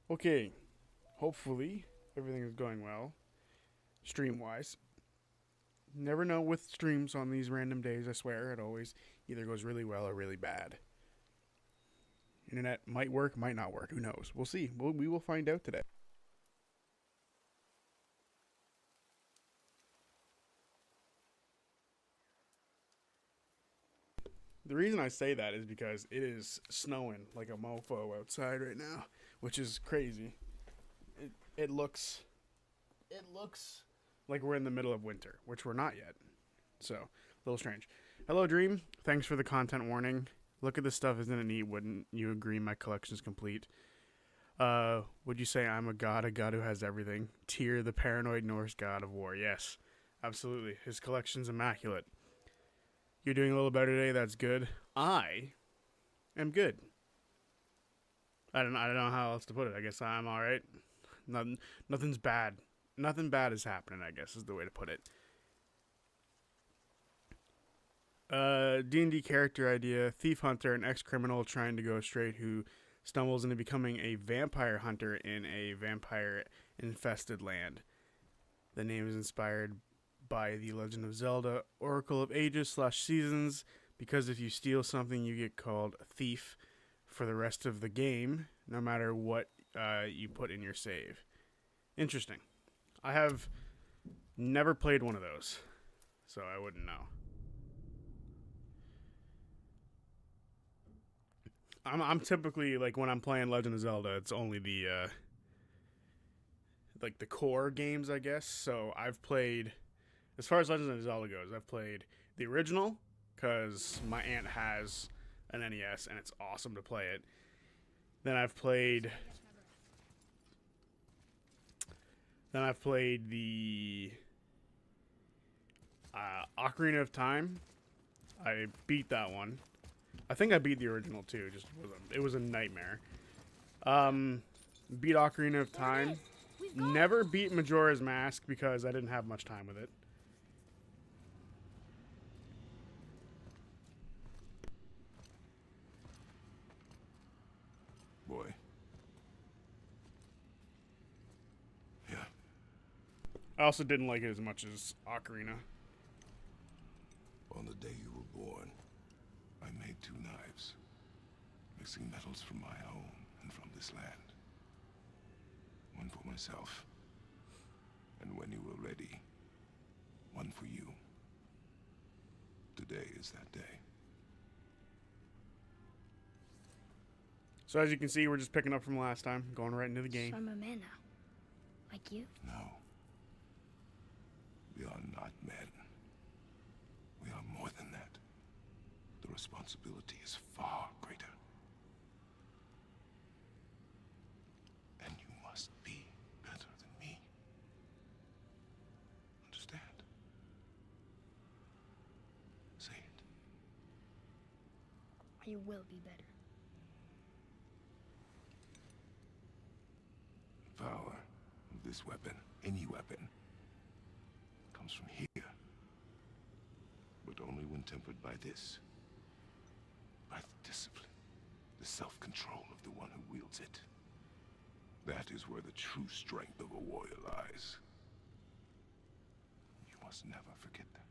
Okay, hopefully everything is going well, stream wise. Never know with streams on these random days, I swear. It always either goes really well or really bad. Internet might work, might not work. Who knows? We'll see. We will find out today. The reason I say that is because it is snowing like a mofo outside right now, which is crazy. It looks like we're in the middle of winter, which we're not yet. So, a little strange. Hello, Dream. Thanks for the content warning. Look at this stuff. Isn't it neat? Wouldn't you agree my collection is complete? Would you say I'm a god who has everything? Tyr, the paranoid Norse god of war. Yes, absolutely. His collection's immaculate. You're doing a little better today. That's good. I am good. I don't know how else to put it. I guess I'm all right. Nothing's bad. Nothing bad is happening, I guess, is the way to put it. D&D character idea. Thief hunter, an ex-criminal trying to go straight who stumbles into becoming a vampire hunter in a vampire-infested land. The name is inspired by The Legend of Zelda, Oracle of Ages / Seasons, because if you steal something, you get called a thief for the rest of the game, no matter what you put in your save. Interesting. I have never played one of those, so I wouldn't know. I'm typically, like, when I'm playing Legend of Zelda, it's only the like the core games, I guess. So I've played, as far as Legend of Zelda goes, I've played the original because my aunt has an NES and it's awesome to play it. Then I've played the Ocarina of Time. I beat that one. I think I beat the original too. It was a nightmare. Beat Ocarina of Time. Never beat Majora's Mask because I didn't have much time with it. Boy. Yeah. I also didn't like it as much as Ocarina. On the day you were born, I made 2 knives, mixing metals from my home and from this land. One for myself, and when you were ready, one for you. Today is that day. So as you can see, we're just picking up from last time, going right into the game. So I'm a man now, like you? No. We are not men. We are more than that. The responsibility is far greater. And you must be better than me. Understand? Say it. You will be better. The power of this weapon, any weapon, comes from here. But only when tempered by this. By the discipline, the self-control of the one who wields it. That is where the true strength of a warrior lies. You must never forget that.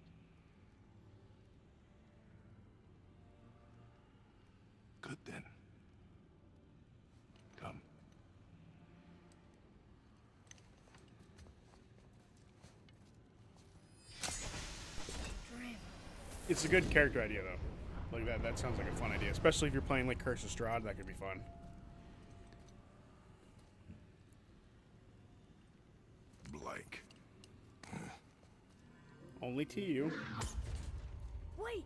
Good then. Come. It's a good character idea, though. Like that sounds like a fun idea. Especially if you're playing like Curse of Strahd, that could be fun. Blank. Only to you. Wait!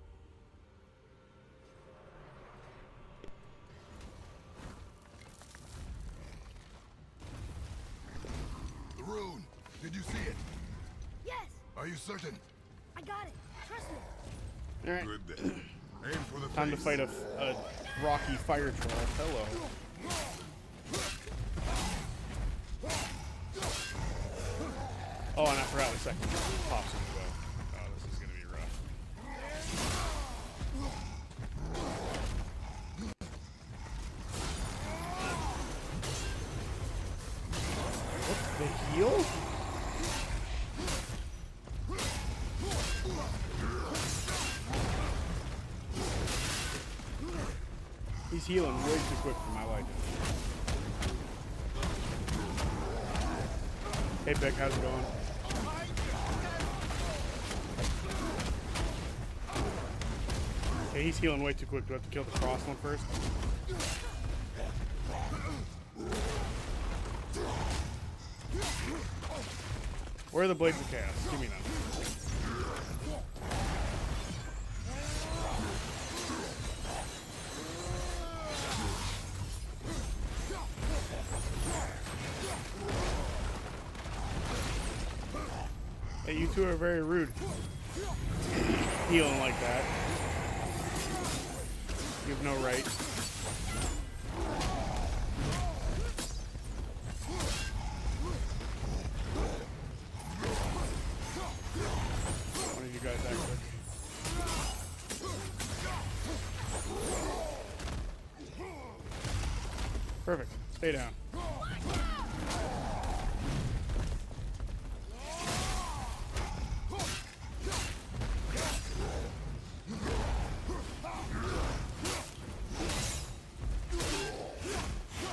The rune! Did you see it? Yes! Are you certain? I got it! Trust me! Alright. Good then. Aim for the Time to face. fight a rocky fire troll. Hello. Oh, and I forgot the second one pops in as well. Oh, this is gonna be rough. The heal? He's healing way too quick for my liking. Hey Beck, how's it going? Okay, he's healing way too quick. Do I have to kill the cross one first? Where are the blades of chaos? Give me them. Hey, you two are very rude. Healing like that. You have no right. One of you guys that quick. Perfect. Stay down.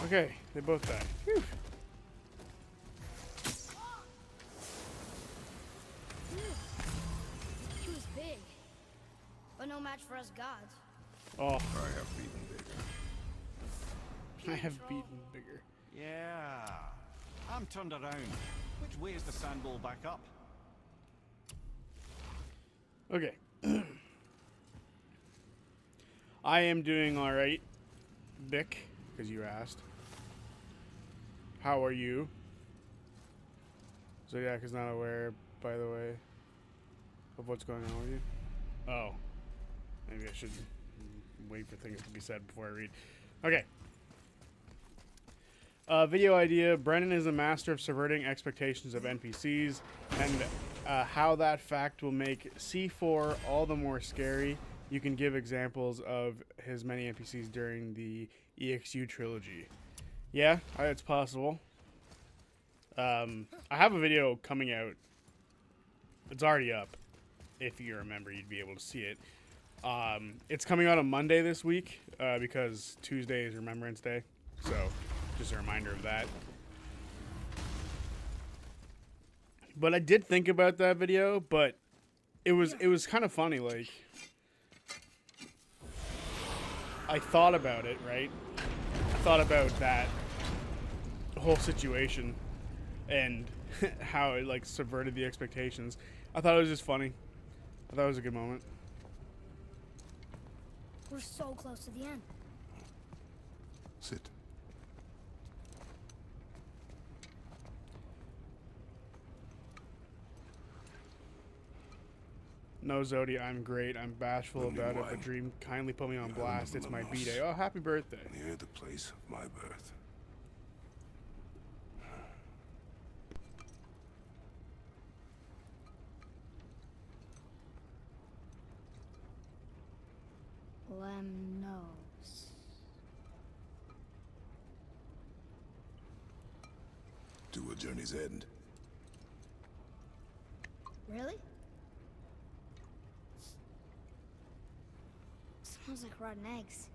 Okay, they both died. Whew. He was big, but no match for us gods. Oh, I have beaten bigger. I have beaten bigger. Yeah. I'm turned around. Which way is the sandball back up? Okay. I am doing alright, Vic, because you asked. How are you? Zodiac is not aware, by the way, of what's going on with you. Oh. Maybe I should wait for things to be said before I read. Okay. Video idea. Brennan is a master of subverting expectations of NPCs, and how that fact will make C4 all the more scary. You can give examples of his many NPCs during the EXU trilogy. Yeah, it's possible. I have a video coming out. It's already up. If you remember, you'd be able to see it. It's coming out on Monday this week because Tuesday is Remembrance Day. So, just a reminder of that. But I did think about that video, but it was kind of funny. Like, I thought about it, right? I thought about that whole situation and how it like subverted the expectations. I thought it was just funny. I thought it was a good moment. We're so close to the end. Sit. No, Zodi, I'm great. I'm bashful Only about it, one. but Dream kindly put me on You blast. It's my remember B-Day. Los. Oh, happy birthday. Near the place of my birth. Lemnos. To a journey's end. Really? Smells like rotten eggs.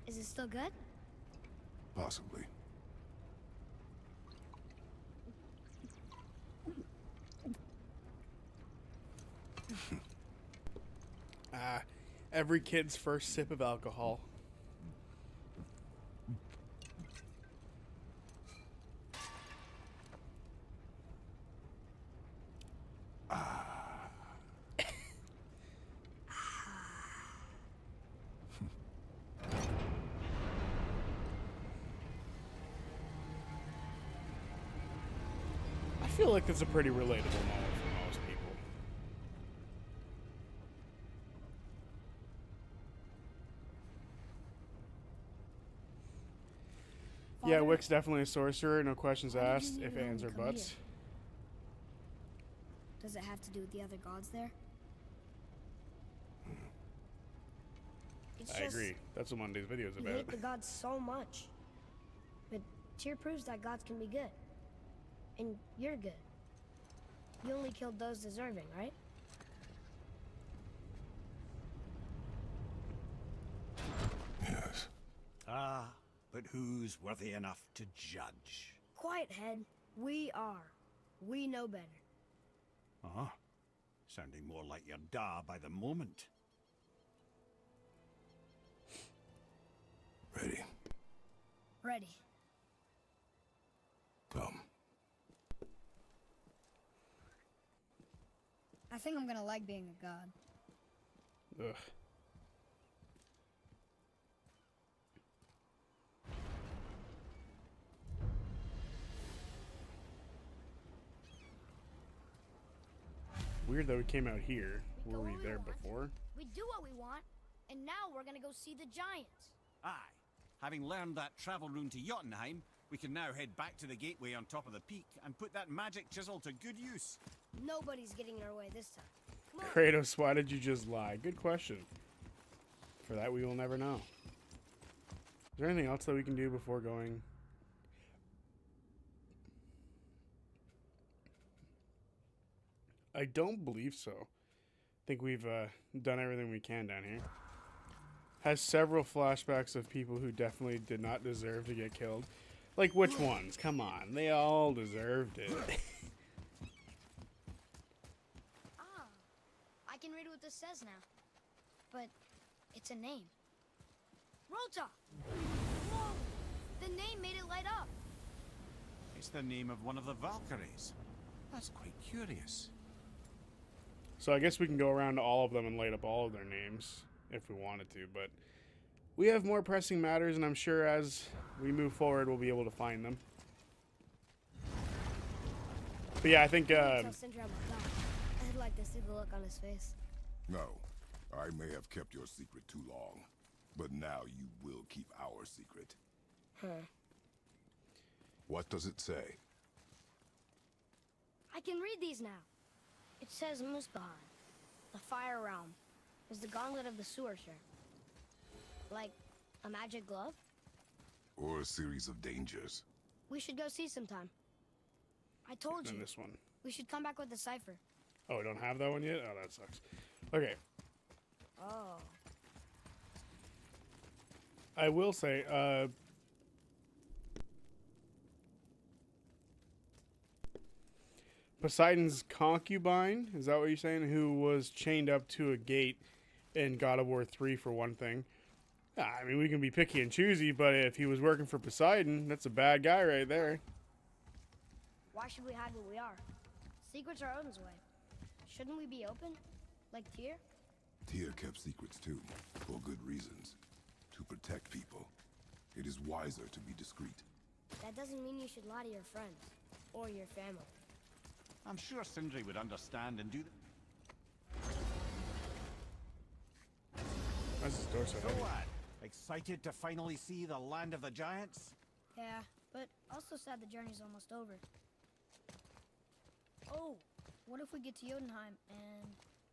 Is it still good? Possibly. Every kid's first sip of alcohol. I feel like that's a pretty relatable moment for most people. Yeah, Father, Wick's definitely a sorcerer. No questions why did you asked. leave If it when ands we or come buts. here? Does it have to do with the other gods there? It's I agree. That's what Monday's video is You about. hate the gods so much. But Tyr proves that gods can be good. And you're good. You only killed those deserving, right? Yes. Ah, but who's worthy enough to judge? Quiet, head. We are. We know better. Uh-huh. Sounding more like your da by the moment. Ready. Ready. Come. I think I'm gonna like being a god. Ugh. Weird that we came out here. Were we there before? We do what we want, and now we're gonna go see the giants. Aye. Having learned that travel rune to Jotunheim, we can now head back to the gateway on top of the peak and put that magic chisel to good use. Nobody's getting in our way this time. Come on. Kratos, why did you just lie? Good question. For that, we will never know. Is there anything else that we can do before going? I don't believe so. I think we've done everything we can down here. Has several flashbacks of people who definitely did not deserve to get killed. Like, which ones? Come on. They all deserved it. I can read what this says now. But it's a name. Rota! Whoa! The name made it light up. It's the name of one of the Valkyries. That's quite curious. So I guess we can go around to all of them and light up all of their names if we wanted to, but we have more pressing matters, and I'm sure as we move forward, we'll be able to find them. But yeah, I think, Tell Sindri I'm a god. I'd like to see the look on his face. No, I may have kept your secret too long, but now you will keep our secret. Huh. What does it say? I can read these now. It says Muspelheim, the fire realm, is the gauntlet of the sewer share. Like a magic glove? Or a series of dangers? We should go see sometime. I told and you. this one. We should come back with the cipher. Oh, we don't have that one yet? Oh, that sucks. Okay. Oh. I will say, Poseidon's concubine, is that what you're saying? Who was chained up to a gate in God of War 3 for one thing. I mean, we can be picky and choosy, but if he was working for Poseidon, that's a bad guy right there. Why should we hide what we are? Secrets are Odin's way. Shouldn't we be open? Like Tyr? Tyr kept secrets too, for good reasons. To protect people. It is wiser to be discreet. That doesn't mean you should lie to your friends. Or your family. I'm sure Sindri would understand and do Why is this door so So heavy? what? Excited to finally see the land of the giants? Yeah, but also sad the journey's almost over. Oh, what if we get to Jotunheim and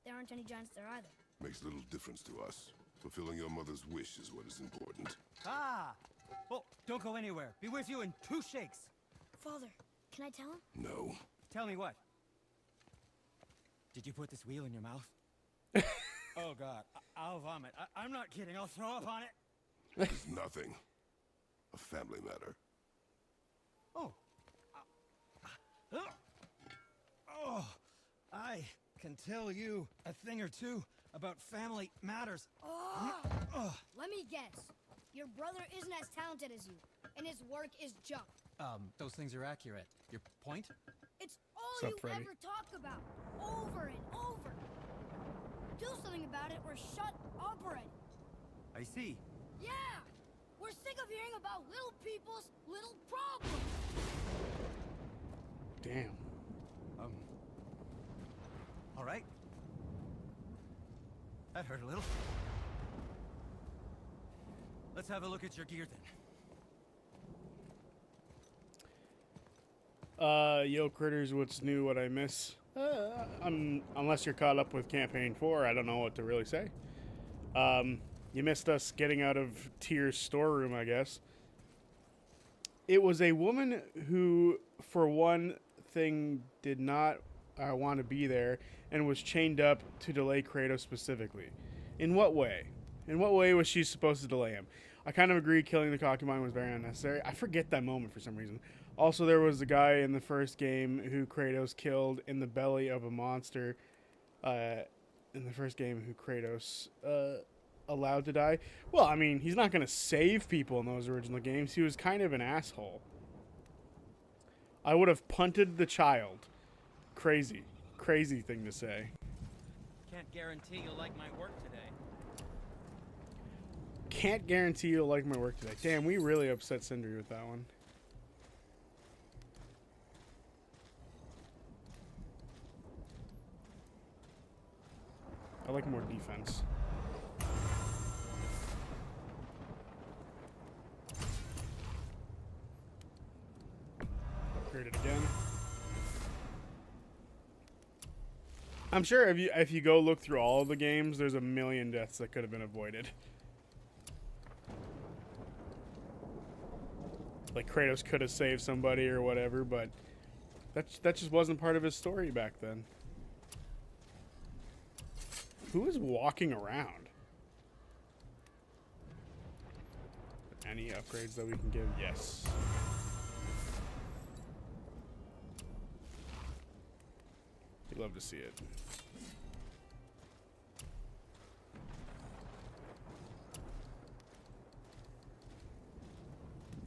there aren't any giants there either? Makes little difference to us. Fulfilling your mother's wish is what is important. Ah! Oh, don't go anywhere. Be with you in 2 shakes. Father, can I tell him? No. Tell me what? Did you put this wheel in your mouth? Oh, God. I'll vomit. I'm not kidding. I'll throw up on it. It's nothing. A family matter. Oh. Oh. I can tell you a thing or two about family matters. Oh! Let me guess. Your brother isn't as talented as you, and his work is junk. Those things are accurate. Your point? It's all What's up, you Freddy? ever talk about, over and over. Do something about it or shut up already. I see. Yeah! We're sick of hearing about little people's little problems. Damn. All right. That hurt a little. Let's have a look at your gear then. Yo, critters, what's new, what I miss? Unless you're caught up with Campaign 4, I don't know what to really say. You missed us getting out of Tyr's storeroom, I guess. It was a woman who, for one, thing did not want to be there and was chained up to delay Kratos specifically. In what way? In what way was she supposed to delay him? I kind of agree killing the concubine was very unnecessary. I forget that moment for some reason. Also, there was the guy in the first game who Kratos killed in the belly of a monster. In the first game who Kratos allowed to die. Well, I mean, he's not going to save people in those original games. He was kind of an asshole. I would have punted the child. Crazy. Crazy thing to say. Can't guarantee you'll like my work today. Can't guarantee you'll like my work today. Damn, we really upset Sindri with that one. I like more defense. Upgrade it again. I'm sure if you go look through all of the games, there's a million deaths that could have been avoided. Like Kratos could have saved somebody or whatever, but that just wasn't part of his story back then. Who is walking around? Any upgrades that we can give? Yes. You'd love to see it.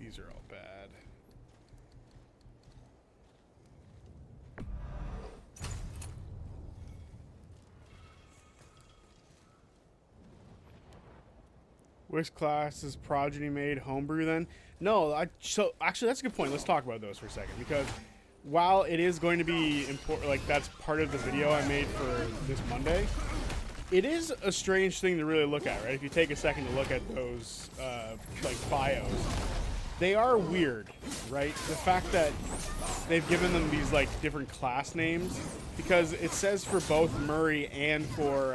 These are all bad. Which class is Progeny made homebrew then? No, so actually that's a good point. Let's talk about those for a second, because while it is going to be important, like that's part of the video I made for this Monday, it is a strange thing to really look at, right? If you take a second to look at those like bios, they are weird, right? The fact that they've given them these like different class names, because it says for both Murray and for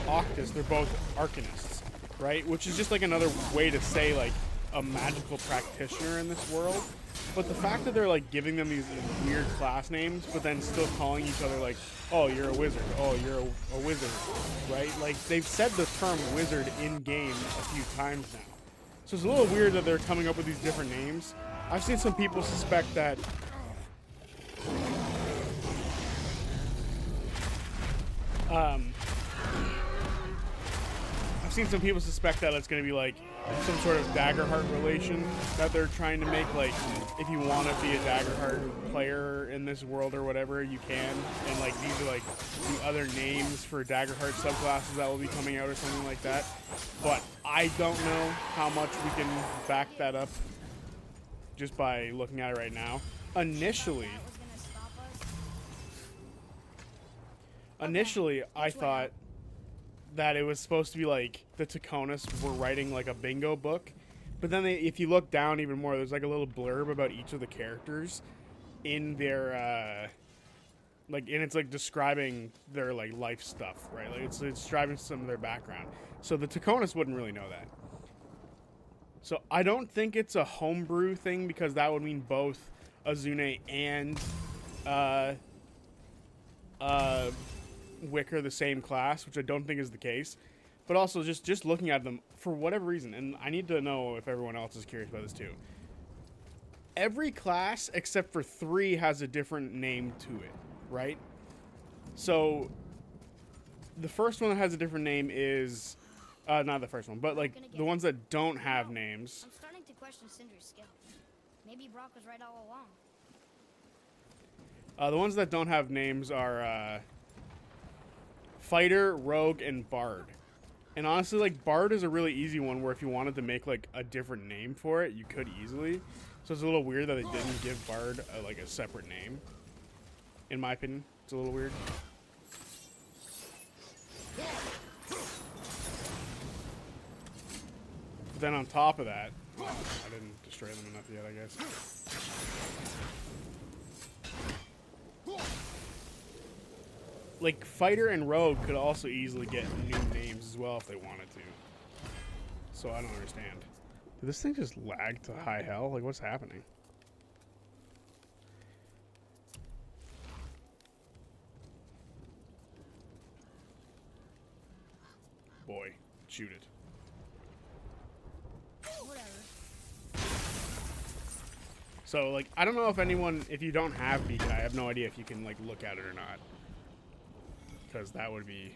Octus, they're both Arcanists, right? Which is just like another way to say like a magical practitioner in this world. But the fact that they're like giving them these weird class names, but then still calling each other like, oh, you're a wizard, oh, you're a wizard, right? Like they've said the term wizard in game a few times now. So it's a little weird that they're coming up with these different names. I've seen some people suspect that it's going to be like some sort of Daggerheart relation that they're trying to make. Like, if you want to be a Daggerheart player in this world or whatever, you can. And like these are like the other names for Daggerheart subclasses that will be coming out or something like that. But I don't know how much we can back that up just by looking at it right now. Initially, I thought that it was supposed to be like the Taconis were writing like a bingo book, but then if you look down even more, there's like a little blurb about each of the characters in their and it's like describing their like life stuff, right? Like it's describing some of their background. So the Taconis wouldn't really know that. So I don't think it's a homebrew thing, because that would mean both Azune and Wick are the same class, which I don't think is the case. But also just looking at them for whatever reason, and I need to know if everyone else is curious about this too. Every class except for 3 has a different name to it, right? So the first one that has a different name is not the first one, but like the ones that don't have names. I'm starting to question Sindri's skill. Maybe Brock was right all along. The ones that don't have names are Fighter, Rogue, and Bard. And honestly, like, Bard is a really easy one where if you wanted to make, like, a different name for it, you could easily. So it's a little weird that they didn't give Bard, a separate name. In my opinion, it's a little weird. But then on top of that, I didn't destroy them enough yet, I guess. Like, Fighter and Rogue could also easily get new names as well if they wanted to. So I don't understand. Did this thing just lag to high hell? Like, what's happening? boy. Shoot it. Whatever. So, like, I don't know if you don't have beacon, I have no idea if you can, like, look at it or not. Because that would be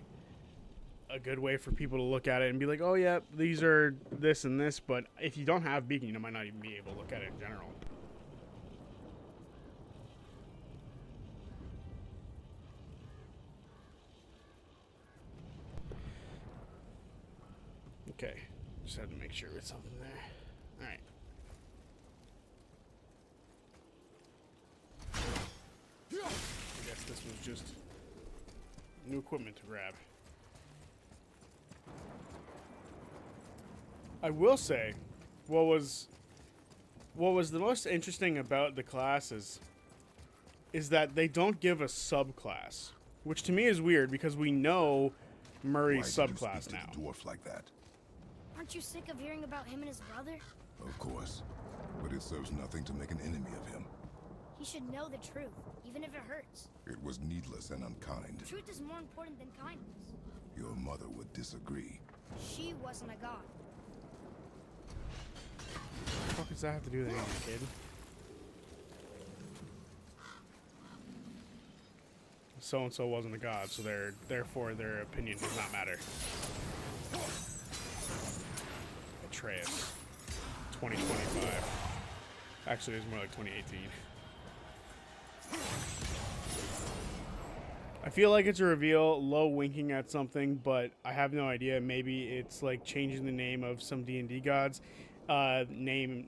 a good way for people to look at it and be like, oh, yeah, these are this and this. But if you don't have beacon, you might not even be able to look at it in general. Okay. Just had to make sure it's something there. All right. I guess this was just new equipment to grab. I will say, what was the most interesting about the classes is that they don't give a subclass, which to me is weird because we know Murray's Why did you subclass speak now. to the dwarf like that? Aren't you sick of hearing about him and his brother? Of course. But it serves nothing to make an enemy of him. He should know the truth, even if it hurts. It was needless and unkind. Truth is more important than kindness. Your mother would disagree. She wasn't a god. What the fuck does that have to do with anything, kid? So-and-so wasn't a god, so therefore their opinion does not matter. Atreus. 2025. Actually, it was more like 2018. I feel like it's a reveal, low winking at something, but I have no idea. Maybe it's like changing the name of some D&D gods. New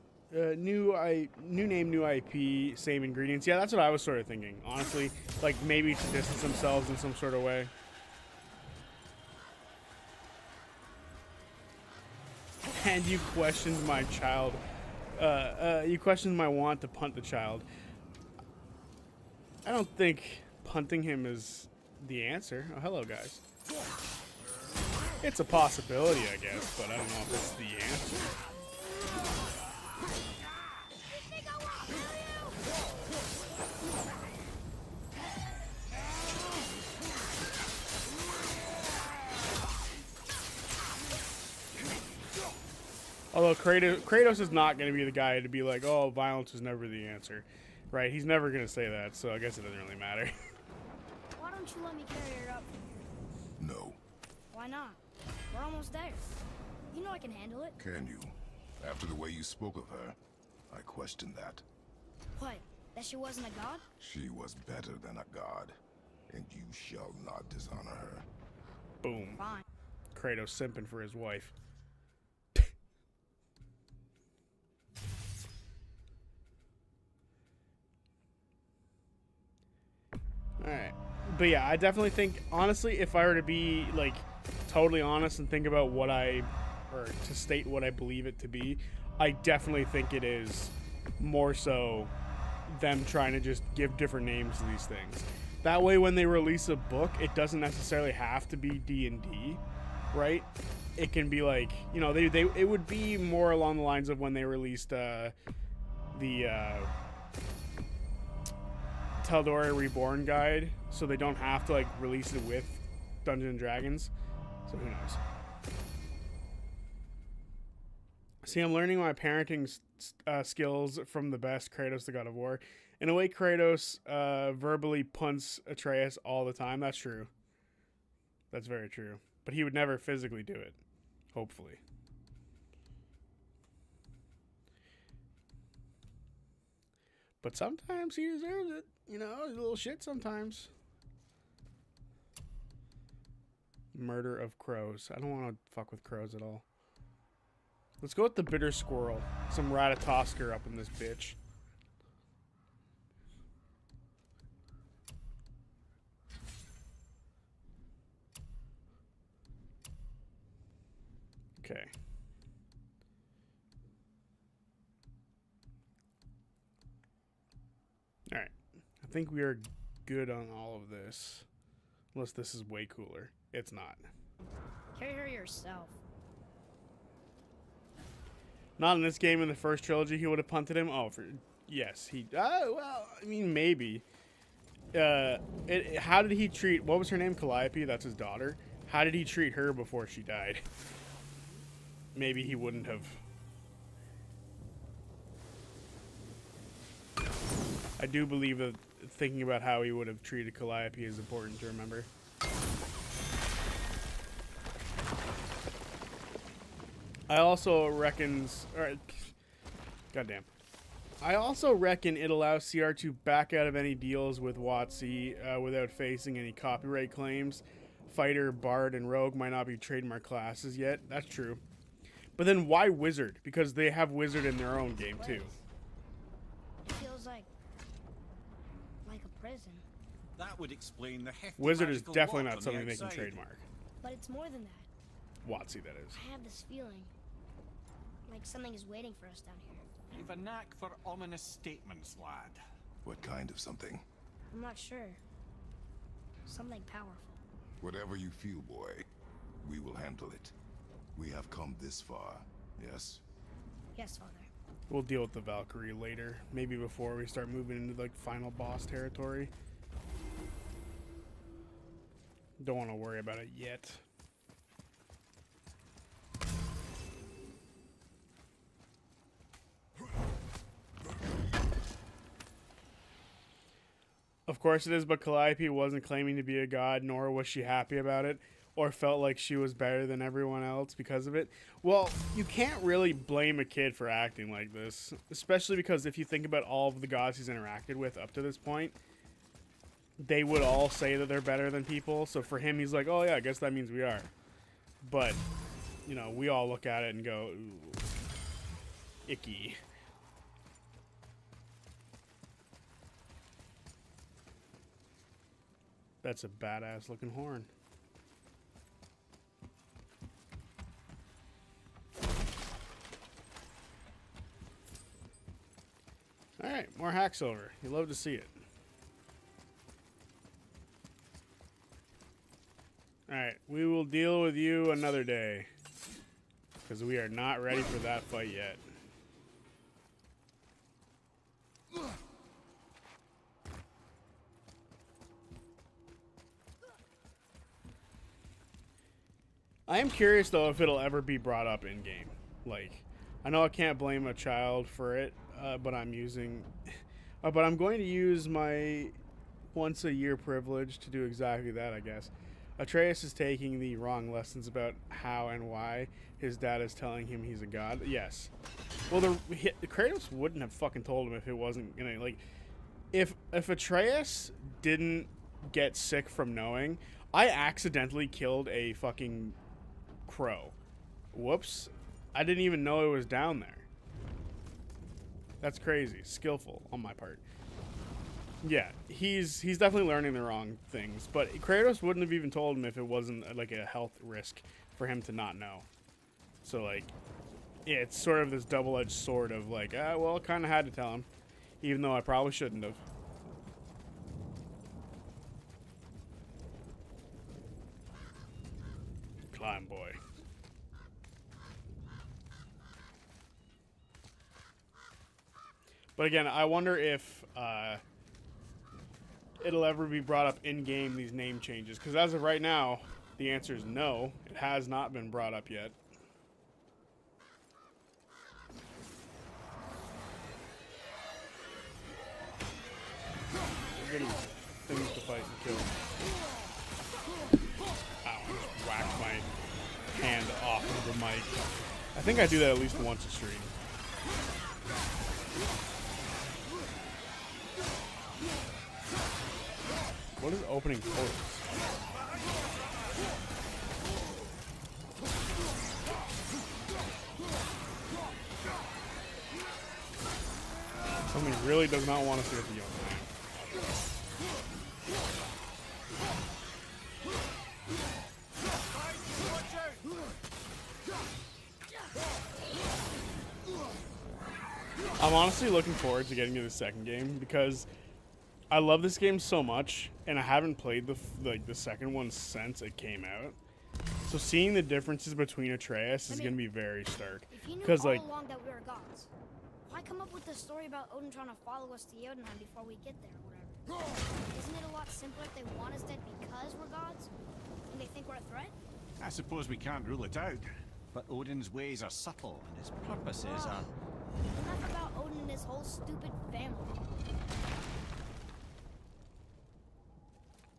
name, new IP, same ingredients. Yeah, that's what I was sort of thinking. Honestly, like maybe to distance themselves in some sort of way. And you questioned my child. You questioned my want to punt the child. I don't think punting him is the answer. Oh, hello, guys. It's a possibility, I guess, but I don't know if it's the answer. Although Kratos is not going to be the guy to be like, oh, violence is never the answer. Right? He's never going to say that, so I guess it doesn't really matter. Why don't you let me carry her up? No. Why not? We're almost there. You know I can handle it. Can you? After the way you spoke of her, I question that. What? That she wasn't a god? She was better than a god, and you shall not dishonor her. Boom. Fine. Kratos simping for his wife. Alright. But yeah, I definitely think, honestly, if I were to be, like, totally honest and think about or to state what I believe it to be, I definitely think it is more so them trying to just give different names to these things. That way, when they release a book, it doesn't necessarily have to be D&D, right? It can be like, you know, it would be more along the lines of when they released the Tal'Dorei Reborn guide, so they don't have to like release it with Dungeons and Dragons. So who knows? See, I'm learning my parenting skills from the best, Kratos, the God of War. In a way, Kratos verbally punts Atreus all the time. That's true. That's very true. But he would never physically do it. Hopefully. But sometimes he deserves it. You know, a little shit sometimes. Murder of crows. I don't want to fuck with crows at all. Let's go with the bitter squirrel. Some Ratatosker up in this bitch. Okay. Alright. I think we are good on all of this. Unless this is way cooler. It's not. Carry her yourself. Not in this game. In the first trilogy, he would have punted him. Oh, yes, he. Well, I mean, maybe. How did he treat? What was her name? Calliope. That's his daughter. How did he treat her before she died? Maybe he wouldn't have. I do believe that thinking about how he would have treated Calliope is important to remember. I also goddamn. I also reckon it allows CR to back out of any deals with WotC without facing any copyright claims. Fighter, Bard, and Rogue might not be trademark classes yet. That's true. But then why Wizard? Because they have Wizard in their own game too. It feels like a prison. That would explain the hefty Wizard is magical definitely lock not on something the they can outside. trademark. But it's more than that. WotC, that is. I have this feeling. Like something is waiting for us down here. You've a knack for ominous statements, lad. What kind of something? I'm not sure. Something powerful. Whatever you feel, boy, we will handle it. We have come this far, yes? Yes, Father. We'll deal with the Valkyrie later. Maybe before we start moving into like final boss territory. Don't want to worry about it yet. Of course it is, but Calliope wasn't claiming to be a god, nor was she happy about it, or felt like she was better than everyone else because of it. Well, you can't really blame a kid for acting like this, especially because if you think about all of the gods he's interacted with up to this point, they would all say that they're better than people, so for him, he's like, oh yeah, I guess that means we are. But, you know, we all look at it and go, ooh, icky. That's a badass looking horn. Alright, more hack silver. You love to see it. Alright, we will deal with you another day. Because we are not ready for that fight yet. I am curious though if it'll ever be brought up in game. Like, I know I can't blame a child for it, but I'm going to use my once a year privilege to do exactly that, I guess. Atreus is taking the wrong lessons about how and why his dad is telling him he's a god. Yes. Well, the Kratos wouldn't have fucking told him if it wasn't gonna, like, if Atreus didn't get sick from knowing, I accidentally killed a fucking crow. Whoops. I didn't even know it was down there. That's crazy. Skillful on my part. Yeah, he's definitely learning the wrong things, but Kratos wouldn't have even told him if it wasn't like a health risk for him to not know. So like, yeah, it's sort of this double-edged sword of like, well, kind of had to tell him, even though I probably shouldn't have. Climb, boy. But again, I wonder if it'll ever be brought up in-game, these name changes. Because as of right now, the answer is no. It has not been brought up yet. We're getting things to fight and kill. Ow, I just whacked my hand off of the mic. I think I do that at least once a stream. What is opening portals? Something really does not want us to get the young man. I'm honestly looking forward to getting to the second game because I love this game so much, and I haven't played the second one since it came out. So seeing the differences between Atreus is going to be very stark. If you knew Because all like, along that we were gods, why come up with this story about Odin trying to follow us to Jotunheim before we get there or whatever? Isn't it a lot simpler if they want us dead because we're gods? When they think we're a threat? I suppose we can't rule it out. But Odin's ways are subtle, and his purposes are... Enough about Odin and his whole stupid family.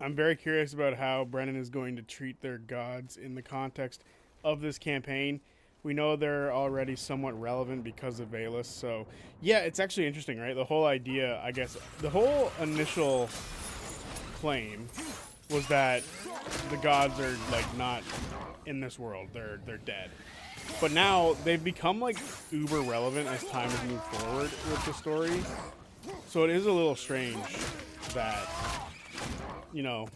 I'm very curious about how Brennan is going to treat their gods in the context of this campaign. We know they're already somewhat relevant because of Valus, so yeah, it's actually interesting, right? The whole idea, I guess, the whole initial claim was that the gods are like not in this world; they're dead. But now they've become like uber relevant as time has moved forward with the story. So it is a little strange that, you know,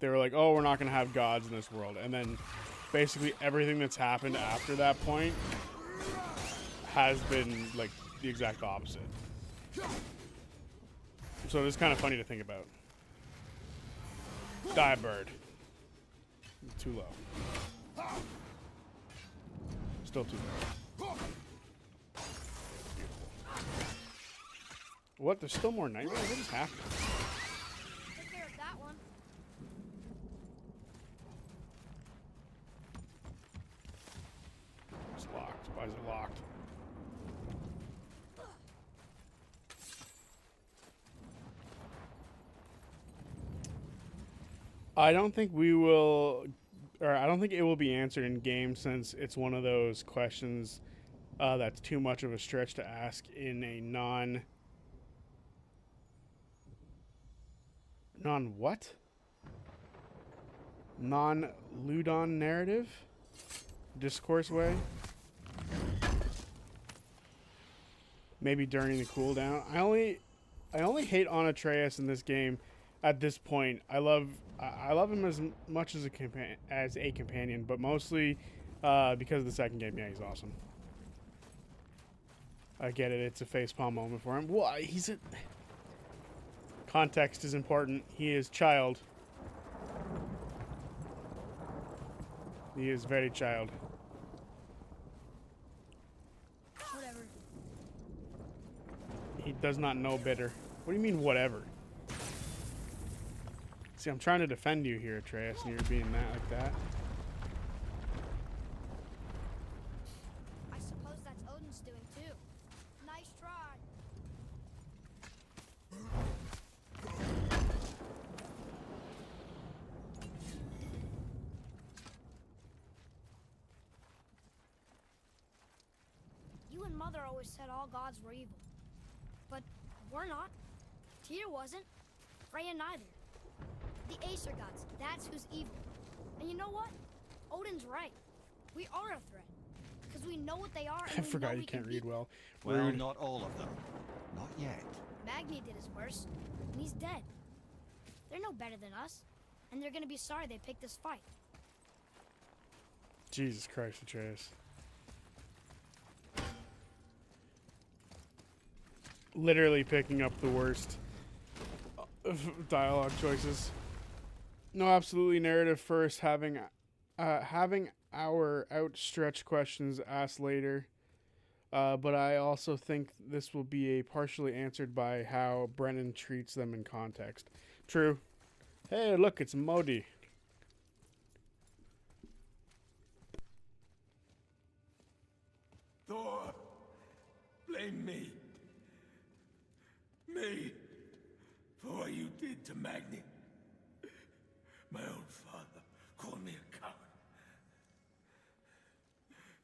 they were like, oh, we're not going to have gods in this world. And then basically everything that's happened after that point has been like the exact opposite. So it is kind of funny to think about. Die, bird. Too low. Still too low. What? There's still more nightmares? What is happening? Take care of that one. It's locked. Why is it locked? I don't think we will, or I don't think it will be answered in game, since it's one of those questions that's too much of a stretch to ask in a non what? Non-Ludon narrative? Discourse way? Maybe during the cooldown. I only hate on Atreus in this game at this point. I love him as much as a companion, but mostly because of the second game. Yeah, he's awesome. I get it. It's a facepalm moment for him. Well, context is important. He is child. He is very child. Whatever. He does not know better. What do you mean, whatever? See, I'm trying to defend you here, Atreus, and you're being like that. I suppose that's Odin's doing too. Nice try. You and Mother always said all gods were evil. But we're not. Tyr wasn't. Freya neither. The Aesir gods, that's who's evil. And you know what? Odin's right. We are a threat. Because we know what they are, and I we forgot know you we can can't read beat well. Well, Rude. not all of them. Not yet. Magni did his worst, and he's dead. They're no better than us, and they're gonna be sorry they picked this fight. Jesus Christ, Atreus. Literally picking up the worst dialogue choices. No, absolutely narrative first, having our outstretched questions asked later. But I also think this will be partially answered by how Brennan treats them in context. True. Hey, look, it's Modi. Thor, blame me. Me for what you did to Magni. My own father called me a coward.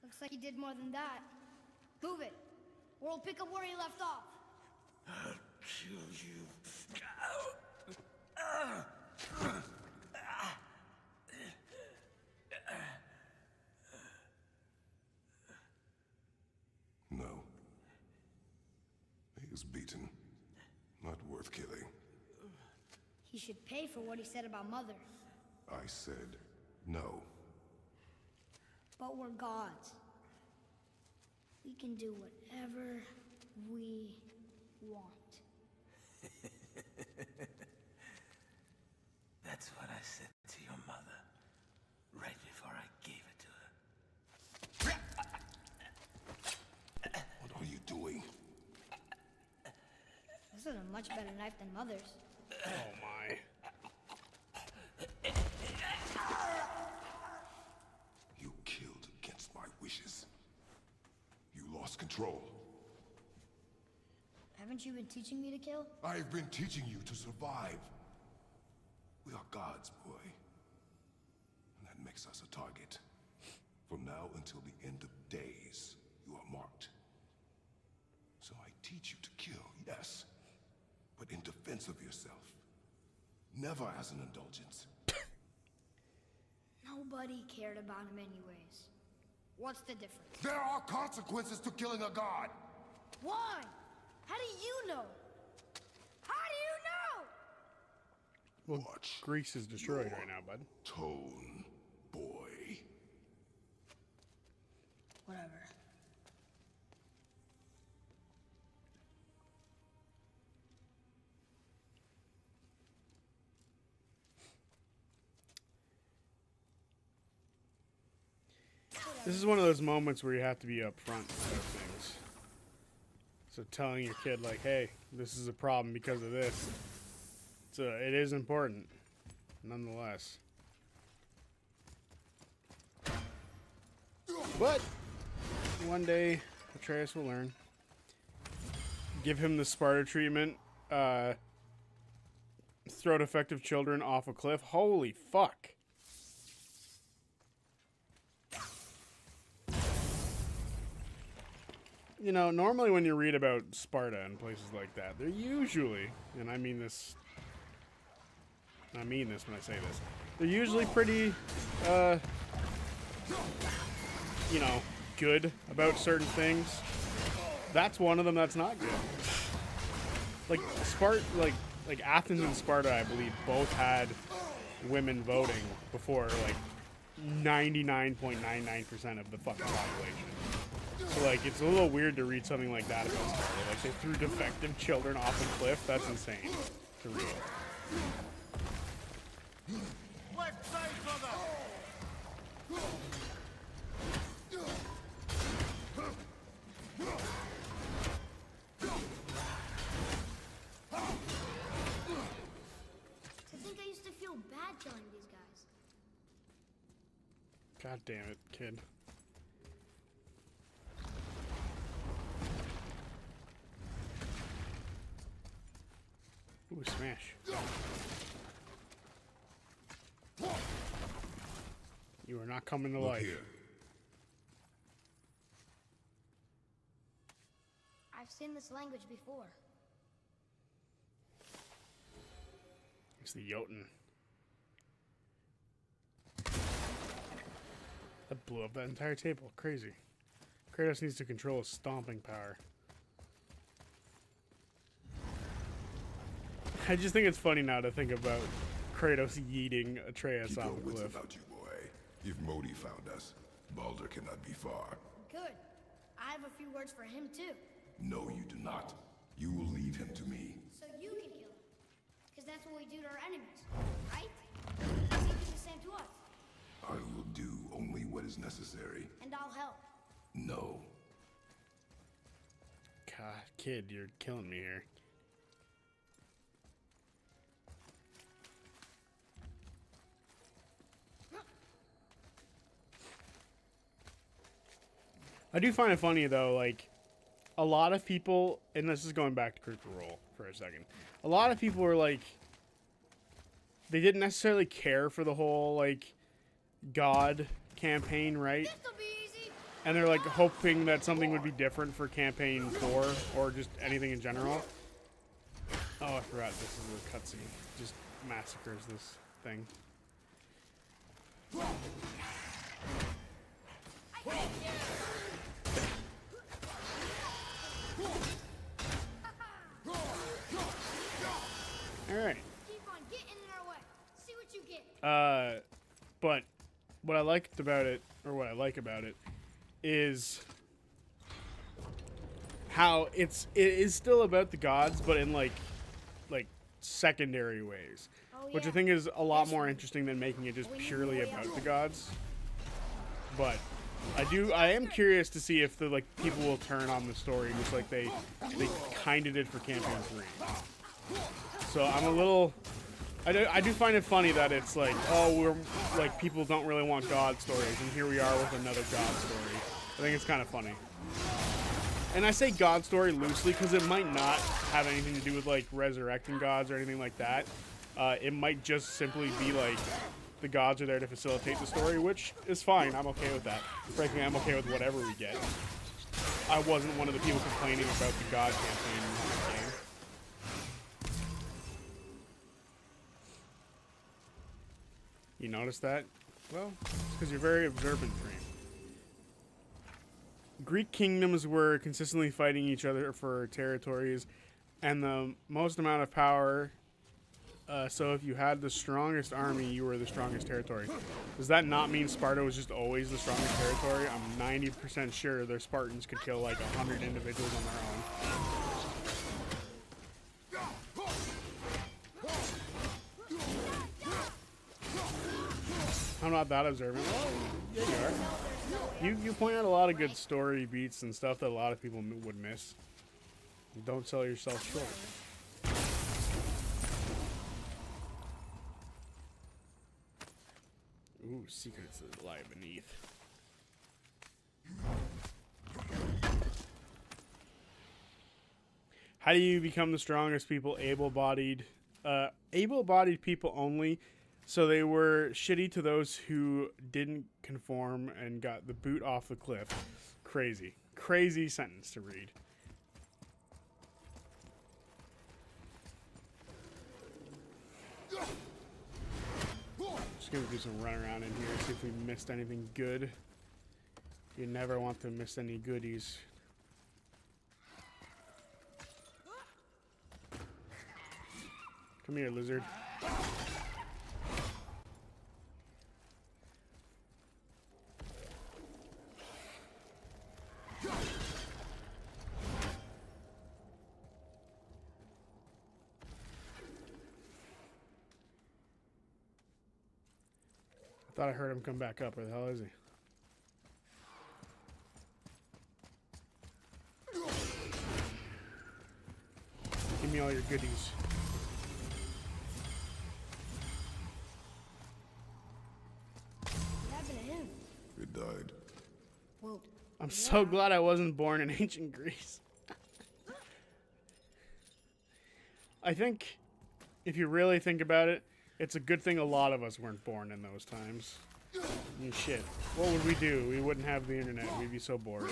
Looks like he did more than that. Move it, or we'll pick up where he left off. I'll kill you. No. He was beaten. Not worth killing. He should pay for what he said about Mother. I said no. But we're gods. We can do whatever we want. That's what I said to your mother, right before I gave it to her. What are you doing? This is a much better knife than Mother's. Oh my. control. Haven't you been teaching me to kill? I've been teaching you to survive. We are gods, boy. And that makes us a target. From now until the end of days, you are marked. So I teach you to kill, yes, but in defense of yourself. Never as an indulgence. Nobody cared about him anyways. What's the difference? There are consequences to killing a god! Why? How do you know? How do you know? Well, Watch Greece is destroyed your right now, bud. tone, boy. Whatever. This is one of those moments where you have to be upfront about things. So telling your kid, like, hey, this is a problem because of this, it is important, nonetheless. But one day, Atreus will learn. Give him the Sparta treatment. Throw defective children off a cliff. Holy fuck. You know, normally when you read about Sparta and places like that, they're usually, and I mean this when I say this, they're usually pretty, you know, good about certain things. That's one of them that's not good. Like like Athens and Sparta, I believe, both had women voting before like 99.99% of the fucking population. So, like, it's a little weird to read something like that about Sparta. Like, they threw defective children off a cliff. That's insane to read. Left side, brother! To think I used to feel bad killing these guys. God damn it, kid. Ooh, smash. You are not coming to Look life. here. I've seen this language before. It's the Jotun. That blew up that entire table. Crazy. Kratos needs to control his stomping power. I just think it's funny now to think about Kratos yeeting Atreus Keep off your a wits cliff. about you, boy. If Modi found us, Baldur cannot be far. Good. I have a few words for him too. No, you do not. You will leave him to me. So you can kill him. Because that's what we do to our enemies, right? So you do the same to us. I will do only what is necessary. And I'll help. No. God, kid, you're killing me here. I do find it funny though, like a lot of people, and this is going back to Critical Role for a second. A lot of people are like, they didn't necessarily care for the whole like God campaign, right? This'll be easy. And they're like hoping that something would be different for campaign 4 or just anything in general. Oh, I forgot this is a cutscene. Just massacres this thing. I hate you. Alright. Keep on getting in our way. See what you get. But what I liked about it, or what I like about it, is how it is still about the gods, but in like secondary ways, Oh, which I yeah. think is a lot This more one. interesting than making it just We need purely more about ammo. the gods. But I am curious to see if the like people will turn on the story just like they kind of did for campaign 3. So I'm a little. I do find it funny that it's like, oh, we're like people don't really want God stories, and here we are with another God story. I think it's kind of funny. And I say God story loosely because it might not have anything to do with like resurrecting gods or anything like that. It might just simply be like the gods are there to facilitate the story, which is fine. I'm okay with that. Frankly, I'm okay with whatever we get. I wasn't one of the people complaining about the God campaign in the game. You notice that? Well, it's because you're very observant, Dream. Greek kingdoms were consistently fighting each other for territories and the most amount of power. So if you had the strongest army, you were the strongest territory. Does that not mean Sparta was just always the strongest territory? I'm 90% sure their Spartans could kill like 100 individuals on their own. I'm not that observant. Well, yeah, you are. You point out a lot of good story beats and stuff that a lot of people would miss. Don't sell yourself short. Ooh, secrets that lie beneath. How do you become the strongest people? Able-bodied people only. So they were shitty to those who didn't conform and got the boot off the cliff. Crazy. Crazy sentence to read. Just gonna do some run around in here, see if we missed anything good. You never want to miss any goodies. Come here, lizard. I thought I heard him come back up. Where the hell is he? Give me all your goodies. What happened to him? It died. Well, I'm so glad I wasn't born in ancient Greece. I think, if you really think about it, it's a good thing a lot of us weren't born in those times. I mean, shit. What would we do? We wouldn't have the internet. We'd be so bored.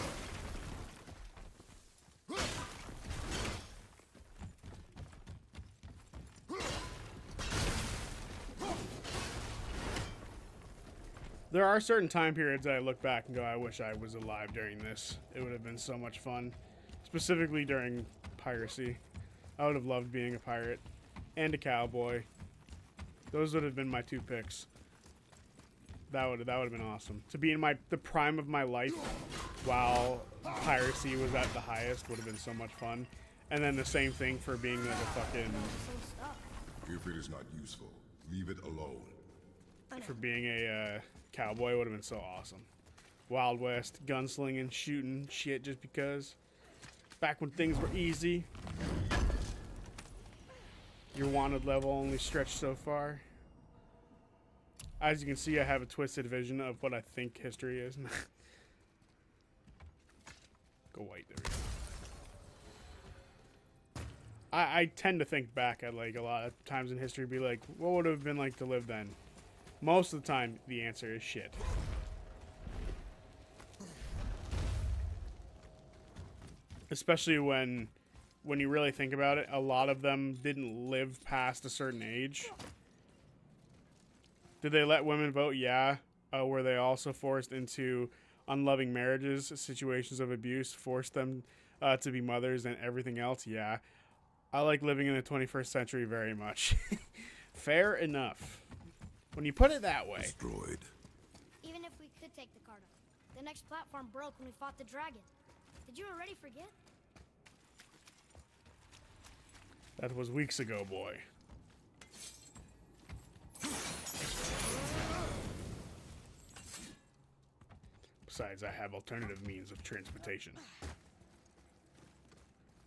There are certain time periods that I look back and go, I wish I was alive during this. It would have been so much fun. Specifically during piracy. I would have loved being a pirate. And a cowboy. Those would have been my two picks. That would have been awesome. To be in the prime of my life while piracy was at the highest would have been so much fun. And then the same thing for being like a fucking... If it is not useful, leave it alone. For being a cowboy would have been so awesome. Wild West, gunslinging, shooting shit just because. Back when things were easy. Your wanted level only stretched so far. As you can see, I have a twisted vision of what I think history is. Go white, there we go. I tend to think back at like a lot of times in history, be like, what would it have been like to live then? Most of the time, the answer is shit. Especially when you really think about it, a lot of them didn't live past a certain age. Did they let women vote? Yeah. Were they also forced into unloving marriages, situations of abuse, forced them to be mothers and everything else? Yeah. I like living in the 21st century very much. Fair enough. When you put it that way. Destroyed. Even if we could take the card up, the next platform broke when we fought the dragon. Did you already forget? That was weeks ago, boy. Besides, I have alternative means of transportation.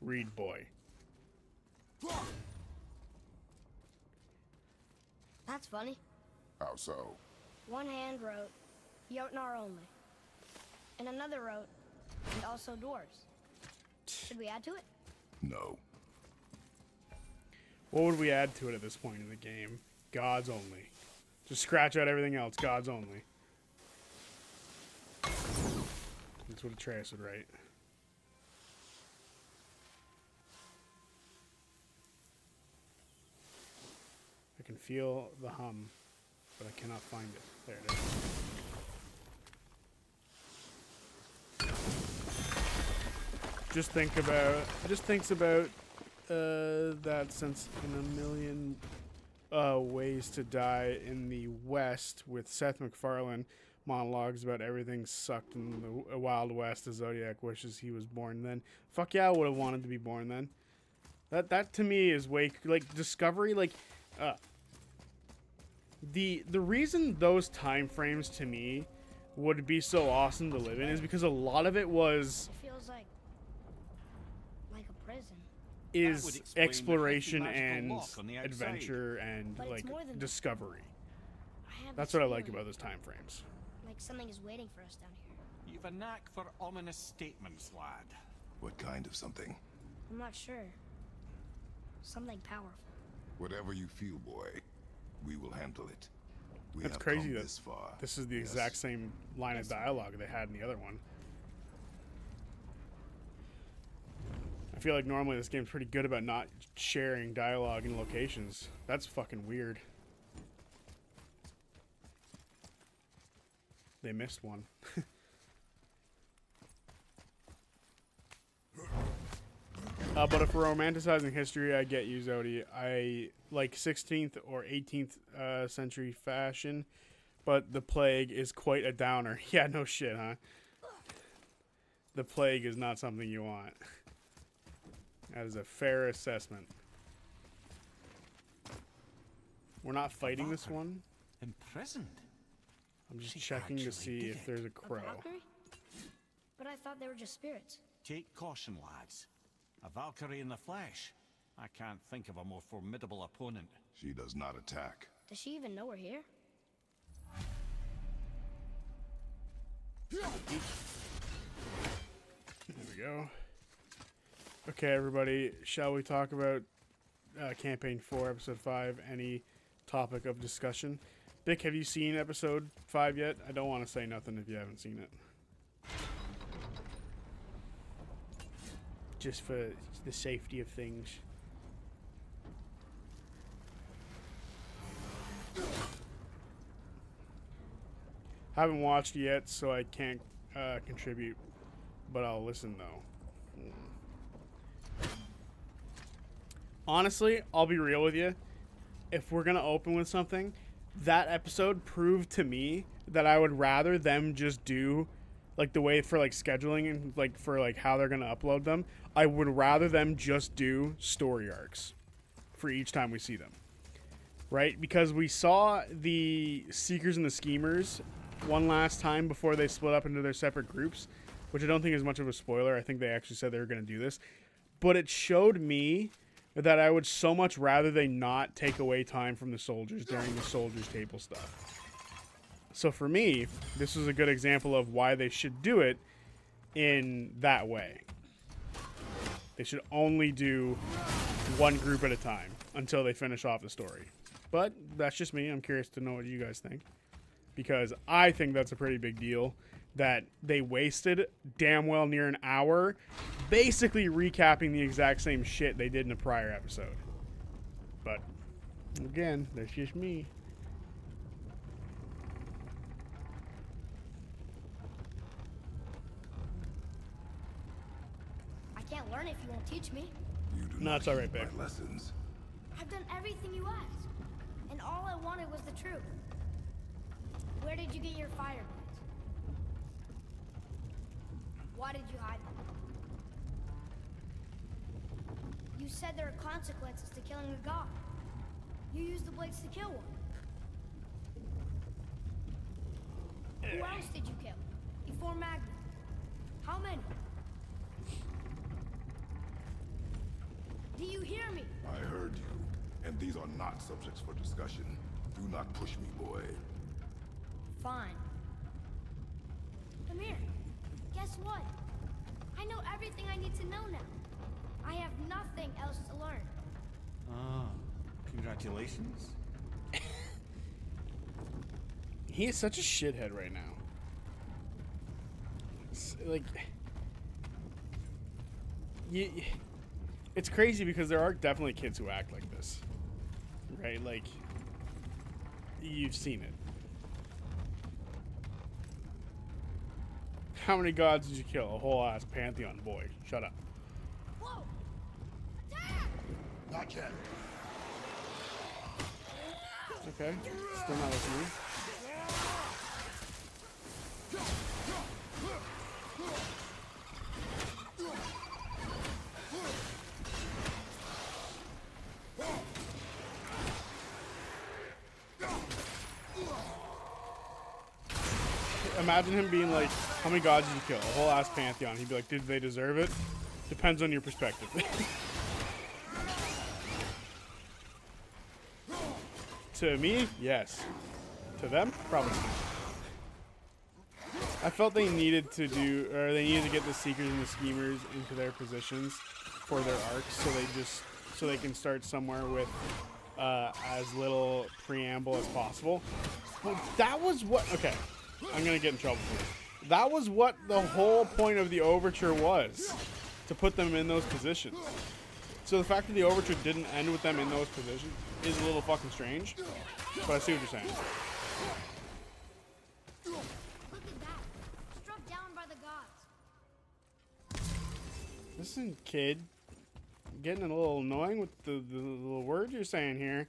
Read, boy. That's funny. How so? One hand wrote, Jotnar only. And another wrote, and also dwarves. Should we add to it? No. What would we add to it at this point in the game? Gods only. Just scratch out everything else. Gods only. That's what Atreus would write. I can feel the hum, but I cannot find it. There it is. Just thinks about that sense in a million ways to die in the West with Seth MacFarlane monologues about everything sucked in the Wild West. The Zodiac wishes he was born then. Fuck yeah, I would have wanted to be born then. That to me is way like Discovery. Like the reason those time frames to me would be so awesome to live in is because a lot of it was It feels like a prison. is explain the exploration hefty magical and lock on the outside. adventure and But it's like more than that. discovery. I have That's this what I like feeling, about those time frames. like something is waiting for us down here. You've a knack for ominous statements, lad. What kind of something? I'm not sure. Something powerful. Whatever you feel, boy, we will handle it. We That's have crazy come that this far. This is the Yes. exact same line of dialogue they had in the other one. I feel like normally this game's pretty good about not sharing dialogue and locations. That's fucking weird. They missed one. But if we're romanticizing history, I get you, Zodi. I like 16th or 18th century fashion, but the plague is quite a downer. Yeah, no shit, huh? The plague is not something you want. That is a fair assessment. We're not fighting this one. Imprisoned? I'm just She checking to actually see did if it. there's a A crow. Valkyrie? But I thought they were just spirits. Take caution, lads. A Valkyrie in the flesh. I can't think of a more formidable opponent. She does not attack. Does she even know we're here? There we go. Okay, everybody, shall we talk about Campaign 4, Episode 5? Any topic of discussion? Vic, have you seen Episode 5 yet? I don't want to say nothing if you haven't seen it. Just for the safety of things. Haven't watched it yet, so I can't contribute, but I'll listen though. Honestly, I'll be real with you. If we're gonna open with something, that episode proved to me that I would rather them just do like the way for like scheduling and like for like how they're gonna upload them. I would rather them just do story arcs for each time we see them. Right? Because we saw the Seekers and the Schemers one last time before they split up into their separate groups, which I don't think is much of a spoiler. I think they actually said they were going to do this. But it showed me that I would so much rather they not take away time from the soldiers during the soldiers' table stuff. So for me, this is a good example of why they should do it in that way. They should only do one group at a time until they finish off the story. But that's just me. I'm curious to know what you guys think. Because I think that's a pretty big deal that they wasted damn well near an hour basically recapping the exact same shit they did in a prior episode. But again, that's just me. I can't learn if you won't teach me. You do No, not it's all right, heed my babe. lessons. I've done everything you asked. And all I wanted was the truth. Where did you get your fire blades? Why did you hide them? You said there are consequences to killing a god. You used the blades to kill one. Who else did you kill? Before Magnum? How many? Do you hear me? I heard you, and these are not subjects for discussion. Do not push me, boy. Fine. Come here. Guess what? I I know everything I need to know now. I have nothing else to learn. Ah, congratulations. He is such a shithead right now. It's, like, it's crazy because there are definitely kids who act like this, right? Like, you've seen it. How many gods did you kill? A whole ass pantheon, boy. Shut up. Whoa! Attack! Not yet. Okay, still not listening. Imagine him being like, how many gods did you kill? A whole ass pantheon. He'd be like, did they deserve it? Depends on your perspective. To me, yes. To them, probably not. I felt they needed to do, or they needed to get the Seekers and the Schemers into their positions for their arcs, so they can start somewhere with as little preamble as possible. But that was what, okay, I'm gonna get in trouble for this. That was what the whole point of the overture was, to put them in those positions. So the fact that the overture didn't end with them in those positions is a little fucking strange, but I see what you're saying. Look at that. Struck down by the gods. Listen, kid. Getting a little annoying with the little words you're saying here.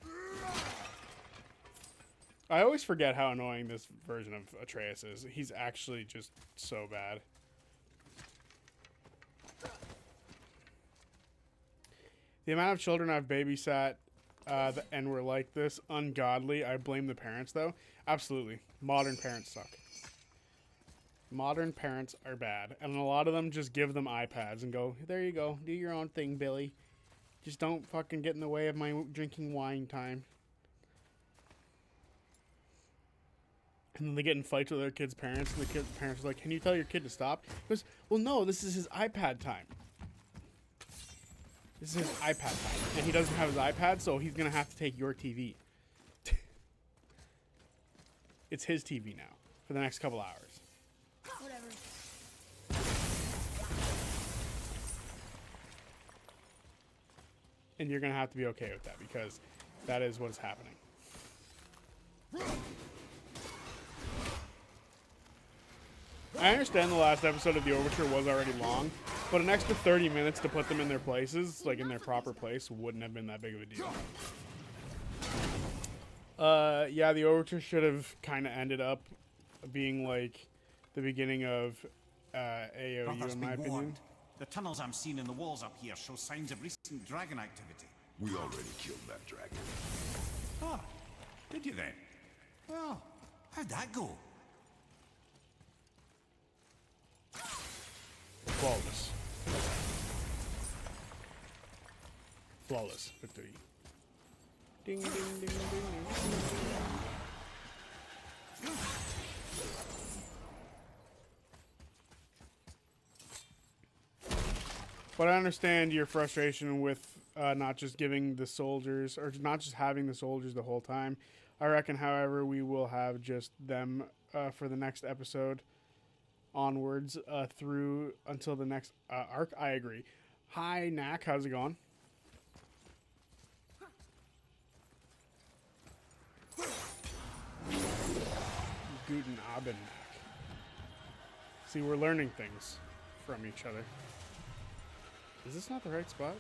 I always forget how annoying this version of Atreus is. He's actually just so bad. The amount of children I've babysat and were like this, ungodly. I blame the parents, though. Absolutely. Modern parents suck. Modern parents are bad. And a lot of them just give them iPads and go, there you go. Do your own thing, Billy. Just don't fucking get in the way of my drinking wine time. And then they get in fights with their kids' parents, and the kids' parents are like, can you tell your kid to stop? He goes, well, no, this is his iPad time. This is his iPad time. And he doesn't have his iPad, so he's going to have to take your TV. It's his TV now for the next couple hours. Whatever. And you're going to have to be okay with that because that is what is happening. I understand the last episode of the Overture was already long, but an extra 30 minutes to put them in their places, like in their proper place, wouldn't have been that big of a deal. Yeah, the Overture should have kind of ended up being like the beginning of AOU, Brothers, in be my opinion. warned. The tunnels I'm seeing in the walls up here show signs of recent dragon activity. We already killed that dragon. Ah, did you then? Well, how'd that go? Flawless. Flawless victory. Ding, ding, ding, ding, ding. But I understand your frustration with not just giving the soldiers, or not just having the soldiers the whole time. I reckon, however, we will have just them for the next episode onwards through until the next arc. I agree. Hi, Knack. How's it going? Guten Abend. See, we're learning things from each other. Is this not the right spot?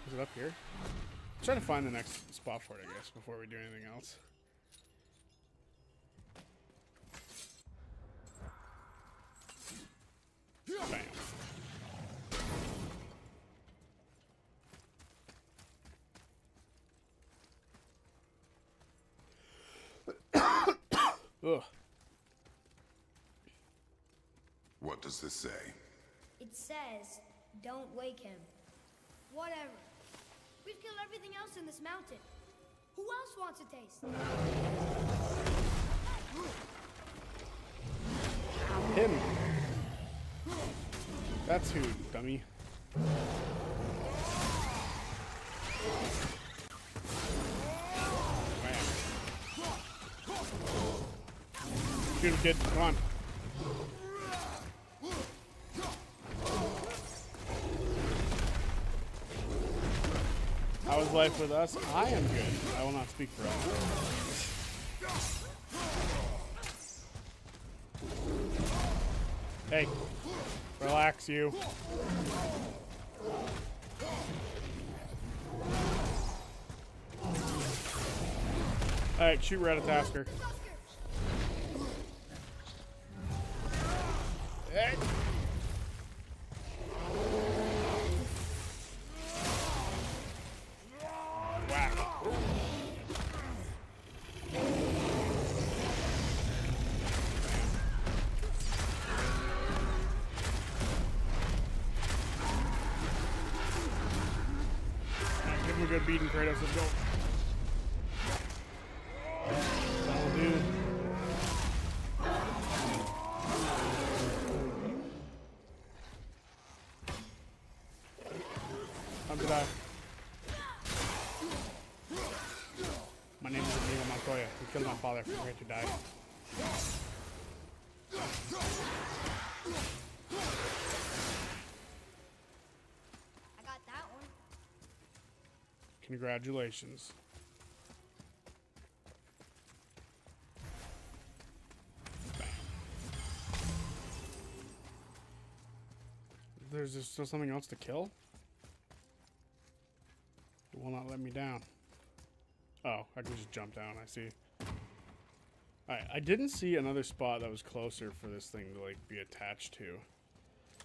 Is it up here? I'm trying to find the next spot for it, I guess, before we do anything else. Bam. Ugh. What does this say? It says, don't wake him. Whatever. We've killed everything else in this mountain. Who else wants a taste? Him. That's who, dummy. Shoot him, kid. Come on. How is life with us? I am good. I will not speak for us. Hey, relax, you. Alright, shoot Ratatasker. Hey. Whack. Alright, give him a good beating, Kratos. Let's go. That'll do. Time to die. My name is Amigo Montoya. We killed my father. Prepare to die. I got that one. Congratulations. There's just still something else to kill? It will not let me down. Oh, I can just jump down, I see. Alright, I didn't see another spot that was closer for this thing to, like, be attached to.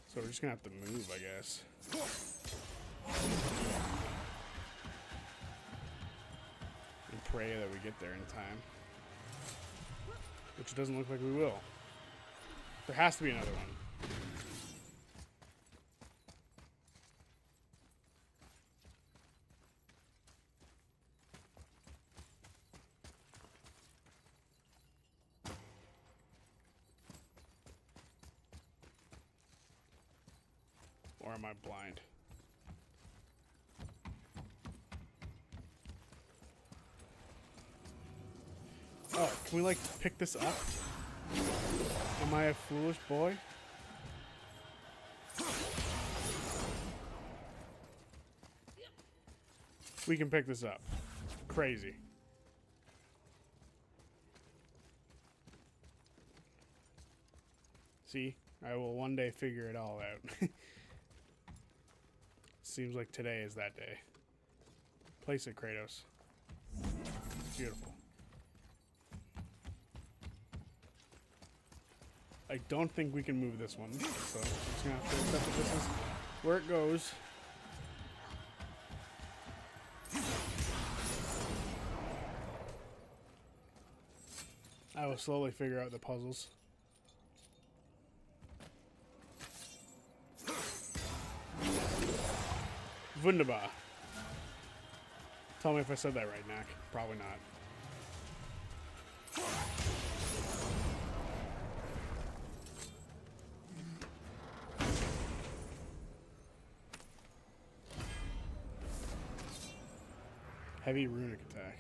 So we're just gonna have to move, I guess. And pray that we get there in time. Which it doesn't look like we will. There has to be another one. Or am I blind? Oh, can we like pick this up? Am I a foolish boy? We can pick this up. Crazy. See? I will one day figure it all out. Seems like today is that day. Place it, Kratos. It's beautiful. I don't think we can move this one, so I'm just gonna have to accept that this is where it goes. I will slowly figure out the puzzles. Wunderbar. Tell me if I said that right, Mac. Probably not. Heavy runic attack.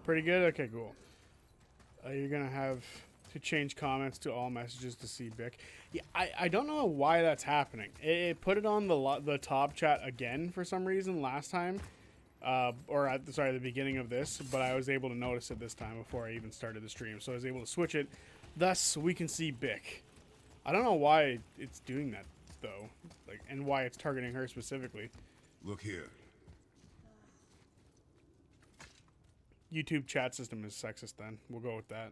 Pretty good? Okay, cool. You're gonna have to change comments to all messages to see Bick. Yeah, I don't know why that's happening. It put it on the top chat again for some reason last time. Or at the beginning of this, but I was able to notice it this time before I even started the stream. So I was able to switch it. Thus, we can see Bick. I don't know why it's doing that, though. Like, and why it's targeting her specifically. Look here. YouTube chat system is sexist then. We'll go with that.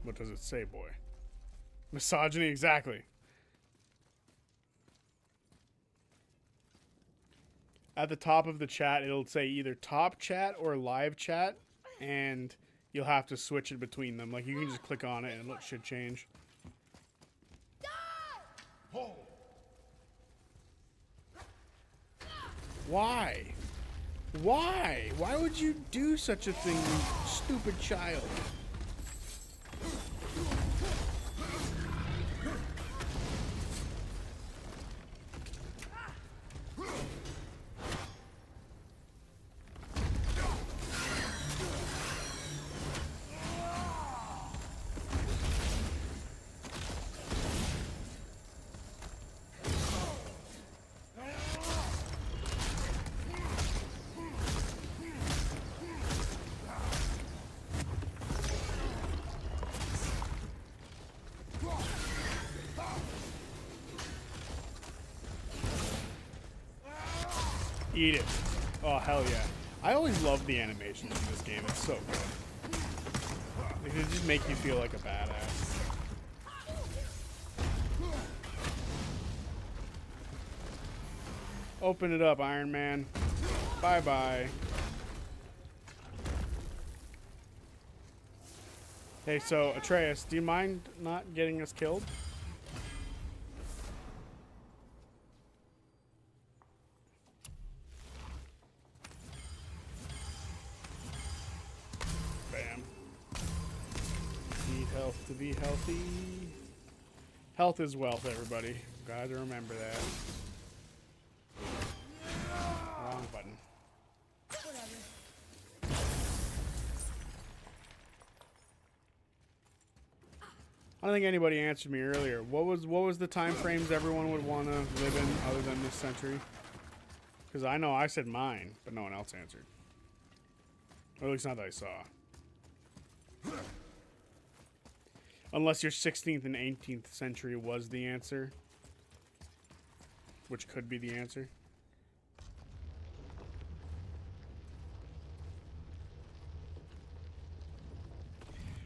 What does it say, boy? Misogyny, exactly. At the top of the chat, it'll say either top chat or live chat, and you'll have to switch it between them. Like, you can just click on it and it should change. Why? Why? Why would you do such a thing, you stupid child? Eat it. Oh, hell yeah. I always love the animations in this game. It's so good. It just make you feel like a badass. Open it up, Iron Man. Bye-bye. Hey, so, Atreus, do you mind not getting us killed? To be healthy. Health is wealth, everybody. Gotta remember that. Wrong button. Whatever. I don't think anybody answered me earlier. What was the time frames everyone would want to live in other than this century? Because I know I said mine, but no one else answered. Or at least not that I saw. Unless your 16th and 18th century was the answer. Which could be the answer.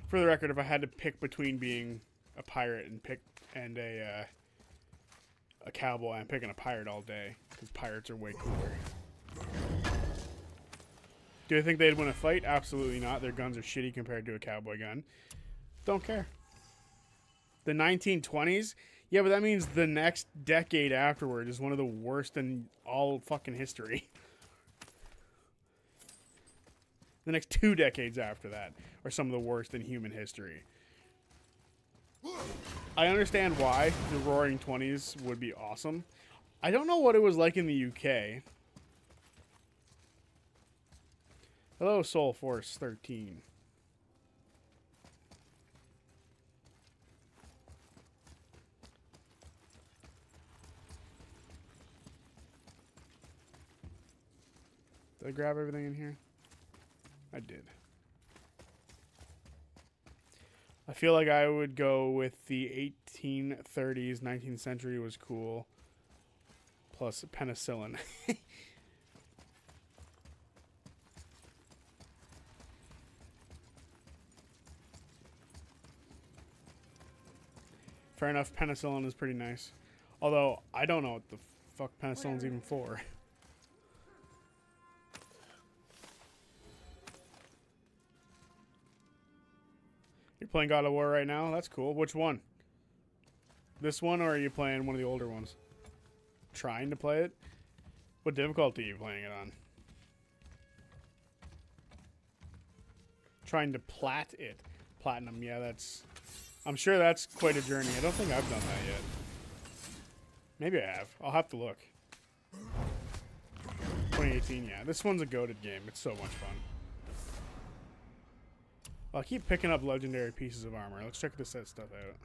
For the record, if I had to pick between being a pirate and a cowboy, I'm picking a pirate all day. Because pirates are way cooler. Do I think they'd win a fight? Absolutely not. Their guns are shitty compared to a cowboy gun. Don't care. The 1920s? Yeah, but that means the next decade afterward is one of the worst in all fucking history. The next 2 decades after that are some of the worst in human history. I understand why the Roaring 20s would be awesome. I don't know what it was like in the UK. Hello, Soul Force 13. Did I grab everything in here? I did. I feel like I would go with the 1830s, 19th century was cool. Plus penicillin. Fair enough, penicillin is pretty nice. Although, I don't know what the fuck penicillin's even for. You're playing God of War right now? That's cool. Which one? This one, or are you playing one of the older ones? Trying to play it? What difficulty are you playing it on? Trying to plat it. Platinum, yeah, that's... I'm sure that's quite a journey. I don't think I've done that yet. Maybe I have. I'll have to look. 2018, yeah. This one's a goated game. It's so much fun. I'll keep picking up legendary pieces of armor. Let's check this stuff out.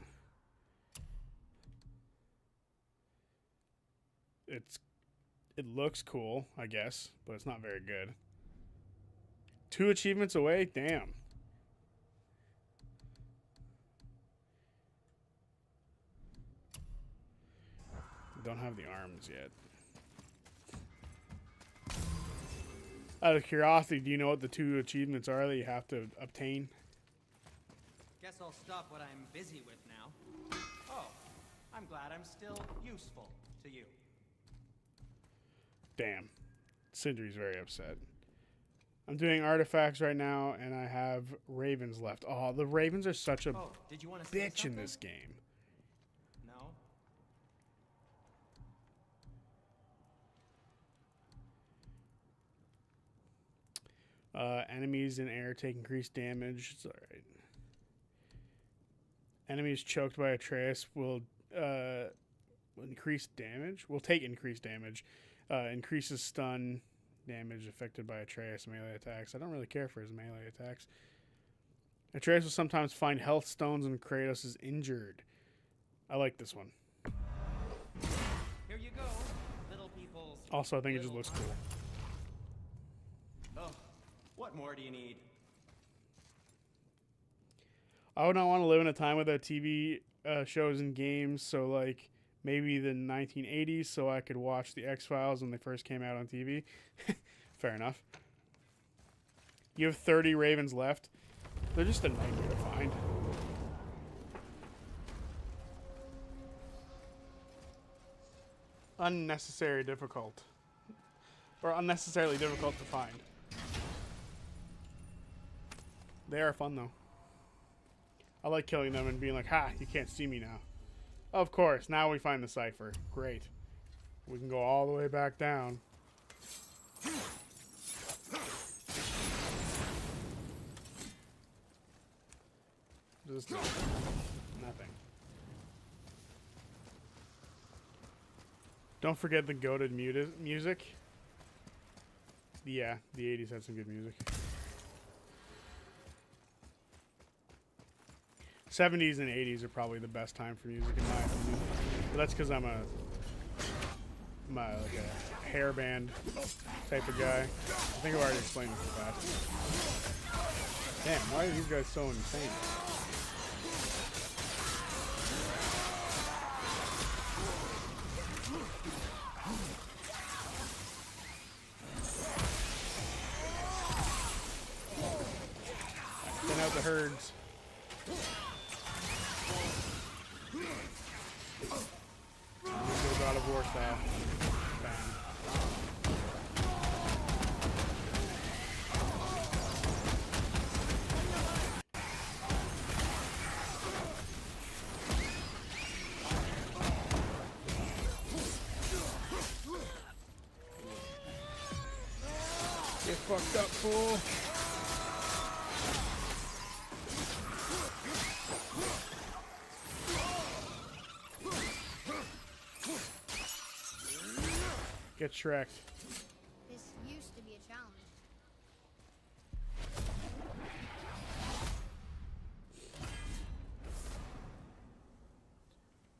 It looks cool, I guess, but it's not very good. 2 achievements away? Damn. Don't have the arms yet. Out of curiosity, do you know what the 2 achievements are that you have to obtain? Guess I'll stop what I'm busy with now. Oh, I'm glad I'm still useful to you. Damn. Sindri's very upset. I'm doing artifacts right now, and I have ravens left. Oh, the ravens are such a did you want to say bitch in something? this game. No? Enemies in air take increased damage. It's alright. Enemies choked by Atreus will increase damage. Will take increased damage. Increases stun damage affected by Atreus melee attacks. I don't really care for his melee attacks. Atreus will sometimes find health stones when Kratos is injured. I like this one. Here you go, little people's. Also, I think it just looks cool. Oh, what more do you need? I would not want to live in a time without TV shows and games, so like maybe the 1980s so I could watch the X-Files when they first came out on TV. Fair enough. You have 30 ravens left. They're just a nightmare to find. Unnecessary difficult. Or unnecessarily difficult to find. They are fun though. I like killing them and being like, ha, you can't see me now. Of course, now we find the cipher. Great. We can go all the way back down. Just nothing. Don't forget the goated music. Yeah, the 80s had some good music. 70s and 80s are probably the best time for music in my opinion. But that's because I'm like a hair band type of guy. I think I've already explained this in the past. Damn, why are these guys so insane? Send out the herds. God of War style. Bam. Get fucked up, fool. Get Shrek. This used to be a challenge.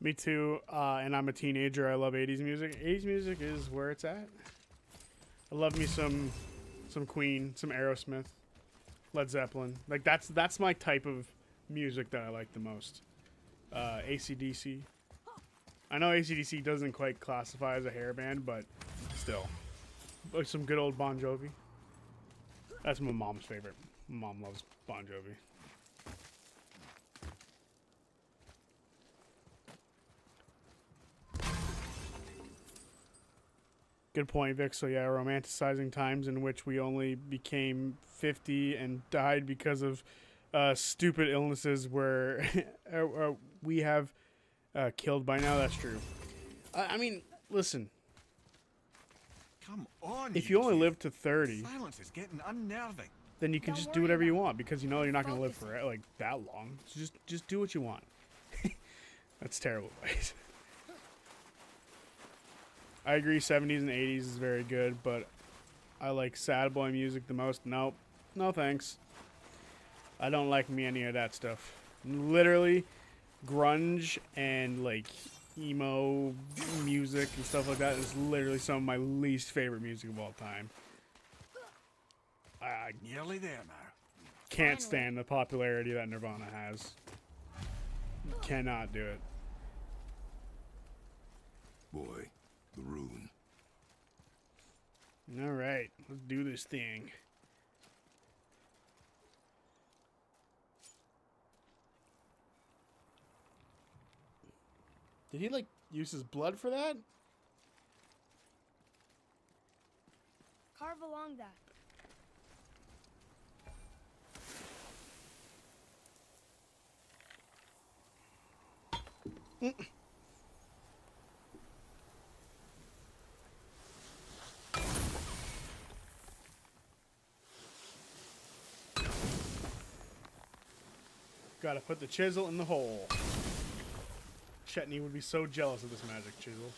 Me too, and I'm a teenager. I love 80s music. 80s music is where it's at. I love me some Queen, some Aerosmith, Led Zeppelin. Like that's my type of music that I like the most. AC/DC. I know AC/DC doesn't quite classify as a hair band, but still. Like some good old Bon Jovi. That's my mom's favorite. My mom loves Bon Jovi. Good point, Vic. So yeah, romanticizing times in which we only became 50 and died because of stupid illnesses where we have killed by now. That's true. I mean, listen. Come on. If you only live to 30, Silence is getting unnerving. then you can Don't just do worry whatever you about it. want because you know you're not going to live Focus. for like that long. So just do what you want. That's terrible advice. I agree 70s and 80s is very good, but I like sad boy music the most. Nope. No thanks. I don't like me any of that stuff. Literally grunge and like emo music and stuff like that is literally some of my least favorite music of all time. I Nearly there now. can't stand the popularity that Nirvana has. Cannot do it. Boy, the rune. All right, let's do this thing. Did he like use his blood for that? Carve along that. Gotta put the chisel in the hole. Chetney would be so jealous of this magic chisel.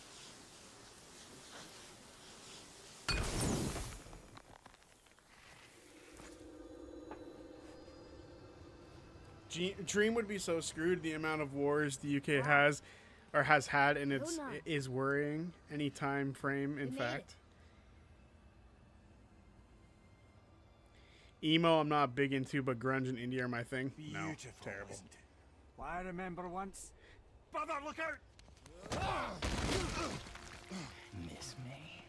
Dream would be so screwed. The amount of wars the UK has or has had, and it is worrying. Any time frame, in fact. Emo, I'm not big into, but grunge and indie are my thing. Beautiful, no, terrible. isn't it? Why, I remember once. Brother, look out! Miss me?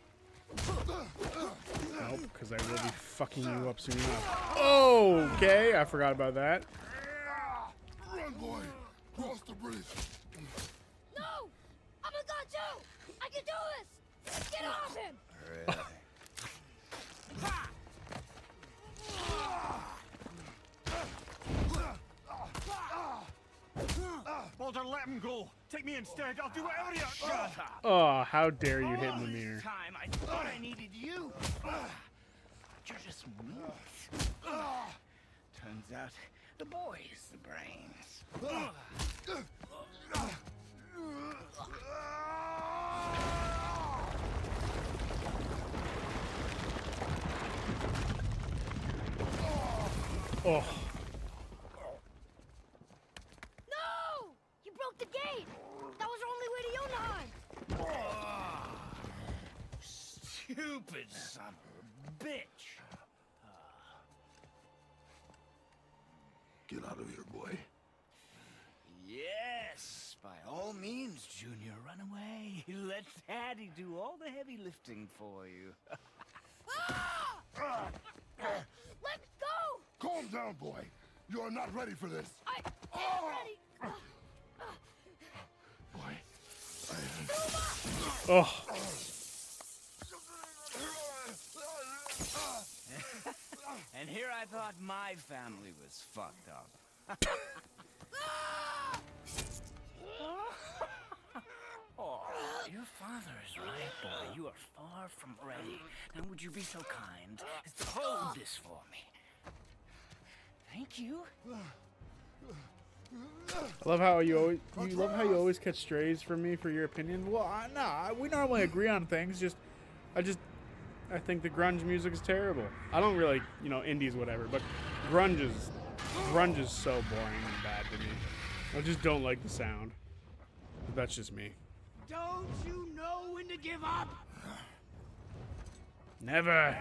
Nope, because I will be fucking you up soon enough. Okay, I forgot about that. Run, boy! Cross the bridge! No! I'm a god too! I can do this! Get off him! Baldur, let him go. Take me instead. I'll do whatever you... Oh, how dare you hit in the mirror. Time I thought I needed you. You're just weak. Turns out the boy's the brains. Oh. No! You broke the gate! That was our only way to Jotunheim! Stupid son of a bitch. Get out of here, boy. Yes, by all means, Junior, run away. Let Daddy do all the heavy lifting for you. Let me go! Calm down, boy. You are not ready for this. I am ready! Boy, Oh. And here I thought my family was fucked up. Oh, your father is right, boy. You are far from ready. Now would you be so kind as to hold this for me? Thank you. I love how you always catch strays from me for your opinion. Well, we normally agree on things. I think the grunge music is terrible. I don't really, indies, whatever, but grunge is so boring and bad to me. I just don't like the sound. But that's just me. Don't you know when to give up? Never.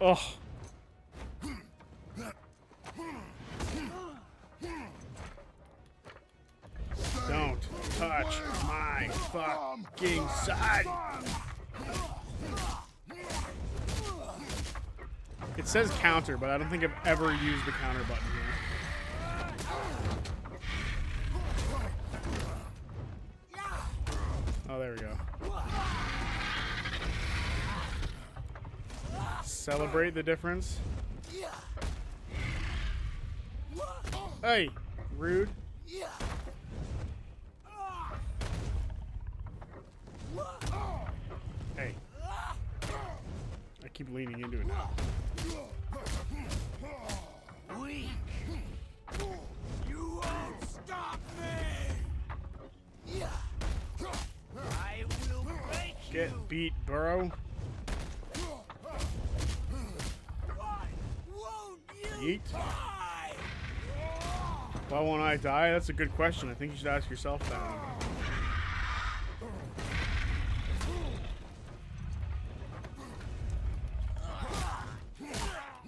Oh. Don't touch my fucking son. It says counter, but I don't think I've ever used the counter button here. Oh, there we go. Celebrate the difference. Hey, rude. Hey. I keep leaning into it now. Weak. You won't stop me. I will break you. Get beat, Burrow. Why won't you Yeet. die? Why won't I die? That's a good question. I think you should ask yourself that one.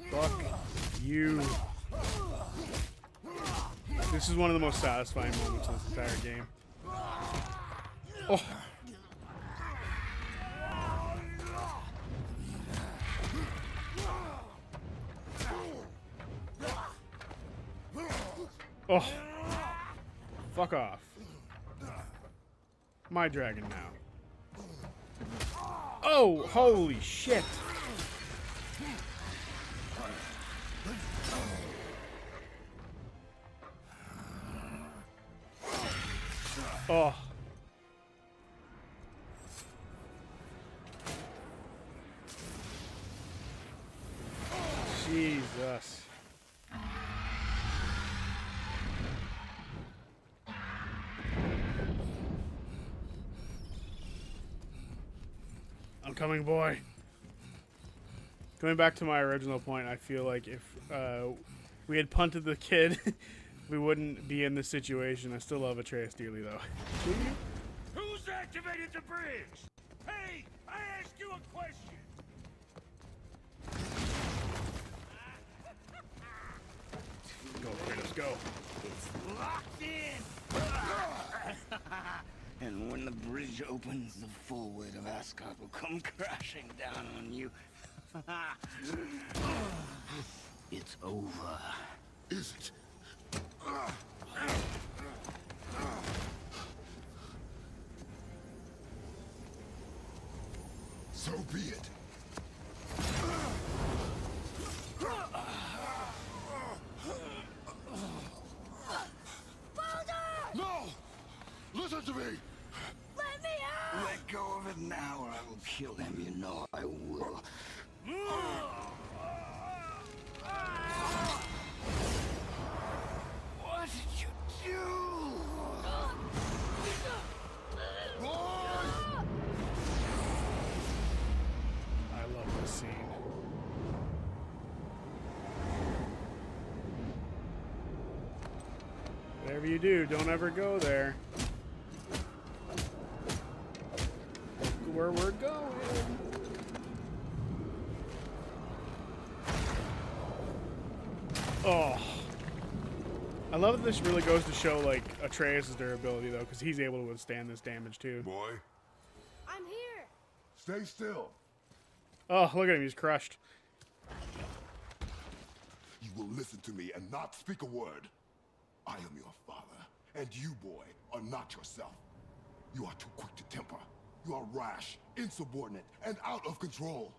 Fuck you. This is one of the most satisfying moments of this entire game. Oh. Oh. Fuck off. My dragon now. Oh, holy shit. Oh. Jesus. I'm coming, boy. Going back to my original point, I feel like if we had punted the kid, we wouldn't be in this situation. I still love Atreus dearly, though. Who's activated the bridge? Hey, I asked you a question. Go, Kratos, go. It's locked in. And when the bridge opens, the full weight of Asgard will come crashing down on you. It's over. Is it? So be it. No! Listen to me! Let me out! Let go of it now or I will kill him. You know I will. What did you do? I love this scene. Whatever you do, don't ever go there. Look where we're going. Oh. I love that this really goes to show, like, Atreus' durability, though, because he's able to withstand this damage, too. Boy, I'm here. stay still. Oh, look at him. He's crushed. You will listen to me and not speak a word. I am your father, and you, boy, are not yourself. You are too quick to temper. You are rash, insubordinate, and out of control.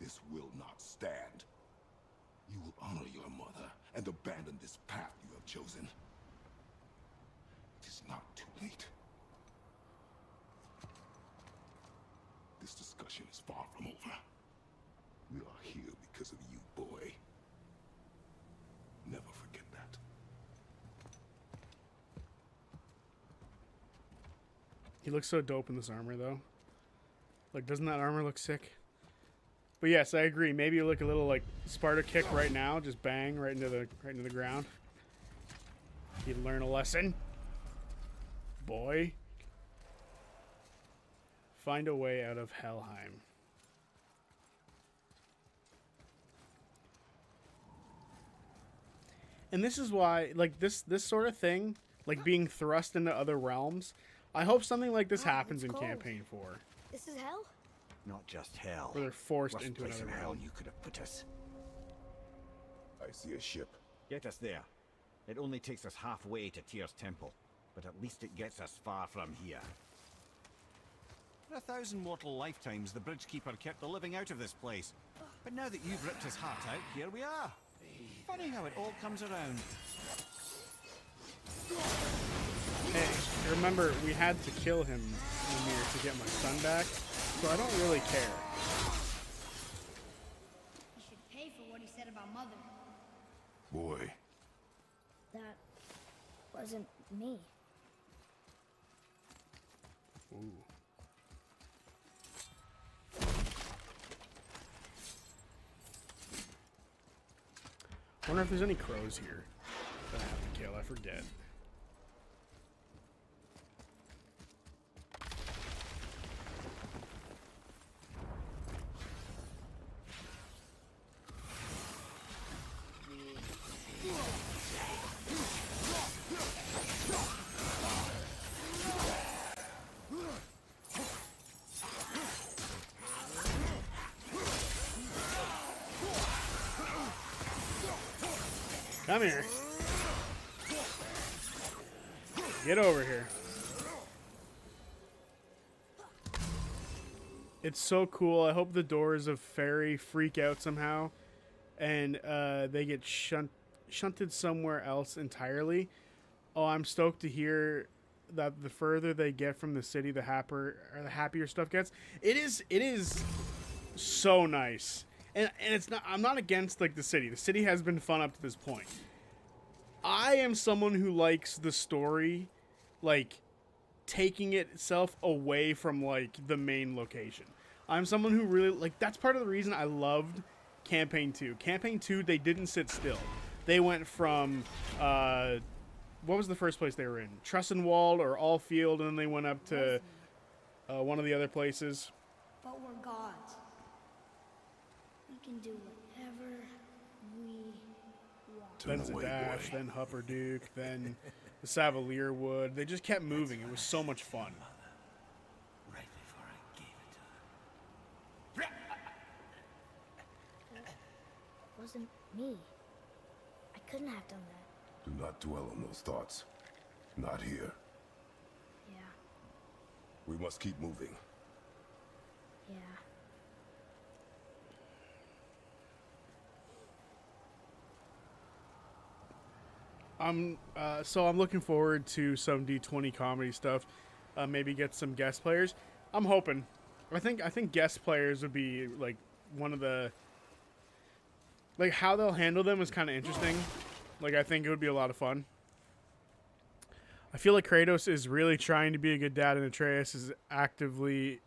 This will not stand. You will honor your mother and abandon this path you have chosen. It is not too late. This discussion is far from over. We are here because of you, boy. Never forget that. He looks so dope in this armor, though. Like, doesn't that armor look sick? But yes, I agree. Maybe you look a little like Sparta kick right now, just bang right into the ground. You'd learn a lesson, boy. Find a way out of Helheim. And this is why, like, this sort of thing, like being thrust into other realms, I hope something like this Wow, happens in it's cold. Campaign 4. This is hell? Not just hell. Where they're forced Worst into place another in hell realm. you could have put us. I see a ship. Get us there. It only takes us halfway to Tyr's temple, but at least it gets us far from here. For 1,000 mortal lifetimes, the Bridgekeeper kept the living out of this place. But now that you've ripped his heart out, here we are. Funny how it all comes around. Hey, remember, we had to kill him, Ymir, to get my son back, so I don't really care. He should pay for what he said about Mother. Boy, That wasn't me. Ooh. I wonder if there's any crows here that I have to kill. I forget. Come here. Get over here. It's so cool. I hope the doors of Fairy freak out somehow and they get shunted somewhere else entirely. Oh, I'm stoked to hear that the further they get from the city, the happier stuff gets. It is so nice. And it's not. I'm not against like the city. The city has been fun up to this point. I am someone who likes the story, like taking itself away from like the main location. I'm someone who really, like, that's part of the reason I loved Campaign 2. Campaign 2, they didn't sit still. They went from, what was the first place they were in? Trussenwald or Allfield, and then they went up to one of the other places. But we're gods. We can do whatever we want. Turn Then away, Zadash, boy. then Hupperduke, then the Savalier Wood. They just kept moving. It was so much fun. Right before I gave it to her. It wasn't me. I couldn't have done that. Do not dwell on those thoughts. Not here. Yeah, We must keep moving. yeah. So I'm looking forward to some D20 comedy stuff. Maybe get some guest players. I'm hoping. I think guest players would be like one of the, like, how they'll handle them is kind of interesting. Like, I think it would be a lot of fun. I feel like Kratos is really trying to be a good dad, and Atreus is activating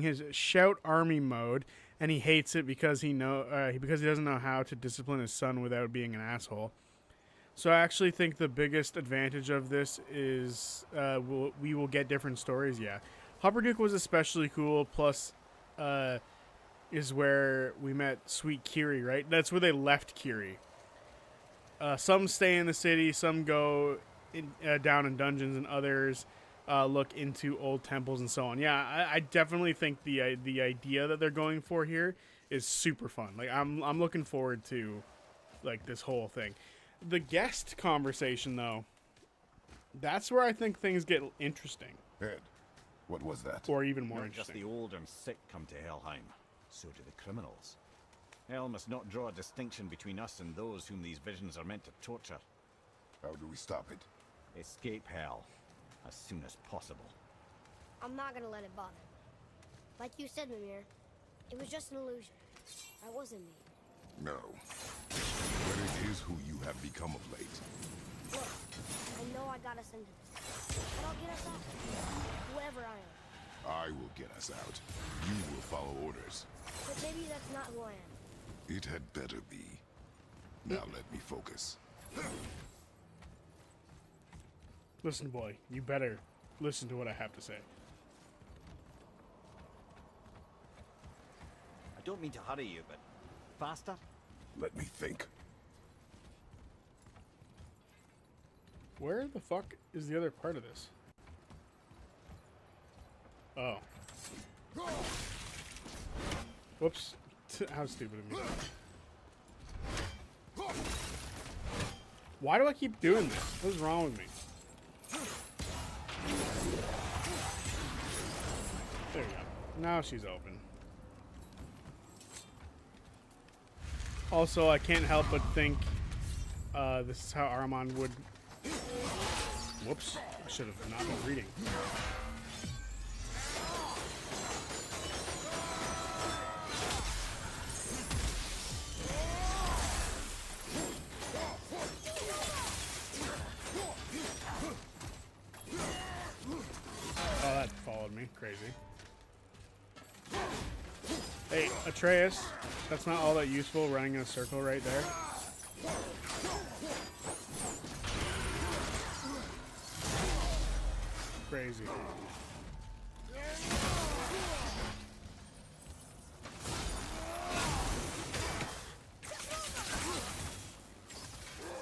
his shout army mode, and he hates it because he doesn't know how to discipline his son without being an asshole. So I actually think the biggest advantage of this is we will get different stories. Yeah, Hupperduke was especially cool. Plus, is where we met Sweet Kiri, right? That's where they left Kiri. Some stay in the city, some go down in dungeons, and others look into old temples and so on. Yeah, I definitely think the idea that they're going for here is super fun. Like, I'm looking forward to, like, this whole thing. The guest conversation, though, that's where I think things get interesting, Ed, what was that? or even more Not just interesting. the old and sick come to Helheim, so do the criminals. Hell must not draw a distinction between us and those whom these visions are meant to torture. How do we stop it? Escape hell as soon as possible. I'm not gonna let it bother me. Like you said, Mimir, it was just an illusion. I wasn't me. No. But it is who you have become of late. Look, I know I got us into this, but I'll get us out. Whoever I am. I will get us out. You will follow orders. But maybe that's not who I am. It had better be. Now let me focus. Listen, boy, you better listen to what I have to say. I don't mean to hurry you, but faster? Let me think. Where the fuck is the other part of this? Oh. Whoops. How stupid of me. Why do I keep doing this? What's wrong with me? There we go. Now she's open. Also, I can't help but think this is how Armand would... Whoops. I should have not been reading. Oh, that followed me. Crazy. Hey, Atreus, that's not all that useful running in a circle right there. Crazy.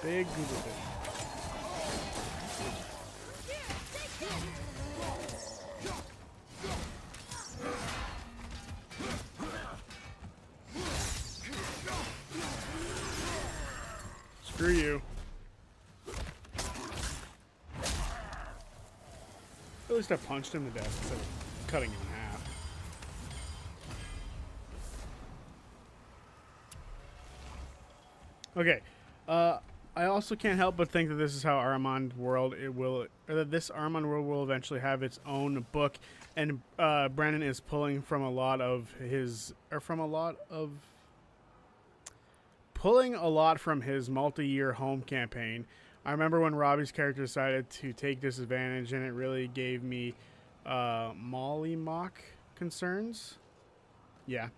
Big Google fish. Screw you. At least I punched him to death instead of cutting him in half. Okay. I also can't help but think that this is how Armand World this Armand World will eventually have its own book, and Brennan is pulling from a lot from his multi-year home campaign. I remember when Robbie's character decided to take disadvantage, and it really gave me Molly Mock concerns. Yeah.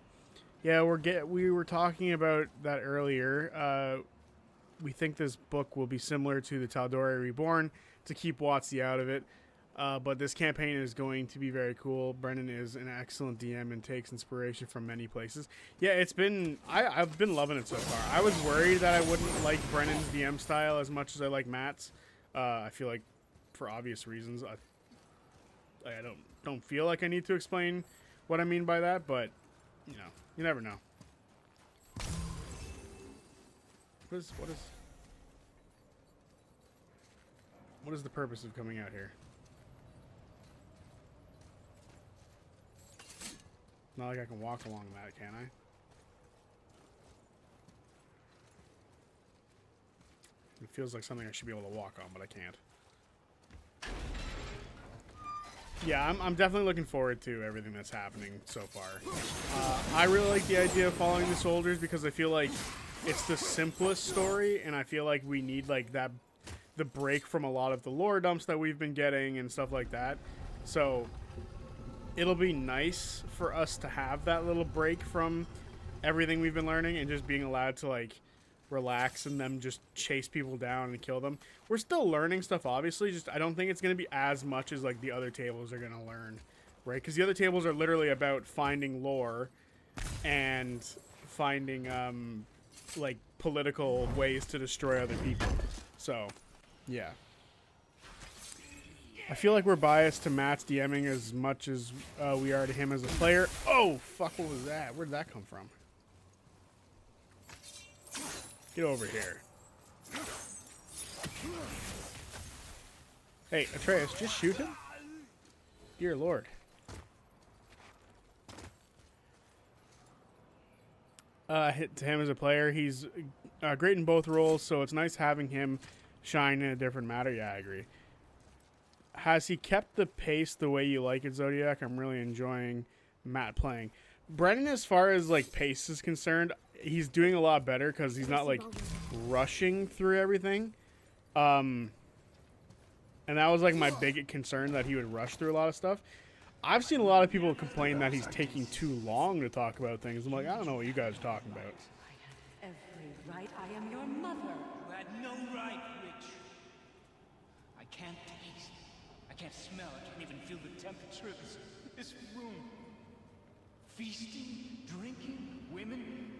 Yeah, we were talking about that earlier. We think this book will be similar to the Tal'Dorei Reborn to keep WotC out of it. But this campaign is going to be very cool. Brennan is an excellent DM and takes inspiration from many places. Yeah, I've been loving it so far. I was worried that I wouldn't like Brennan's DM style as much as I like Matt's. I feel like, for obvious reasons, I don't feel like I need to explain what I mean by that, but you know, you never know. What is the purpose of coming out here? Not like I can walk along that, can I? It feels like something I should be able to walk on, but I can't. Yeah, I'm definitely looking forward to everything that's happening so far. I really like the idea of following the soldiers because I feel like it's the simplest story, and I feel like we need like the break from a lot of the lore dumps that we've been getting and stuff like that. So it'll be nice for us to have that little break from everything we've been learning and just being allowed to like relax and them just chase people down and kill them. We're still learning stuff, obviously, just I don't think it's going to be as much as like the other tables are going to learn, right? Because the other tables are literally about finding lore and finding like political ways to destroy other people. So yeah, I feel like we're biased to Matt's DMing as much as we are to him as a player. Oh fuck, what was that? Where did that come from? Get over here. Hey, Atreus, just shoot him? Dear Lord. Hit to him as a player. He's great in both roles, so it's nice having him shine in a different matter. Yeah, I agree. Has he kept the pace the way you like it, Zodiac? I'm really enjoying Matt playing. Brennan, as far as like pace is concerned, he's doing a lot better because he's not like rushing through everything. And that was like my big concern, that he would rush through a lot of stuff. I've seen a lot of people complain that he's taking too long to talk about things. I'm like, I don't know what you guys are talking about. Every right, I am your mother. You had no right, Rich. I can't taste. I can't smell. I can't even feel the temperature of this room. Feasting, drinking, women.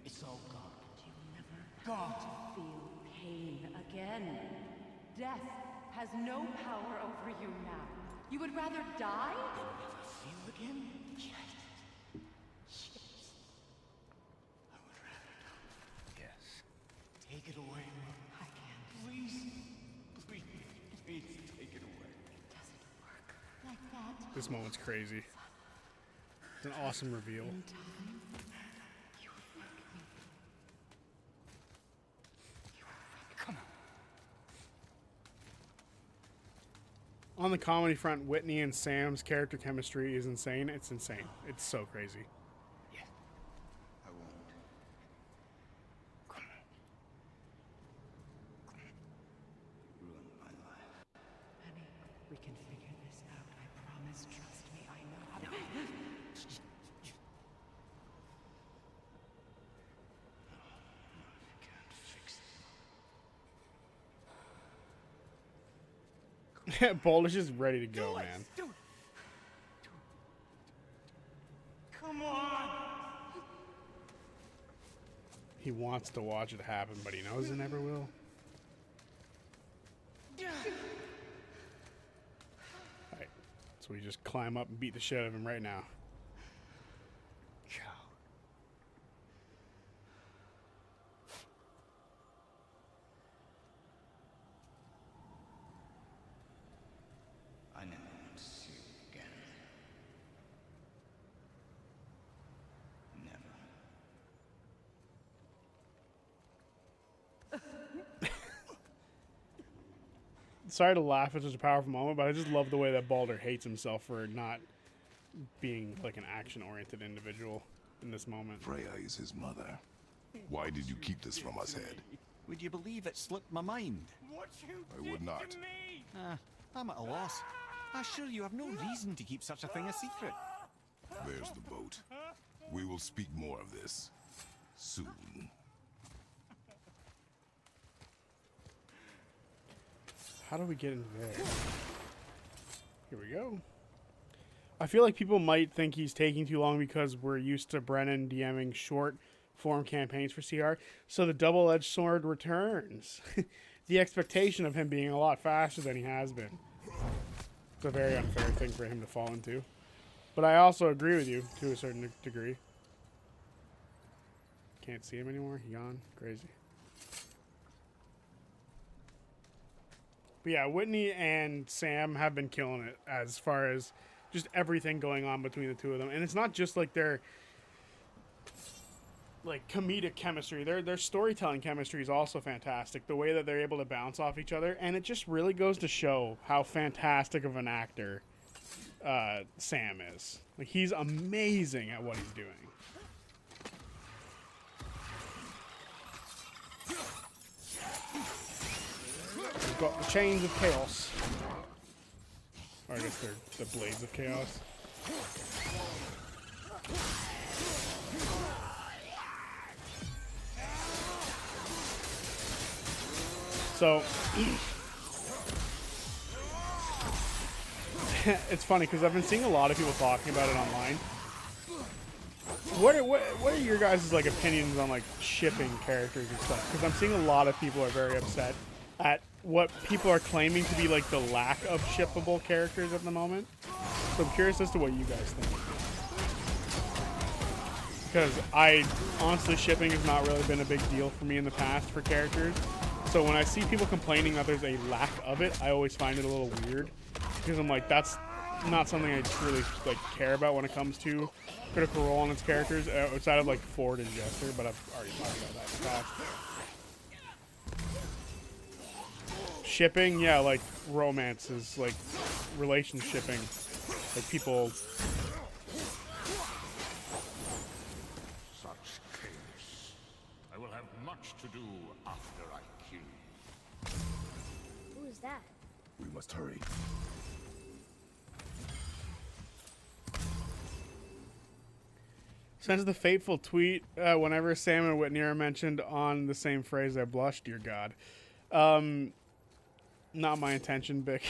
It's all gone. You never Gone. feel pain again. Death has no power over you now. You would rather die? Never feel again? Yes. Yes. I would rather die. Yes. Take it away, Mom. I can't. Please. Please. Please take it away. It doesn't work like that. This moment's crazy. It's an awesome reveal. In time, you will thank me. Come on. On the comedy front, Whitney and Sam's character chemistry is insane. It's insane. It's so crazy. Yes. I won't. Come on. Ruined my life. Honey, we can figure this out. I promise. Trust me. I know how to. Can't fix Boulder's just ready to go, man. Do it. Come on. He wants to watch it happen, but he knows it never will. Alright, so we just climb up and beat the shit out of him right now. Cow. I never want to see you again. Never. Sorry to laugh at such a powerful moment, but I just love the way that Baldur hates himself for not being like an action-oriented individual in this moment. Freya is his mother. Why did you keep this from us, Head? Would you believe it slipped my mind? What you I did would not. to me? I'm at a loss. I assure you have no reason to keep such a thing a secret. There's the boat. We will speak more of this soon. How do we get in there? Here we go. I feel like people might think he's taking too long because we're used to Brennan DMing short form campaigns for CR. So the double-edged sword returns. The expectation of him being a lot faster than he has been. It's a very unfair thing for him to fall into. But I also agree with you to a certain degree. Can't see him anymore. He gone. Crazy. But yeah, Whitney and Sam have been killing it as far as just everything going on between the two of them. And it's not just like their like comedic chemistry. Their storytelling chemistry is also fantastic. The way that they're able to bounce off each other. And it just really goes to show how fantastic of an actor Sam is. Like, he's amazing at what he's doing. We've got the chains of chaos. Or I guess they're the blades of chaos. So it's funny because I've been seeing a lot of people talking about it online. What are your guys' like opinions on like shipping characters and stuff? Because I'm seeing a lot of people are very upset at what people are claiming to be like the lack of shippable characters at the moment. So I'm curious as to what you guys think. Because honestly, shipping has not really been a big deal for me in the past for characters. So when I see people complaining that there's a lack of it, I always find it a little weird. Because I'm like, that's not something I really like care about when it comes to Critical Role on its characters, outside of like Ford and Jester, but I've already talked about that in the past. Shipping, yeah, like romances, like relationshipping, like people. Such chaos. I will have much to do after I kill you. Who is that? We must hurry. Sends the fateful tweet whenever Sam and Whitney are mentioned on the same phrase. I blush, dear God. Not my intention, Bick.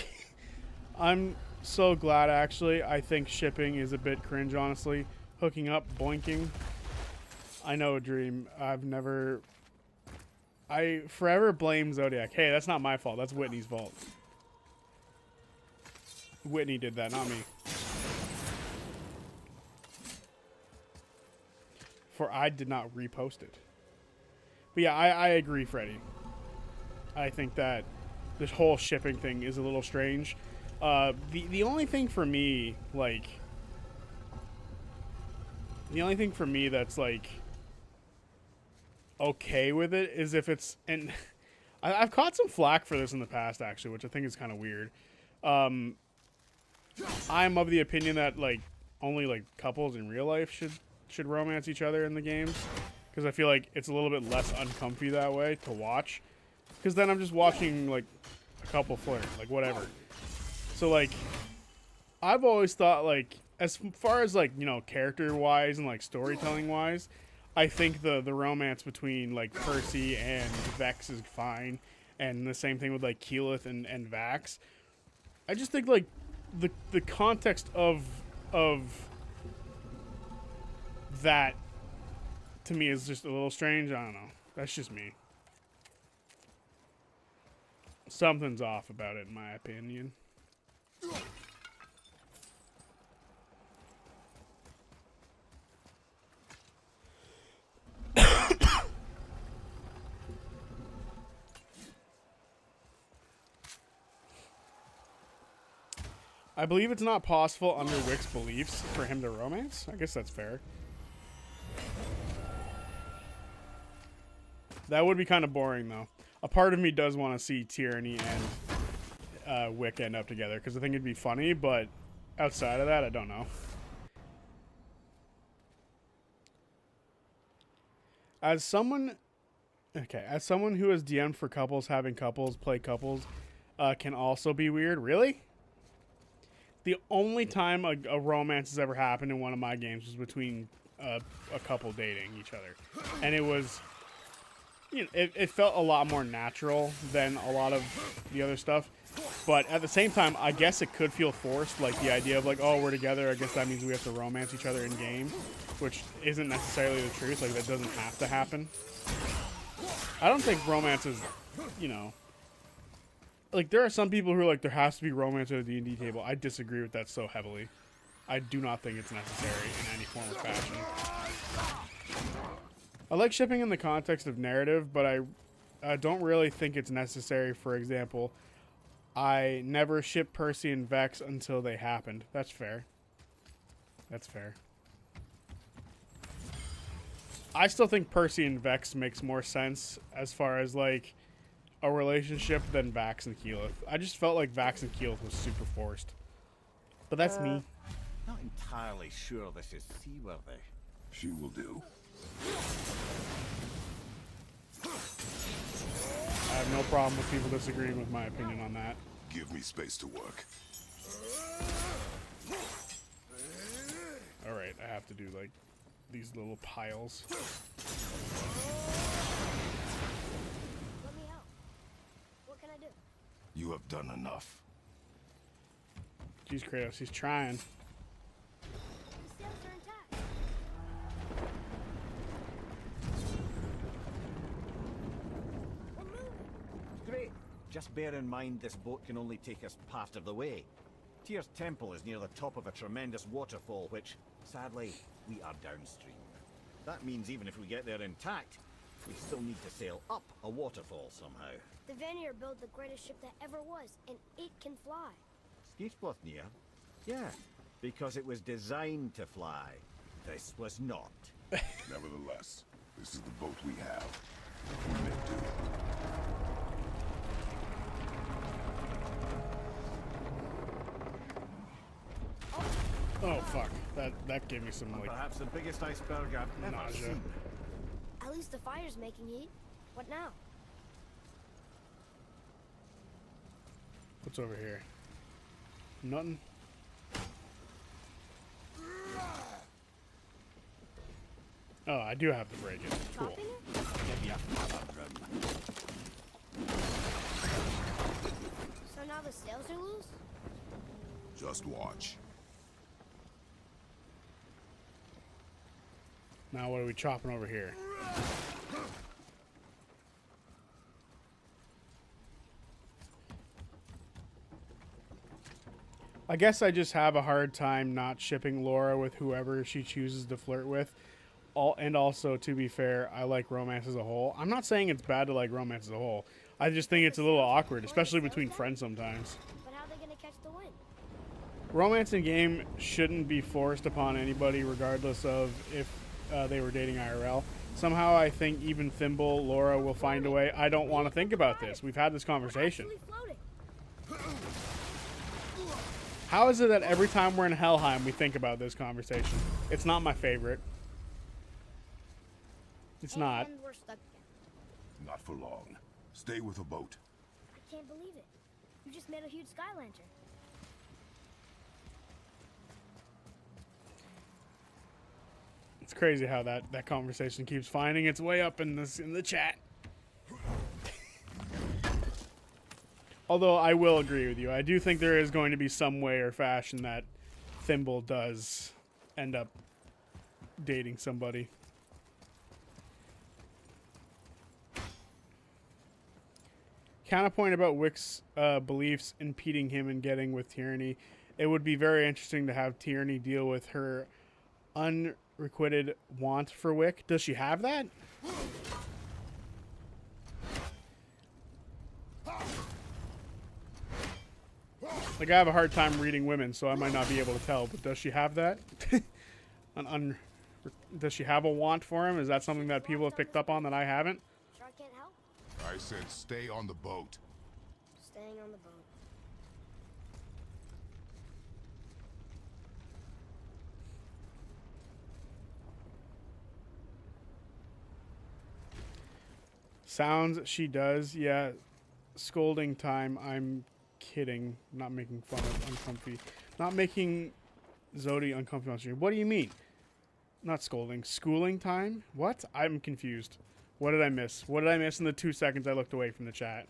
I'm so glad, actually. I think shipping is a bit cringe, honestly. Hooking up, boinking. I know, Dream. I forever blame Zodiac. Hey, that's not my fault. That's Whitney's fault. Whitney did that, not me. For I did not repost it. But yeah, I agree, Freddie. I think that this whole shipping thing is a little strange. The only thing for me, like... The only thing for me that's, like... okay with it is if it's... And I've caught some flack for this in the past, actually, which I think is kind of weird. I'm of the opinion that, like, only, like, couples in real life should romance each other in the games. Because I feel like it's a little bit less uncomfy that way to watch. Because then I'm just watching, like, a couple flirt, like, whatever. So, like, I've always thought, like, as far as, like, you know, character-wise and, like, storytelling-wise, I think the romance between, like, Percy and Vex is fine. And the same thing with, like, Keyleth and Vax. I just think, like, the context of that, to me, is just a little strange. I don't know. That's just me. Something's off about it, in my opinion. I believe it's not possible under Wick's beliefs for him to romance. I guess that's fair. That would be kind of boring, though. A part of me does want to see Tyranny and Wick end up together, because I think it'd be funny, but outside of that, I don't know. As someone who has DM'd for couples, having couples play couples can also be weird. Really? The only time a romance has ever happened in one of my games was between a couple dating each other, and it was, you know, it felt a lot more natural than a lot of the other stuff. But at the same time, I guess it could feel forced, like the idea of like, oh, we're together, I guess that means we have to romance each other in game, which isn't necessarily the truth. Like, that doesn't have to happen. I don't think romance is, you know, like, there are some people who are like, there has to be romance at a D&D table. I disagree with that so heavily. I do not think it's necessary in any form or fashion. I like shipping in the context of narrative, but I don't really think it's necessary. For example, I never shipped Percy and Vex until they happened. That's fair. That's fair. I still think Percy and Vex makes more sense as far as, like, a relationship than Vax and Keyleth. I just felt like Vax and Keyleth was super forced. But that's me. Not entirely sure this is seaworthy. She will do. I have no problem with people disagreeing with my opinion on that. Give me space to work. Alright, I have to do, like, these little piles. Let me help. What can I do? You have done enough. Jeez, Kratos, he's trying. The sails are intact. We're moving. Great. Just bear in mind this boat can only take us part of the way. Tyr's temple is near the top of a tremendous waterfall, which, sadly, we are downstream. That means even if we get there intact, we still need to sail up a waterfall somehow. The Vanir built the greatest ship that ever was, and it can fly. Skidbladnir? Yeah, because it was designed to fly. This was not. Nevertheless, this is the boat we have. We may do. Oh, fuck. That gave me some, like, Perhaps the biggest iceberg I've ever nausea. seen. At least the fire's making heat. What now? What's over here? Nothing. Oh, I do have to break it. Cool. Chopping it? Give you another room. So now the sails are loose? Just watch. Now what are we chopping over here? I guess I just have a hard time not shipping Laura with whoever she chooses to flirt with. And also, to be fair, I like romance as a whole. I'm not saying it's bad to like romance as a whole. I just think it's a little awkward, especially between friends sometimes. But how are they gonna catch the wind? Romance in game shouldn't be forced upon anybody, regardless of if they were dating IRL. Somehow, I think even Thimble, Laura will find a way. I don't want to think about this. We've had this conversation. Actually floating. How is it that every time we're in Helheim, we think about this conversation? It's not my favorite. It's not. And we're stuck again. Not for long. Stay with the boat. I can't believe it. You just made a huge sky lantern. It's crazy how that conversation keeps finding its way up in the chat. Although I will agree with you. I do think there is going to be some way or fashion that Thimble does end up dating somebody. Counterpoint about Wick's beliefs impeding him in getting with Tyranny. It would be very interesting to have Tyranny deal with her unrequited want for Wick. Does she have that? Like, I have a hard time reading women, so I might not be able to tell, but does she have that? Does she have a want for him? Is that something that people have picked up on that I haven't? Sure I can't help? I said stay on the boat. Staying on the boat. Sounds she does. Yeah. Scolding time. I'm kidding. Not making fun of uncomfy. Not making Zodi uncomfortable on stream. What do you mean? Not scolding. Schooling time? What? I'm confused. What did I miss? What did I miss in the 2 seconds I looked away from the chat?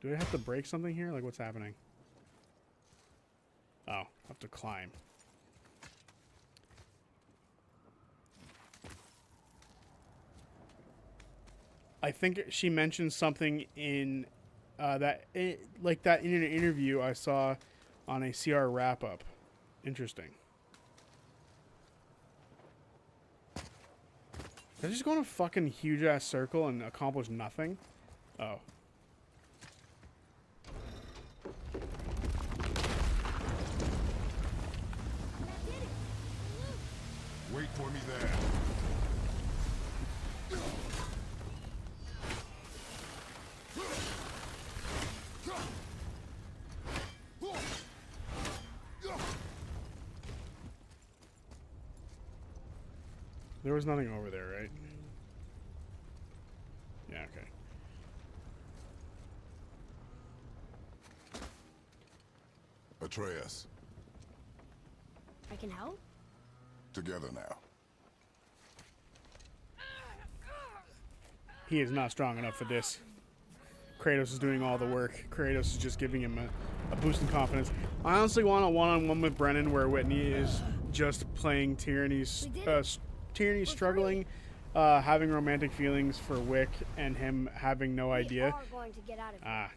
Do I have to break something here? Like, what's happening? Oh, I have to climb. I think she mentioned something in like that in an interview I saw on a CR wrap-up. Interesting. Did I just go in a fucking huge-ass circle and accomplish nothing? Oh. Wait for me there. There was nothing over there, right? Yeah, okay. Atreus, I can help? together now. He is not strong enough for this. Kratos is doing all the work. Kratos is just giving him a boost in confidence. I honestly want a one-on-one with Brennan where Whitney is just playing Tyranny's Tyranny struggling, having romantic feelings for Wick, and him having no idea. We are going to get out of here.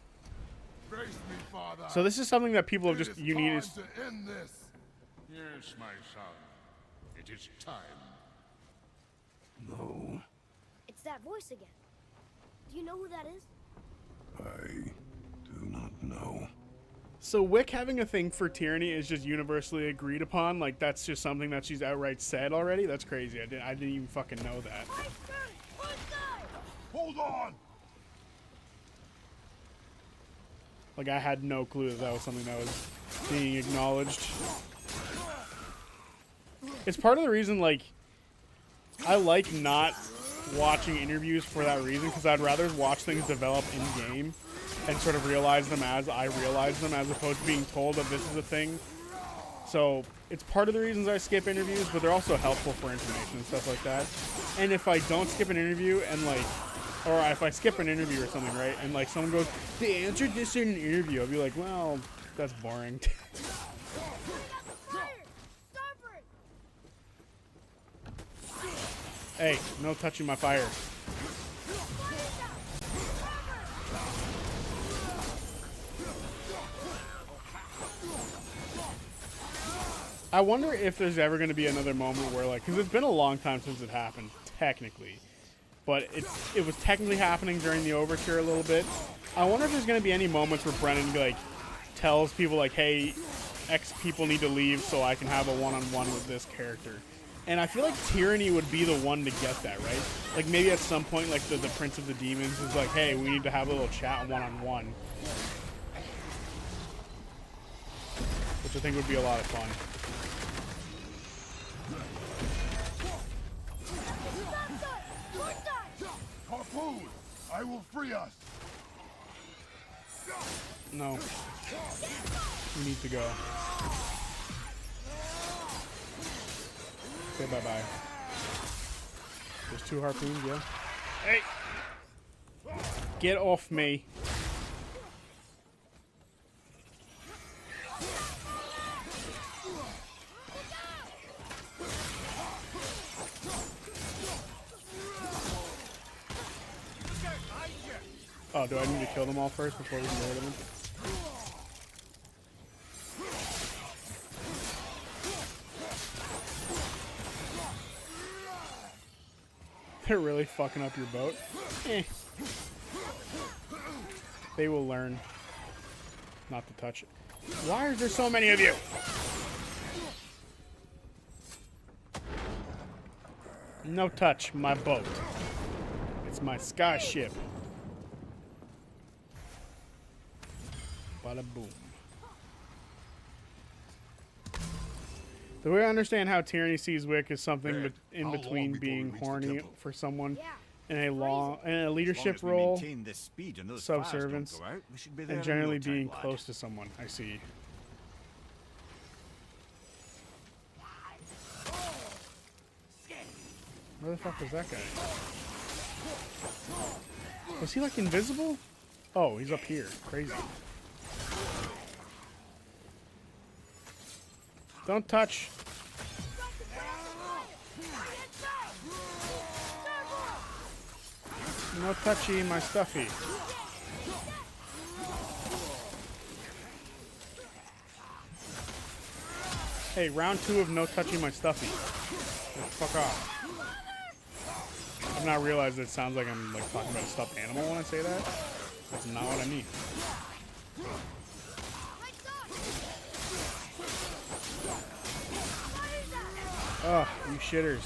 Face me, Father. So this is something that people have It just is you need time is to end this. Yes, my son. It is time. No, It's that voice again. Do you know who that is? I do not know. So Wick having a thing for Tyranny is just universally agreed upon. Like that's just something that she's outright said already. That's crazy. I didn't even fucking know that. Hold on. Like I had no clue that was something that was being acknowledged. It's part of the reason like I like not watching interviews for that reason, because I'd rather watch things develop in game and sort of realize them as I realize them, as opposed to being told that this is a thing. So it's part of the reasons I skip interviews, but they're also helpful for information and stuff like that. And if I don't skip an interview and like, or if I skip an interview or something, right, and like someone goes, they answered this in an interview, I'll be like, well, that's boring. Hey, no touching my fire. I wonder if there's ever going to be another moment where, like, because it's been a long time since it happened, technically. But it was technically happening during the Overture a little bit. I wonder if there's going to be any moments where Brennan, like, tells people, like, hey, X people need to leave so I can have a one-on-one with this character. And I feel like Tyranny would be the one to get that, right? Like, maybe at some point, like, the Prince of the Demons is like, hey, we need to have a little chat one-on-one. Which I think would be a lot of fun. Harpoon, I will free us. No. We need to go. Say bye-bye. There's 2 harpoons, yeah? Hey! Get off me. Oh, do I need to kill them all first before we can get rid of them? They're really fucking up your boat. Eh. They will learn not to touch it. Why is there so many of you? No touch my boat. It's my sky ship. Bada boom. The way I understand how Tyranny sees Wick is something in between being horny for someone in a As long leadership as we role, maintain this speed and those fires don't subservience, go out, we should be there and in no generally time, being lad. close to someone. I see. Where the fuck was that guy? Was he like invisible? Oh, he's up here. Crazy. Don't touch. No touchy my stuffy. Hey, round 2 of no touching my stuffy. Like, fuck off. I've now realized it sounds like I'm like talking about a stuffed animal when I say that. That's not what I mean. Oh, you shitters.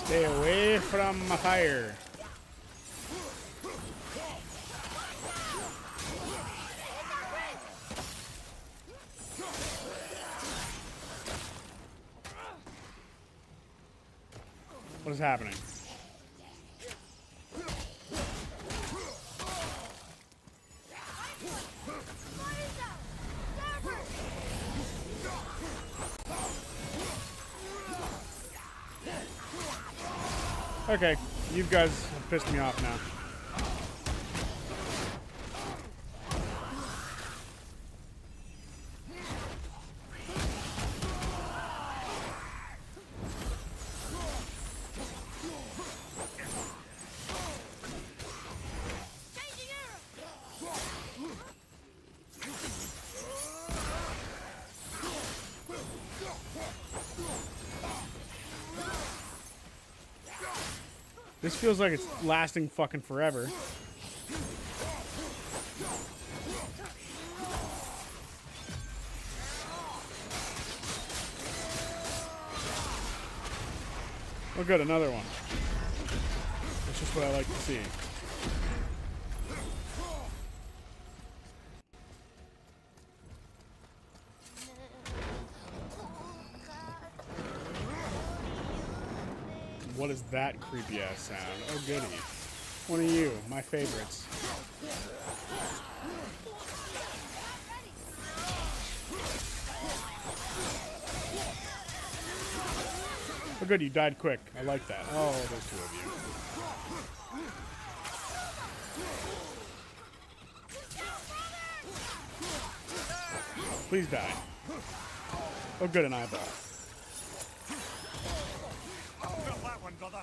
Stay away from my fire. What is happening? Okay, you guys have pissed me off now. This feels like it's lasting fucking forever. Oh good, another one. That's just what I like to see. What is that creepy ass sound? Oh goody. One of you, my favorites. Oh good, you died quick. I like that. Oh, there's 2 of you. Please die. Oh good, an eyeball. Got that one, brother.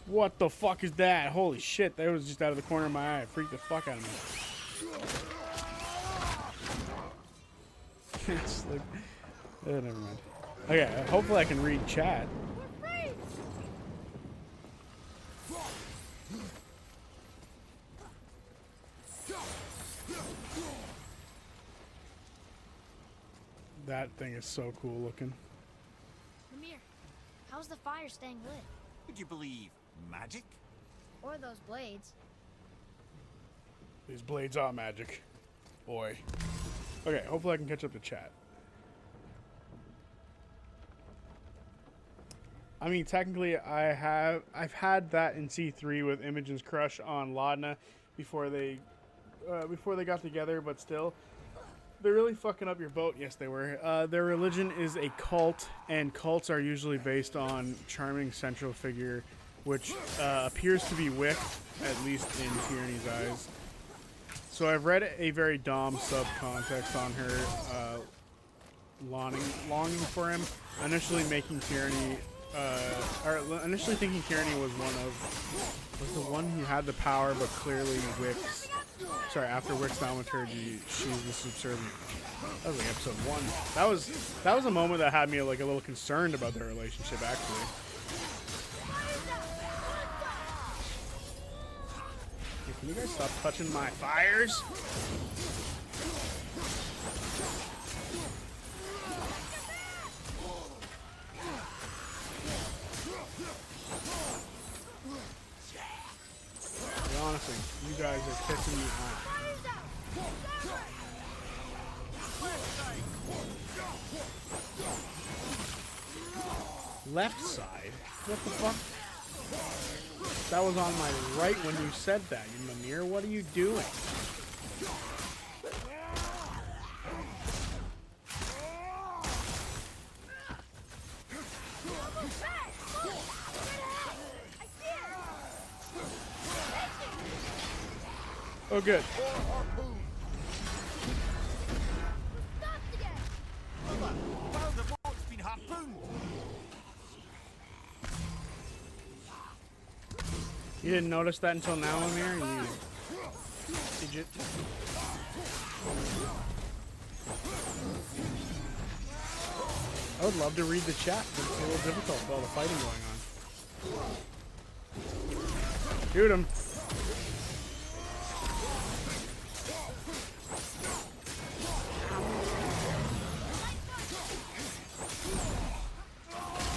What the fuck is that? Holy shit, that was just out of the corner of my eye. It freaked the fuck out of me. It's like, never mind. Okay, hopefully I can read chat. That thing is so cool looking. Lemire, how's the fire staying lit? Would you believe magic? Or those blades? These blades are magic. Boy. Okay, hopefully I can catch up to chat. I mean, technically, I've had that in C3 with Imogen's crush on Laudna before they got together, but still, they're really fucking up your boat. Yes, they were. Their religion is a cult, and cults are usually based on charming central figure which appears to be Wick, at least in Tierney's eyes. So I've read a very Dom subcontext on her longing for him, initially making Tierney, or initially thinking Tierney was the one who had the power, but clearly Wick's, after Wick's thaumaturgy, she's the subservient. That was like episode 1. That was a moment that had me like a little concerned about their relationship, actually. Hey, can you guys stop touching my fires? Honestly, you guys are pissing me off. Left side? What the fuck? That was on my right when you said that, you Mimir. What are you doing? Oh, good. You didn't notice that until now, Amir? You idiot. I would love to read the chat, but it's a little difficult with all the fighting going on. Shoot him.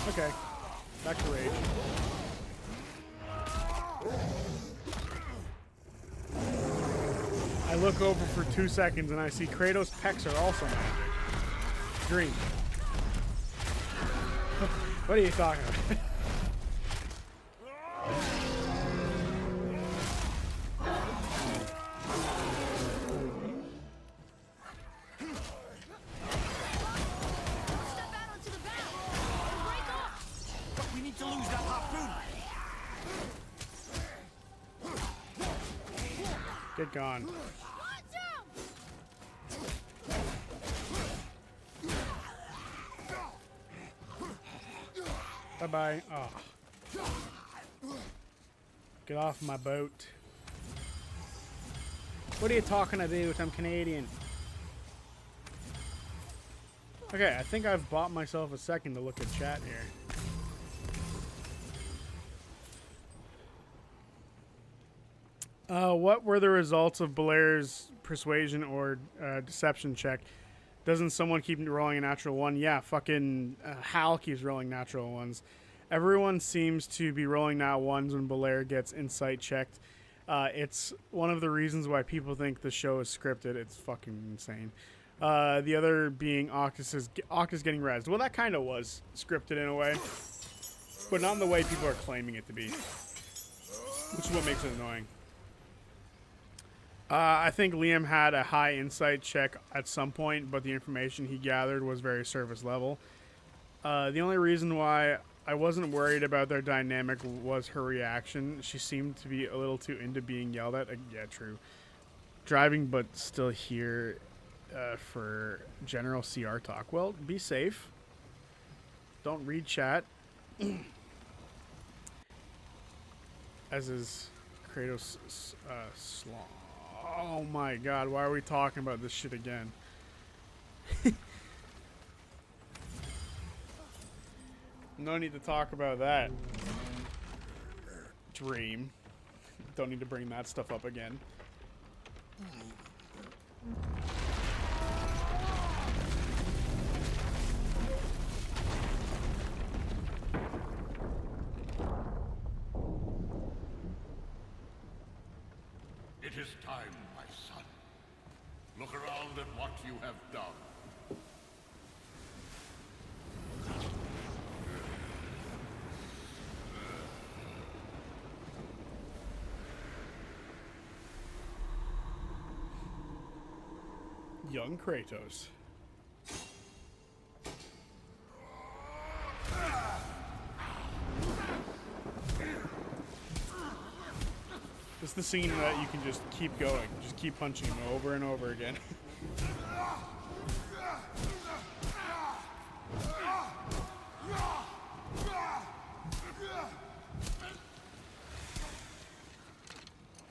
Okay, back to rage. I look over for 2 seconds and I see Kratos' pecs are also magic. Dream. What are you talking about? Get gone. Bye-bye. Oh. Get off my boat. What are you talking about? I'm Canadian. Okay, I think I've bought myself a second to look at chat here. What were the results of Belair's persuasion or deception check? Doesn't someone keep rolling a natural one? Yeah, fucking Hal keeps rolling natural ones. Everyone seems to be rolling nat ones when Belair gets insight checked. It's one of the reasons why people think the show is scripted. It's fucking insane. The other being Octus getting rezzed. Well, that kind of was scripted in a way, but not in the way people are claiming it to be, which is what makes it annoying. I think Liam had a high insight check at some point, but the information he gathered was very surface level. The only reason why I wasn't worried about their dynamic was her reaction. She seemed to be a little too into being yelled at. Yeah, true. Driving, but still here for general CR talk. Well, be safe. Don't read chat. As is Kratos' Slong. Oh my god, why are we talking about this shit again? No need to talk about that. Dream. Don't need to bring that stuff up again. It is time, my son. Look around at what you have done. Young Kratos. the scene that you can just keep going, just keep punching him over and over again.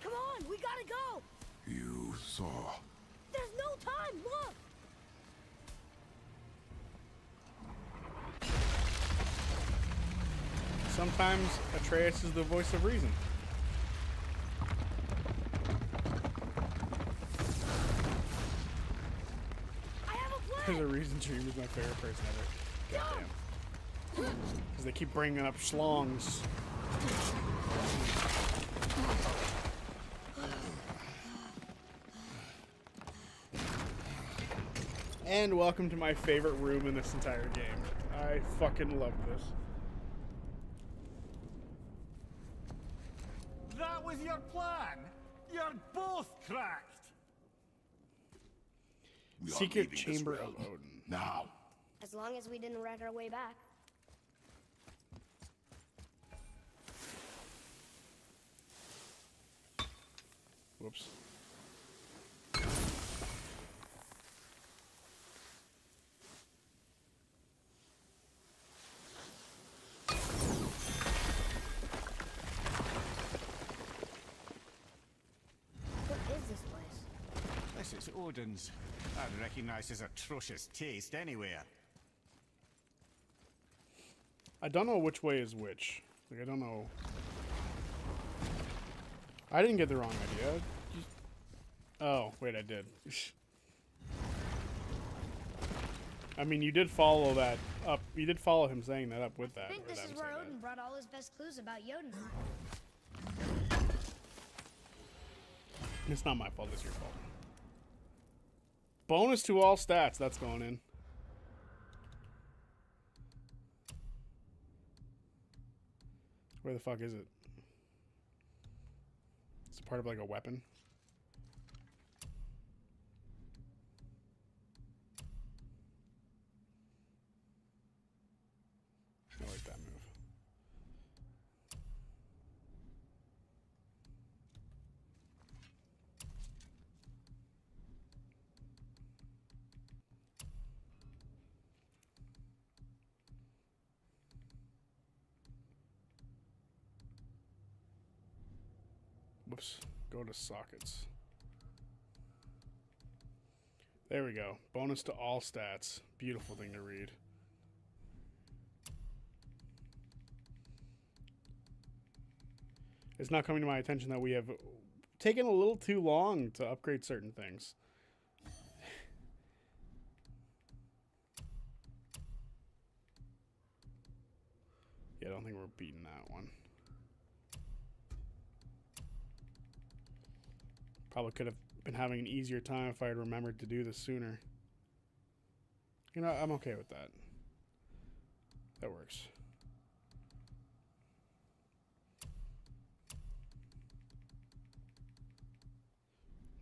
Come on, we gotta go. You saw. There's no time. Look. Sometimes Atreus is the voice of reason. I have a plan. There's a reason Dream is my favorite person ever. Goddamn. Because they keep bringing up schlongs. And welcome to my favorite room in this entire game. I fucking love this. That was your plan? You're both cracked! We are Secret leaving this Chamber of realm. Odin. Now. As long as we didn't wreck our way back. Whoops. What is this place? This is Odin's. I'd recognize his atrocious taste anywhere. I don't know which way is which. Like, I don't know. I didn't get the wrong idea. Oh, wait, I did. I mean, you did follow that up. You did follow him saying that up with that. I think or this them is where saying Odin brought all his best clues about Jotunheim. that. It's not my fault. It's your fault. Bonus to all stats. That's going in. Where the fuck is it? It's part of like a weapon. I like that move. Whoops. Go to sockets. There we go. Bonus to all stats. Beautiful thing to read. It's not coming to my attention that we have taken a little too long to upgrade certain things. Yeah, I don't think we're beating that one. Probably could have been having an easier time if I had remembered to do this sooner. You know, I'm okay with that. That works.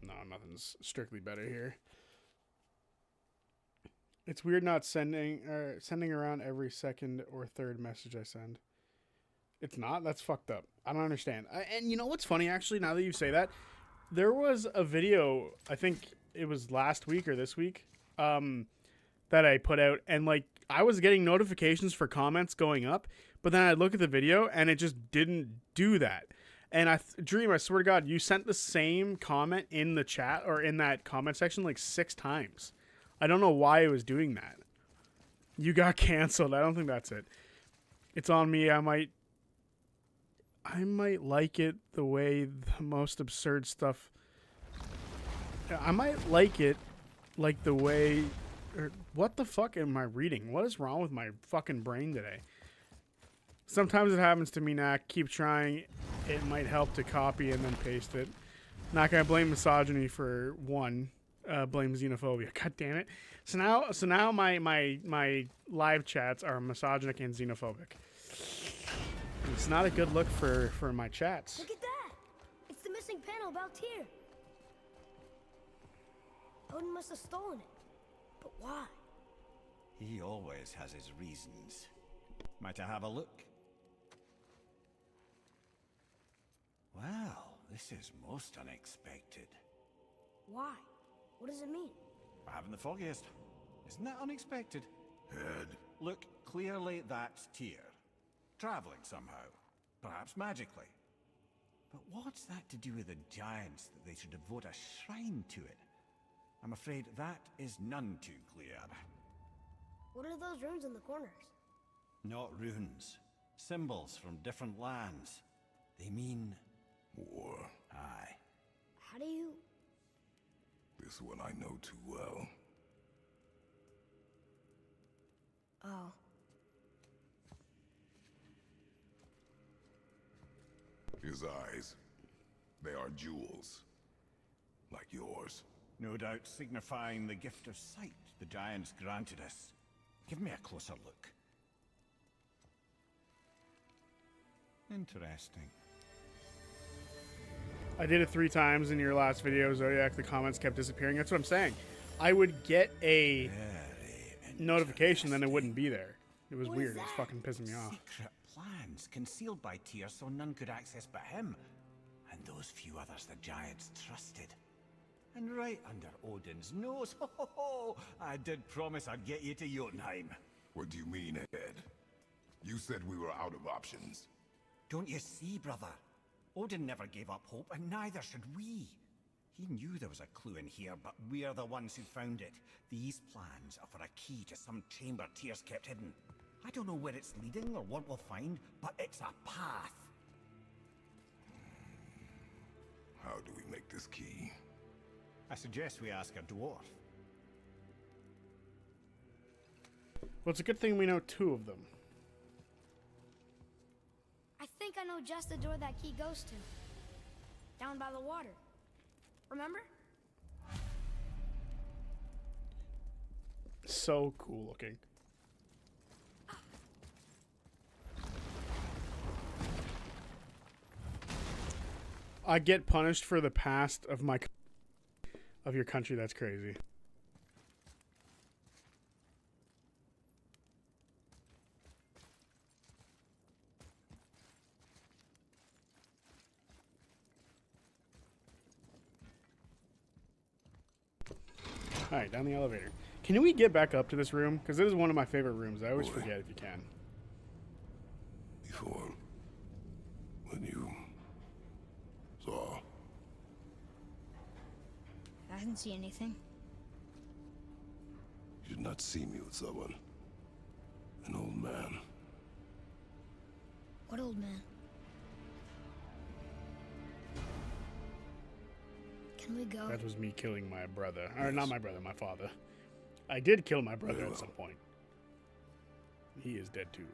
No, nothing's strictly better here. It's weird not sending around every second or third message I send. It's not? That's fucked up. I don't understand. And you know what's funny, actually, now that you say that? There was a video, I think it was last week or this week, that I put out. And, like, I was getting notifications for comments going up. But then I'd look at the video, and it just didn't do that. And Dream, I swear to God, you sent the same comment in the chat or in that comment section like 6 times. I don't know why it was doing that. You got canceled. I don't think that's it. It's on me. I might like it the way the most absurd stuff. I might like it like the way. Or what the fuck am I reading? What is wrong with my fucking brain today? Sometimes it happens to me now. Keep trying. It might help to copy and then paste it. Not gonna blame misogyny for one. Blame xenophobia. God damn it. So now my live chats are misogynic and xenophobic. It's not a good look for my chats. Look at that! It's the missing panel about Tyr. Odin must have stolen it. But why? He always has his reasons. Might I have a look? Well, this is most unexpected. Why? What does it mean? I haven't the foggiest. Isn't that unexpected? Head. Look, clearly that's Tyr. Traveling somehow. Perhaps magically. But what's that to do with the giants that they should devote a shrine to it? I'm afraid that is none too clear. What are those runes in the corners? Not runes. Symbols from different lands. They mean... War. Aye. How do you... This one I know too well. Oh. His eyes. They are jewels. Like yours. No doubt signifying the gift of sight the giants granted us. Give me a closer look. Interesting. I did it 3 times in your last video, Zodiac. The comments kept disappearing. That's what I'm saying. I would get a notification, then it wouldn't be there. It was What weird. is It was that? fucking pissing me off. Secret plans concealed by Tyr so none could access but him. And those few others the giants trusted. And right under Odin's nose, ho ho ho! I did promise I'd get you to Jotunheim. What do you mean, Head? You said we were out of options. Don't you see, brother? Odin never gave up hope, and neither should we. He knew there was a clue in here, but we're the ones who found it. These plans offer a key to some chamber Tyr's kept hidden. I don't know where it's leading or what we'll find, but it's a path. How do we make this key? I suggest we ask a dwarf. Well, it's a good thing we know 2 of them. I think I know just the door that key goes to. Down by the water. Remember? So cool looking. I get punished for the past of your country. That's crazy. All right, down the elevator. Can we get back up to this room? Because this is one of my favorite rooms. I always Boy. forget if you can. Before, when you saw, I didn't see anything. you did not see me with someone. An old man. What old man? Can we go? That was me killing my brother. Or not my brother, my father. I did kill my brother Very at well. some point. He is dead too.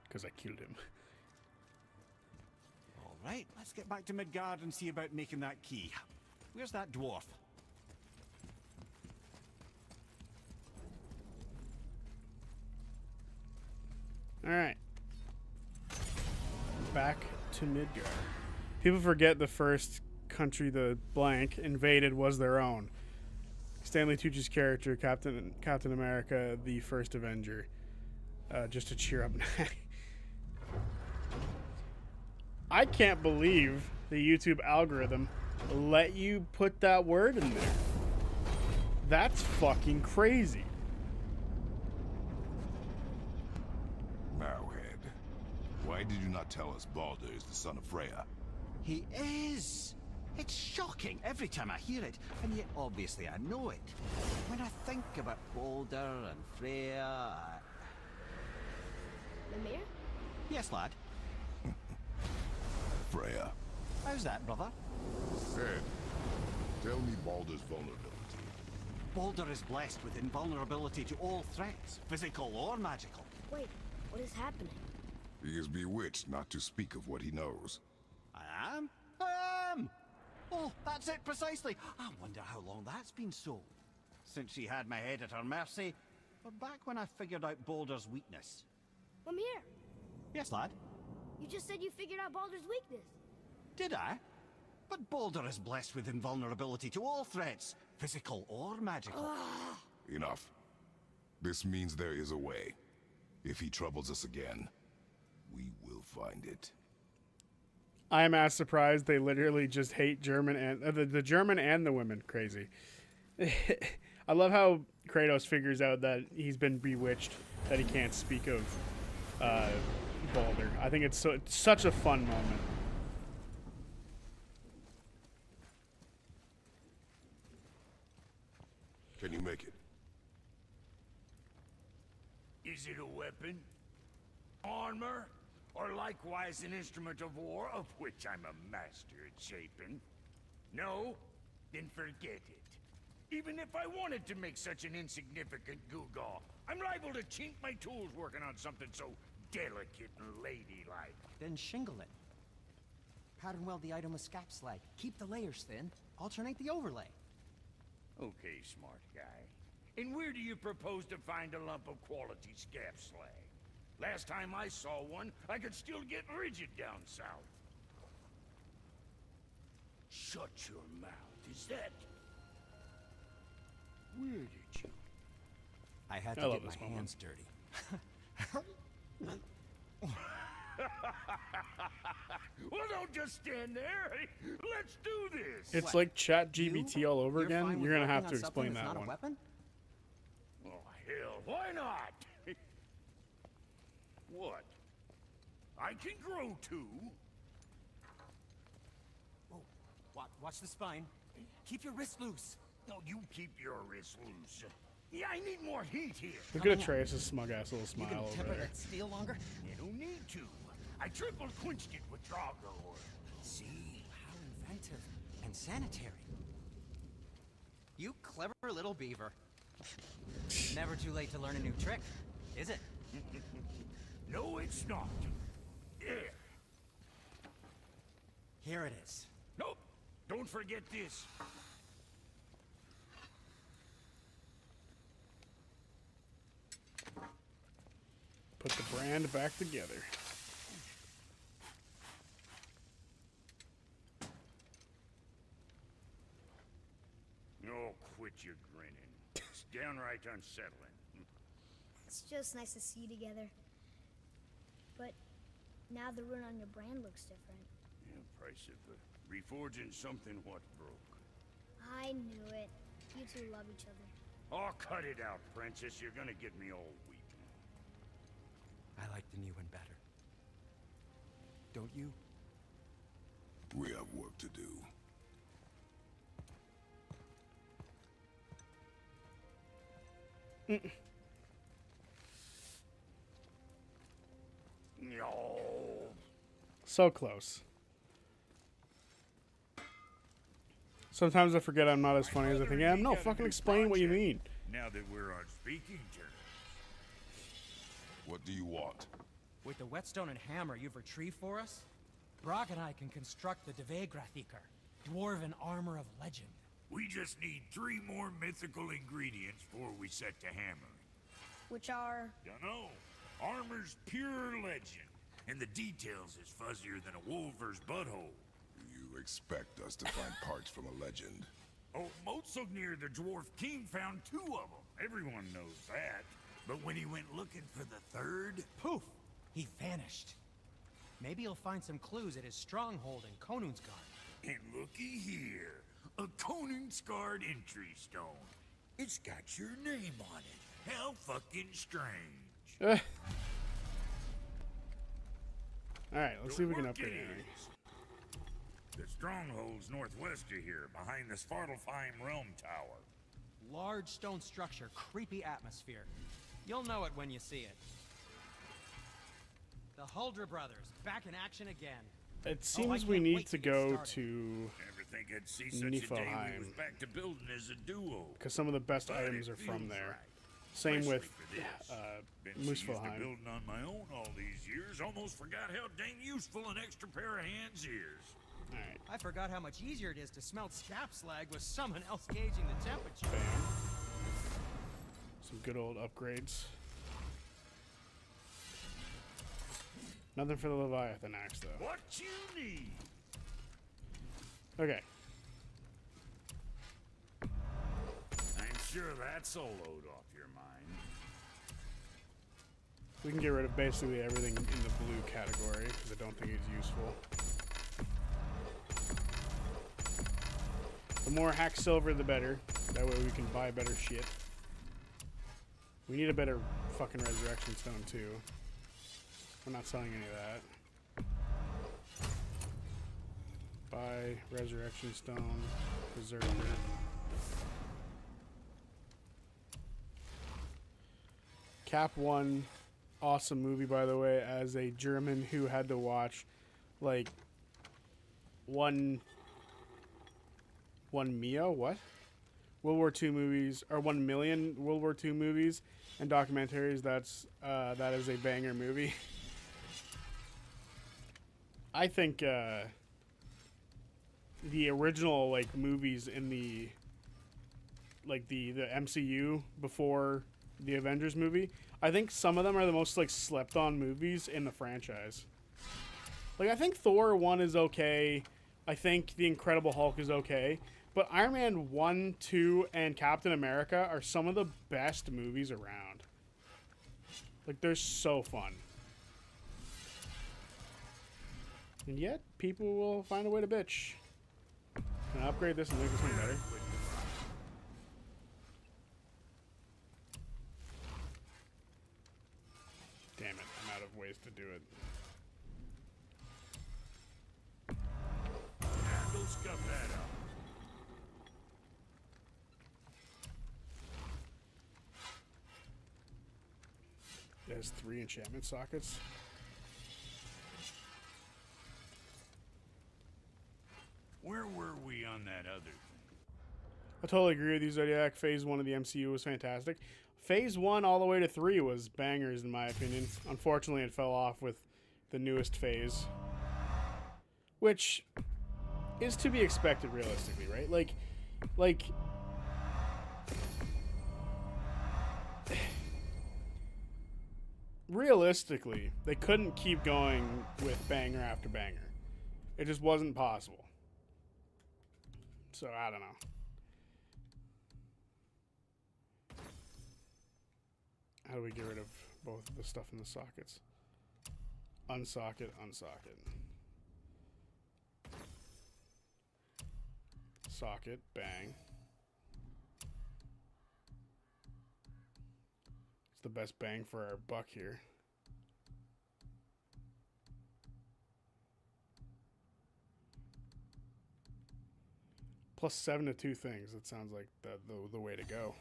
Because I killed him. All right, let's get back to Midgard and see about making that key. Where's that dwarf? Alright. Back to Midgard. People forget the first country the blank invaded was their own. Stanley Tucci's character, Captain America, the first Avenger. Just to cheer up. I can't believe the YouTube algorithm let you put that word in there. That's fucking crazy. Now, Head, why did you not tell us Baldur is the son of Freya? He is! It's shocking every time I hear it, and yet obviously I know it. When I think about Baldur and Freya... Mimir? Yes, lad. Freya. How's that, brother? Head, tell me Baldur's vulnerability. Baldur is blessed with invulnerability to all threats, physical or magical. Wait, what is happening? He is bewitched not to speak of what he knows. I am? I am! Oh, that's it precisely. I wonder how long that's been so. Since she had my head at her mercy, or back when I figured out Baldur's weakness. Mimir, Yes, lad? you just said you figured out Baldur's weakness. Did I? But Baldur is blessed with invulnerability to all threats, physical or magical. Enough. This means there is a way. If he troubles us again, we will find it. I'm as surprised they literally just hate German and the German and the women. Crazy. I love how Kratos figures out that he's been bewitched, that he can't speak of Baldur. I think it's such a fun moment. Can you make it? Is it a weapon? Armor? Or likewise an instrument of war, of which I'm a master at shaping? No? Then forget it. Even if I wanted to make such an insignificant gewgaw, I'm liable to chink my tools working on something so delicate and ladylike. Then shingle it. Pattern weld the item with scap slag. Keep the layers thin. Alternate the overlay. Okay, smart guy. And where do you propose to find a lump of quality scap slag? Last time I saw one, I could still get rigid down south. Shut your mouth, is that... Where did you... I had I to love get this my moment. hands dirty. Well, don't just stand there. Let's do this. It's What? like ChatGPT all over You're fine again. with You're gonna working have on to something explain that's that not one. a weapon? Oh, hell, why not? What? I can grow too. Whoa. Watch the spine. Keep your wrist loose. No, you keep your wrist loose. Yeah, I need more heat here. Look at Atreus' smug ass little You smile can over temper there. that steel longer? You don't need to. I triple quenched it with Drago. See? How inventive. And sanitary. You clever little beaver. Never too late to learn a new trick, is it? No, it's not. There. Here it is. Nope. Don't forget this. Put the brand back together. Oh, quit your grinning. It's downright unsettling. It's just nice to see you together. But now the rune on your brand looks different. Yeah, price of reforging something what broke. I knew it. You two love each other. Oh, cut it out, princess. You're gonna get me all weepy. I like the new one better. Don't you? We have work to do. No. So close. Sometimes I forget I'm not as funny as I think I am. No, fucking explain what you mean. Now that we're on speaking terms. What do you want? With the whetstone and hammer you've retrieved for us, Brock and I can construct the Dvegrathikar, dwarven armor of legend. We just need 3 more mythical ingredients before we set to hammering. Which are... Dunno. Armor's pure legend, and the details is fuzzier than a wolver's butthole. You expect us to find parts from a legend? Oh, Motsognir the Dwarf King found 2 of them. Everyone knows that. But when he went looking for the 3rd... Poof! He vanished. Maybe he'll find some clues at his stronghold in Konungsgard. And looky here, a Konungsgard entry stone. It's got your name on it. How fucking strange. Alright, let's see if we can Look upgrade it anything. is. The stronghold's northwest of here, behind the Svartalfheim Realm Tower. Large stone structure, creepy atmosphere. You'll know it when you see it. The Huldra brothers, back in action again. It seems I we can't need wait to to get go started. to... Never think I'd see such a day we Niflheim. was back to building as a duo. Because some of the best But items it are from feels there. right. Same Especially with for this. Been so used to Muspelheim. building on my own all these years, almost forgot how dang useful an extra pair of hands is. Alright, I forgot how much easier it is to smelt scap slag with someone else gauging the temperature. bam. Some good old upgrades. Nothing for the Leviathan axe, though. What you need? Okay. I'm sure that's a load off your mind. We can get rid of basically everything in the blue category, because I don't think it's useful. The more hack silver, the better. That way we can buy better shit. We need a better fucking resurrection stone too. We're not selling any of that. Buy resurrection stone, berserker. Cap 1, awesome movie by the way. As a German who had to watch like one Mio, what? World War II movies, or 1 million World War II movies and documentaries. That is a banger movie. I think the original like movies in the MCU before the Avengers movie, I think some of them are the most like slept on movies in the franchise. Like I think Thor 1 is okay. I think The Incredible Hulk is okay. But Iron Man 1, 2, and Captain America are some of the best movies around. Like, they're so fun. And yet, people will find a way to bitch. Can I upgrade this and make this one better? Damn it, I'm out of ways to do it. Go scuff that up. It has 3 enchantment sockets. Where were we on that other thing? I totally agree with you, Zodiac. Phase 1 of the MCU was fantastic. Phase 1 all the way to 3 was bangers, in my opinion. Unfortunately, it fell off with the newest phase. Which is to be expected, realistically, right? Like... realistically, they couldn't keep going with banger after banger. It just wasn't possible. So, I don't know. How do we get rid of both of the stuff in the sockets? Unsocket, unsocket. Socket, bang. It's the best bang for our buck here. Plus 7 to 2 things. That sounds like the way to go.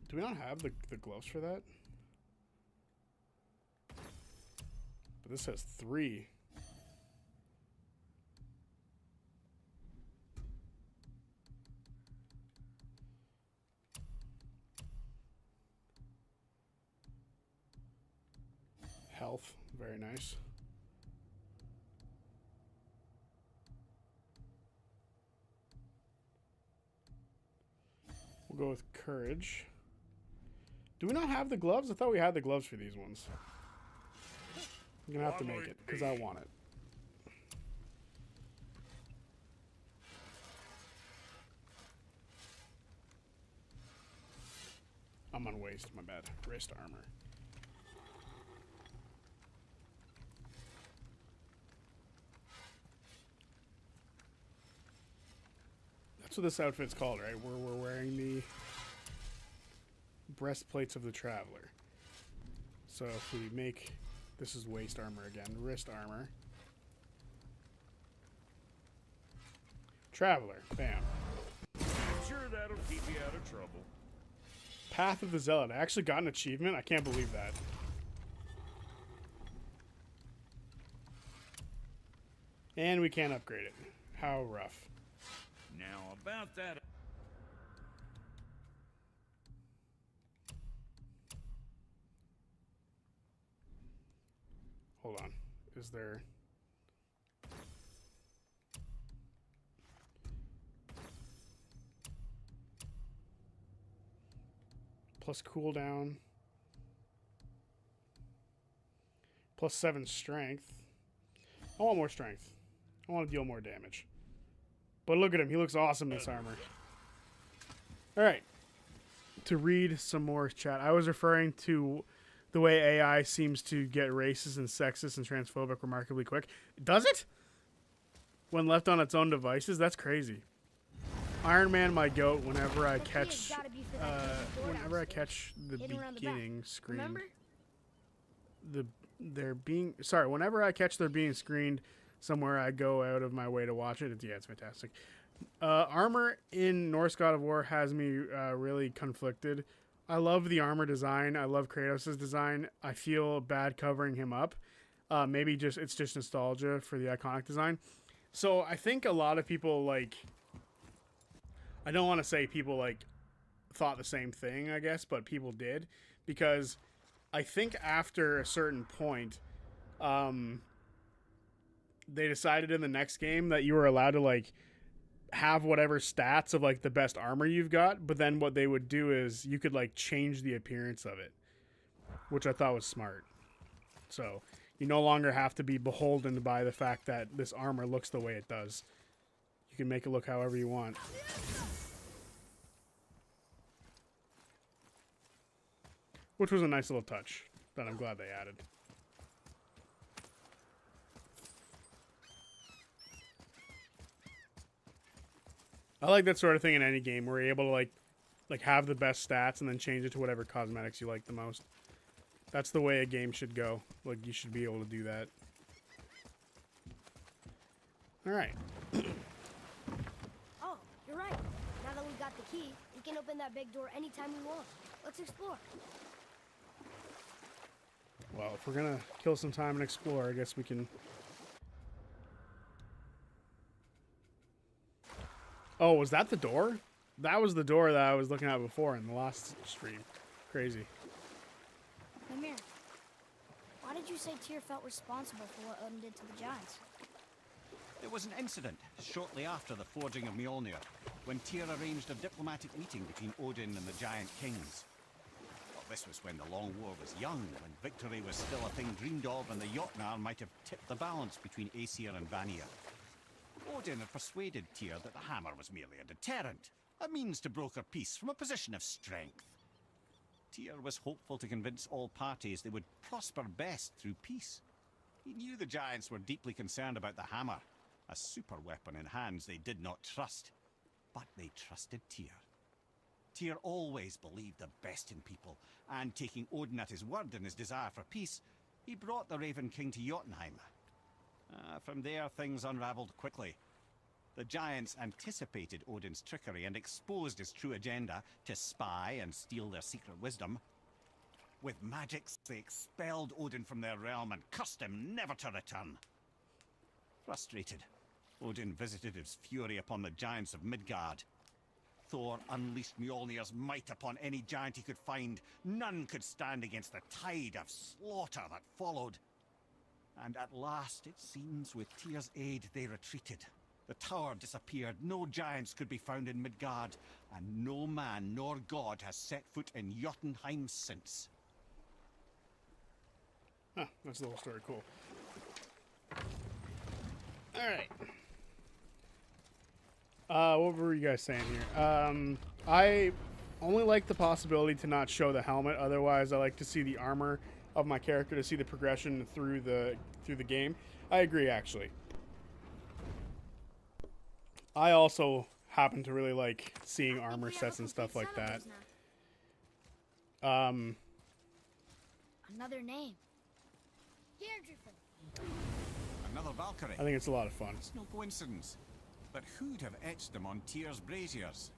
Do we not have the gloves for that? But this has 3. Health, very nice. We'll go with courage. Do we not have the gloves? I thought we had the gloves for these ones. I'm gonna have to make it because I want it. I'm on waist, my bad. Wrist armor. That's what this outfit's called, right? We're wearing the breastplates of the traveler. So if we make, this is waist armor again, wrist armor. Traveler, bam. I'm sure that'll keep you out of trouble. Path of the Zealot. I actually got an achievement. I can't believe that. And we can't upgrade it. How rough. Now, about that... Hold on. Is there... plus cooldown. Plus 7 strength. I want more strength. I want to deal more damage. But look at him. He looks awesome in this armor. Alright. To read some more chat. I was referring to the way AI seems to get racist and sexist and transphobic remarkably quick. Does it? When left on its own devices? That's crazy. Iron Man, my goat. Whenever I catch, the beginning screen, Remember? Whenever I catch they're being screened somewhere, I go out of my way to watch it. It's fantastic. Armor in Norse God of War has me really conflicted. I love the armor design. I love Kratos' design. I feel bad covering him up. Maybe it's just nostalgia for the iconic design. So I think a lot of people I don't want to say people thought the same thing, I guess, but people did, because I think after a certain point, they decided in the next game that you were allowed to have whatever stats of the best armor you've got, but then what they would do is you could change the appearance of it, which I thought was smart. So you no longer have to be beholden by the fact that this armor looks the way it does. You can make it look however you want. Which was a nice little touch that I'm glad they added. I like that sort of thing in any game where you're able to have the best stats and then change it to whatever cosmetics you like the most. That's the way a game should go. You should be able to do that. All right. Oh, you're right. Now that we've got the key, we can open that big door anytime we want. Let's explore. Well, if we're gonna kill some time and explore, I guess we can. Oh, was that the door? That was the door that I was looking at before in the last stream. Crazy. Mimir, why did you say Tyr felt responsible for what Odin did to the giants? There was an incident shortly after the forging of Mjolnir, when Tyr arranged a diplomatic meeting between Odin and the giant kings. Well, this was when the Long War was young, when victory was still a thing dreamed of, and the Jotnar might have tipped the balance between Aesir and Vanir. Odin had persuaded Tyr that the hammer was merely a deterrent, a means to broker peace from a position of strength. Tyr was hopeful to convince all parties they would prosper best through peace. He knew the giants were deeply concerned about the hammer, a super weapon in hands they did not trust. But they trusted Tyr. Tyr always believed the best in people, and taking Odin at his word in his desire for peace, he brought the Raven King to Jotunheim. From there, things unraveled quickly. The giants anticipated Odin's trickery and exposed his true agenda to spy and steal their secret wisdom. With magics, they expelled Odin from their realm and cursed him never to return. Frustrated, Odin visited his fury upon the giants of Midgard. Thor unleashed Mjolnir's might upon any giant he could find. None could stand against the tide of slaughter that followed. And at last, it seems, with Tyr's aid, they retreated. The tower disappeared, no giants could be found in Midgard, and no man nor god has set foot in Jotunheim since. Huh, that's the whole story. Cool. Alright. What were you guys saying here? I only like the possibility to not show the helmet. Otherwise, I like to see the armor of my character, to see the progression through the game. I agree, actually. I also happen to really like seeing armor sets and stuff like that. Another name. Another Valkyrie. I think it's a lot of fun. It's no coincidence. But who'd have etched them on Tyr's braziers?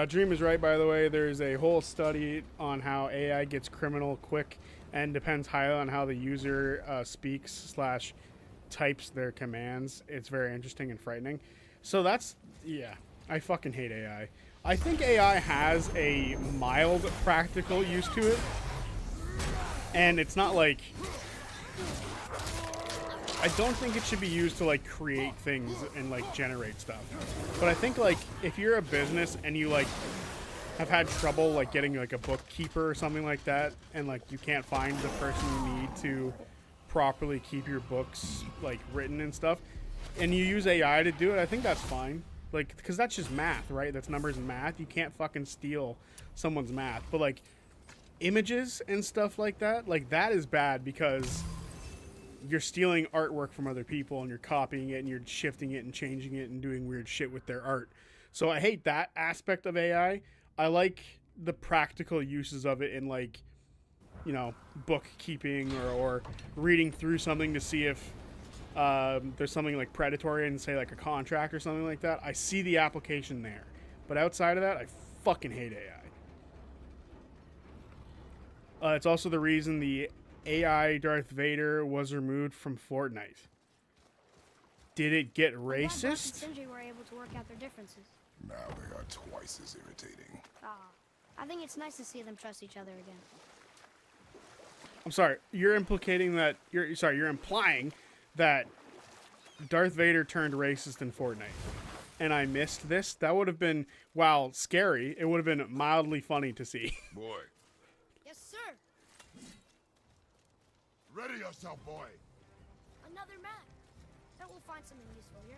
Dream is right, by the way. There's a whole study on how AI gets criminal quick and depends highly on how the user speaks / types their commands. It's very interesting and frightening. So that's, yeah, I fucking hate AI. I think AI has a mild practical use to it. And it's not like... I don't think it should be used to like create things and like generate stuff. But I think like if you're a business and you like have had trouble like getting like a bookkeeper or something like that, and like you can't find the person you need to properly keep your books like written and stuff, and you use AI to do it, I think that's fine. Like, because that's just math, right? That's numbers and math. You can't fucking steal someone's math. But, like, images and stuff like that is bad because you're stealing artwork from other people and you're copying it and you're shifting it and changing it and doing weird shit with their art. So I hate that aspect of AI. I like the practical uses of it in, like, you know, bookkeeping or reading through something to see if there's something like predatory and say like a contract or something like that. I see the application there. But outside of that, I fucking hate AI. It's also the reason the AI Darth Vader was removed from Fortnite. Did it get I'm glad Buck and racist? Sindri were able to work out their differences. Now they are twice as irritating. I think it's nice to see them trust each other again. I'm sorry, you're implying that Darth Vader turned racist in Fortnite. And I missed this. That would have been, while scary, it would have been mildly funny to see. Boy, Yes, sir. ready yourself, boy. Another map. Bet we'll find something useful here.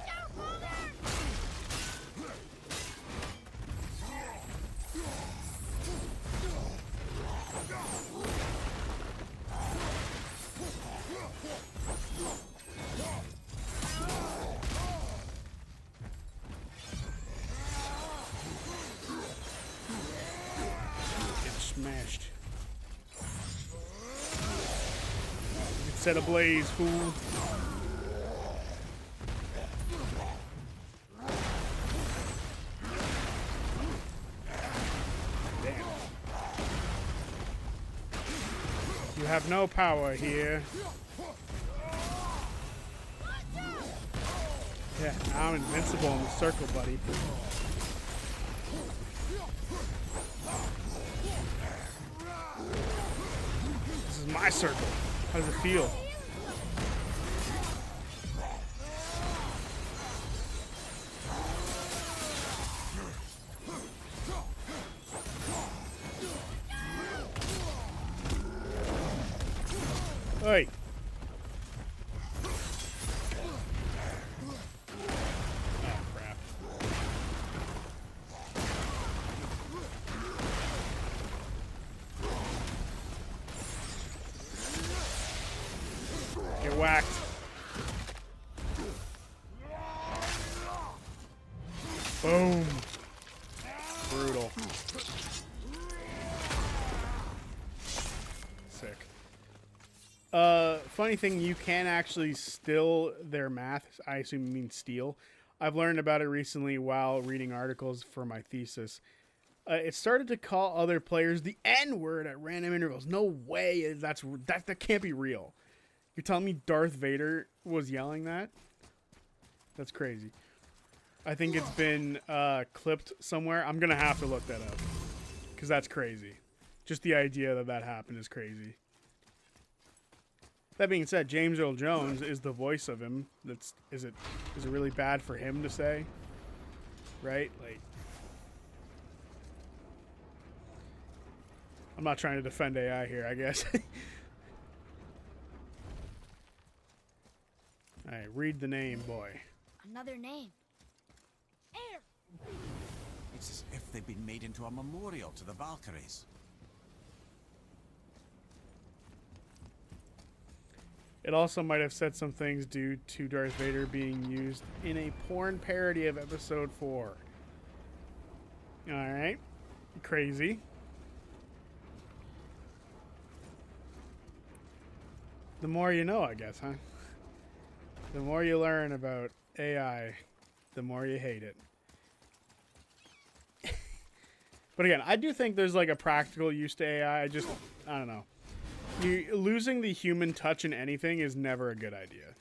Down, Father! Get smashed. Get set ablaze, fool. Damn. You have no power here. Yeah, I'm invincible in the circle, buddy. This is my circle. How does it feel? Hey. Oh, crap. Get whacked. Boom. Brutal. Sick. Funny thing, you can actually steal their math. I assume you mean steal. I've learned about it recently while reading articles for my thesis. It started to call other players the N-word at random intervals. No way. That can't be real. You're telling me Darth Vader was yelling that? That's crazy. I think it's been clipped somewhere. I'm going to have to look that up. Because that's crazy. Just the idea that that happened is crazy. That being said, James Earl Jones is the voice of him. Is it really bad for him to say? Right? Like, I'm not trying to defend AI here, I guess. Alright, read the name, boy. Another name. Air! It's as if they've been made into a memorial to the Valkyries. It also might have said some things due to Darth Vader being used in a porn parody of Episode 4. Alright. Crazy. The more you know, I guess, huh? The more you learn about AI, the more you hate it. But again, I do think there's like a practical use to AI. I don't know. Losing the human touch in anything is never a good idea.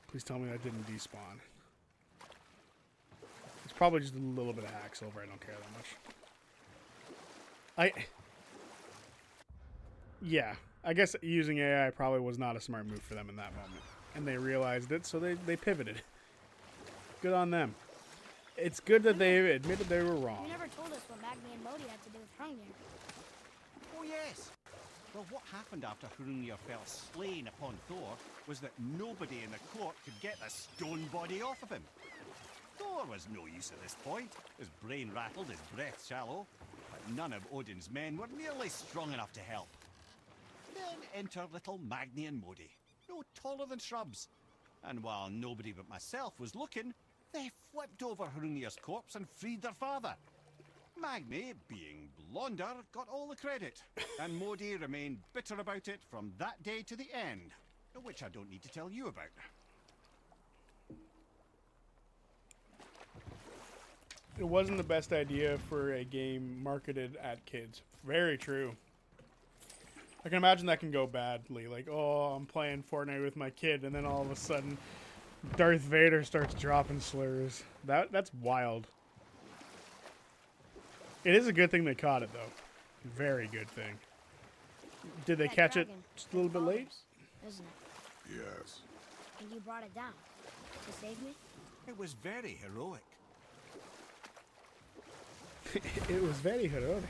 Please tell me that didn't despawn. It's probably just a little bit of hack silver. I don't care that much. Yeah, I guess using AI probably was not a smart move for them in that moment. And they realized it, so they pivoted. Good on them. It's good that they admitted they were You wrong. never told us what Magni and Modi had to do with Hrungnir. Oh, yes. Well, what happened after Hrungnir fell slain upon Thor was that nobody in the court could get the stone body off of him. Thor was no use at this point, his brain rattled, his breath shallow, but none of Odin's men were nearly strong enough to help. Then enter little Magni and Modi, no taller than shrubs. And while nobody but myself was looking, they flipped over Hrungnir's corpse and freed their father. Magni, being blonder, got all the credit, and Modi remained bitter about it from that day to the end, which I don't need to tell you about. It wasn't the best idea for a game marketed at kids. Very true. I can imagine that can go badly. Like, oh, I'm playing Fortnite with my kid, and then all of a sudden, Darth Vader starts dropping slurs. That's wild. It is a good thing they caught it, though. Very good thing. Did they That catch it dragon, just a little bit late? Isn't it? Yes. And you brought it down to save me? It was very heroic. It was very heroic.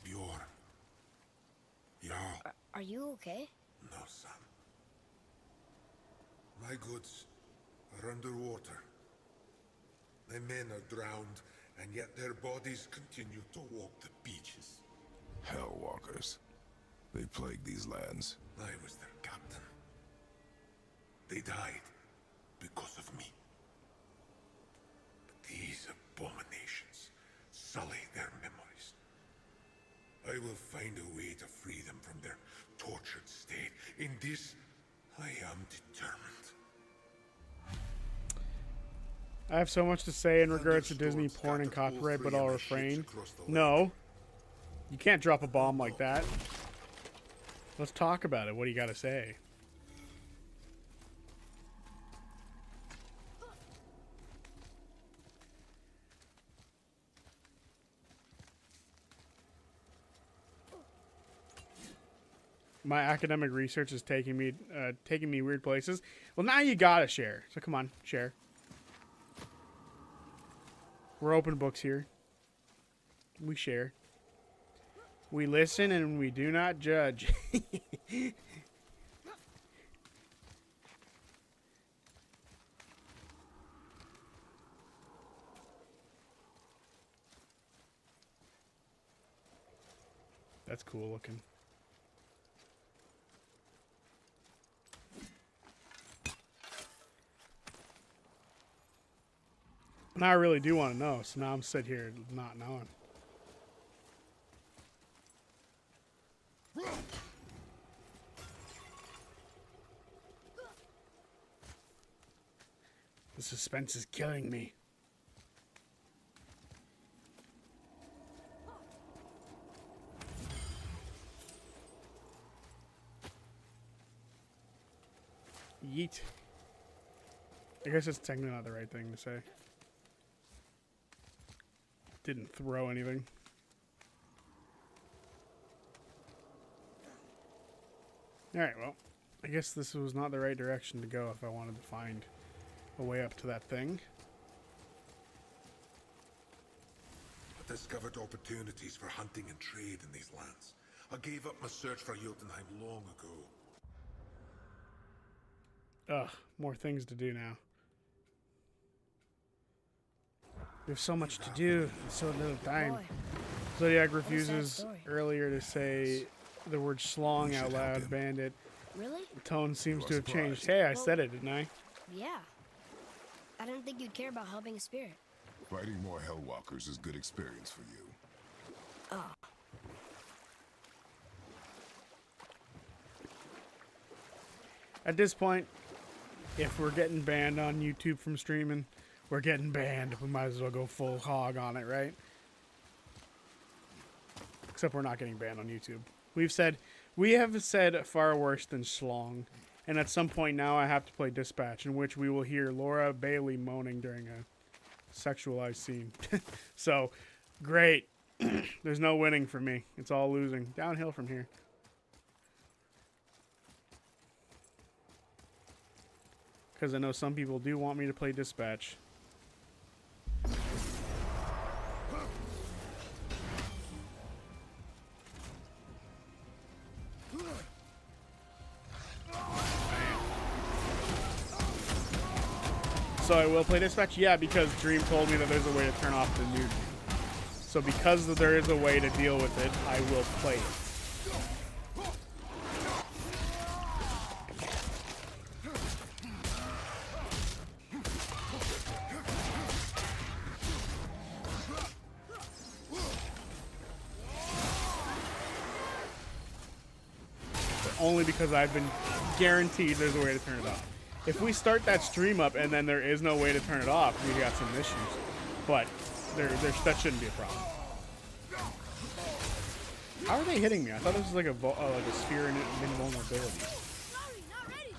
Bjorn. Jarl. Are you okay? No, son. My goods are underwater. My men are drowned, and yet their bodies continue to walk the beaches. Hellwalkers. They plague these lands. I was their captain. They died because of me. But these abominations sully their memories. I will find a way to free them from their tortured state. In this, I am determined. I have so much to say in regards to Disney porn and copyright, but I'll refrain. No. You can't drop a bomb like that. Let's talk about it. What do you got to say? My academic research is taking me weird places. Well, now you gotta share. So come on, share. We're open books here. We share. We listen and we do not judge. That's cool looking. Now I really do want to know, so now I'm sit here not knowing. The suspense is killing me. Yeet. I guess it's technically not the right thing to say. Didn't throw anything. Alright, well, I guess this was not the right direction to go if I wanted to find a way up to that thing. I discovered opportunities for hunting and trade in these lands. I gave up my search for Jotunheim long ago. Ugh, more things to do now. We have so much to do in so little time. Boy, Zodiac sad refuses story. earlier to say the word schlong out loud, Bandit. Really? The tone seems to have changed. surprised. Hey, I said it, didn't I? Yeah. I didn't think you'd care about helping a spirit. Fighting more Hellwalkers is good experience for you. Oh. At this point, if we're getting banned on YouTube from streaming, we're getting banned. We might as well go full hog on it, right? Except we're not getting banned on YouTube. We have said far worse than schlong. And at some point now I have to play Dispatch, in which we will hear Laura Bailey moaning during a sexualized scene. So, great. There's no winning for me. It's all losing. Downhill from here. because I know some people do want me to play Dispatch. So I will play Dispatch? Yeah, because Dream told me that there's a way to turn off the nudity. So because there is a way to deal with it, I will play it. But only because I've been guaranteed there's a way to turn it off. If we start that stream up and then there is no way to turn it off, we got some issues. But that shouldn't be a problem. How are they hitting me? I thought this was like a sphere in invulnerability. Sorry, not ready.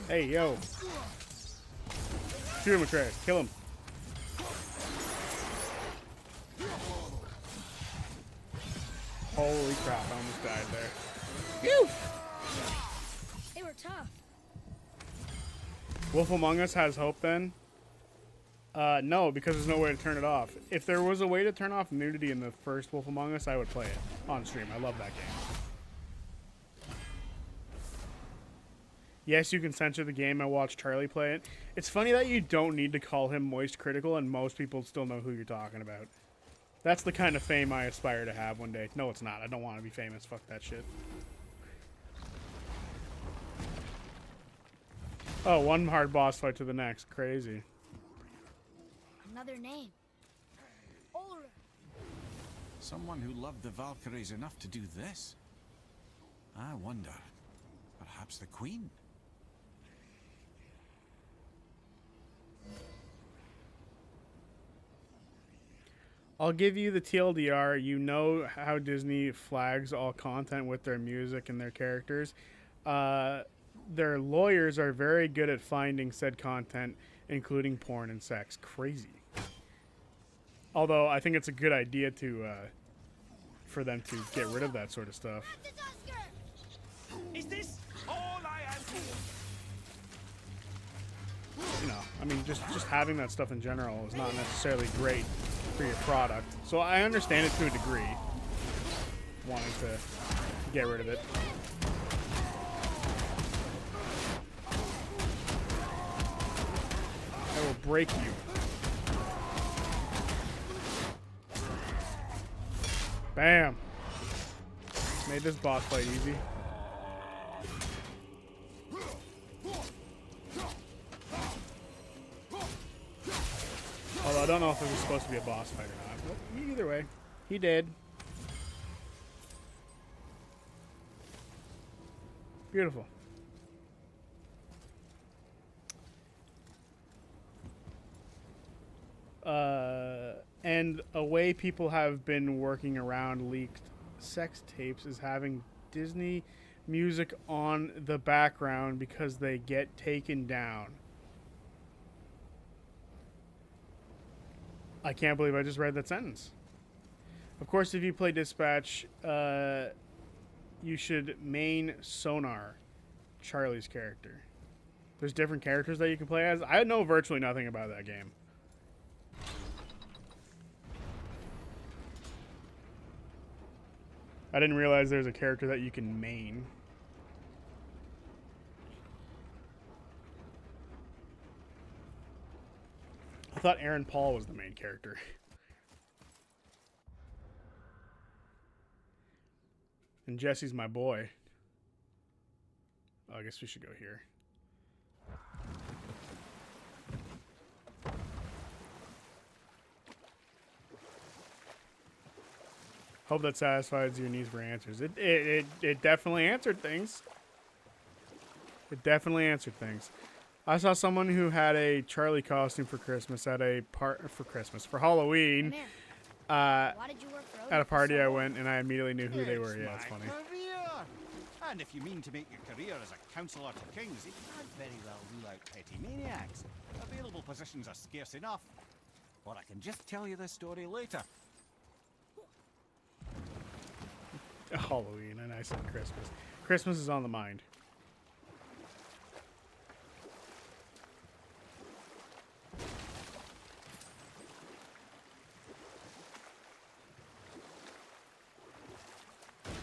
Hey, yo. Shoot him, Atreus. Kill him. Holy crap, I almost died there. Phew! They were tough. Wolf Among Us has hope then? No, because there's no way to turn it off. If there was a way to turn off nudity in the first Wolf Among Us, I would play it on stream. I love that game. Yes, you can censor the game and watch Charlie play it. It's funny that you don't need to call him Moist Critical and most people still know who you're talking about. That's the kind of fame I aspire to have one day. No, it's not. I don't want to be famous. Fuck that shit. Oh, one hard boss fight to the next. Crazy. Another name. Ulrich. Someone who loved the Valkyries enough to do this? I wonder. Perhaps the Queen? I'll give you the TLDR. You know how Disney flags all content with their music and their characters. Their lawyers are very good at finding said content, including porn and sex. Crazy. Although I think it's a good idea to for them to get rid of that sort of stuff. Is this all I ask for? You know, I mean, just having that stuff in general is not necessarily great for your product. So I understand it to a degree, wanting to get rid of it. I will break you. Bam. Made this boss fight easy. Although I don't know if it was supposed to be a boss fight or not. But either way, he did. Beautiful. And a way people have been working around leaked sex tapes is having Disney music on the background because they get taken down. I can't believe I just read that sentence. Of course, if you play Dispatch, you should main Sonar, Charlie's character. There's different characters that you can play as. I know virtually nothing about that game. I didn't realize there's a character that you can main. I thought Aaron Paul was the main character. And Jesse's my boy. Oh, I guess we should go here. Hope that satisfies your needs for answers. It definitely answered things. It definitely answered things. I saw someone who had a Charlie costume for Christmas at a for Halloween. Man, why did you work for At a Odin for party so I long? went and I immediately knew who they were. Yeah, it's my funny. career. And if you mean to make your career as a counselor to kings, you can't very well rule out petty maniacs. Available positions are scarce enough. Or I can just tell you this story later. Halloween, and I said Christmas. Christmas is on the mind.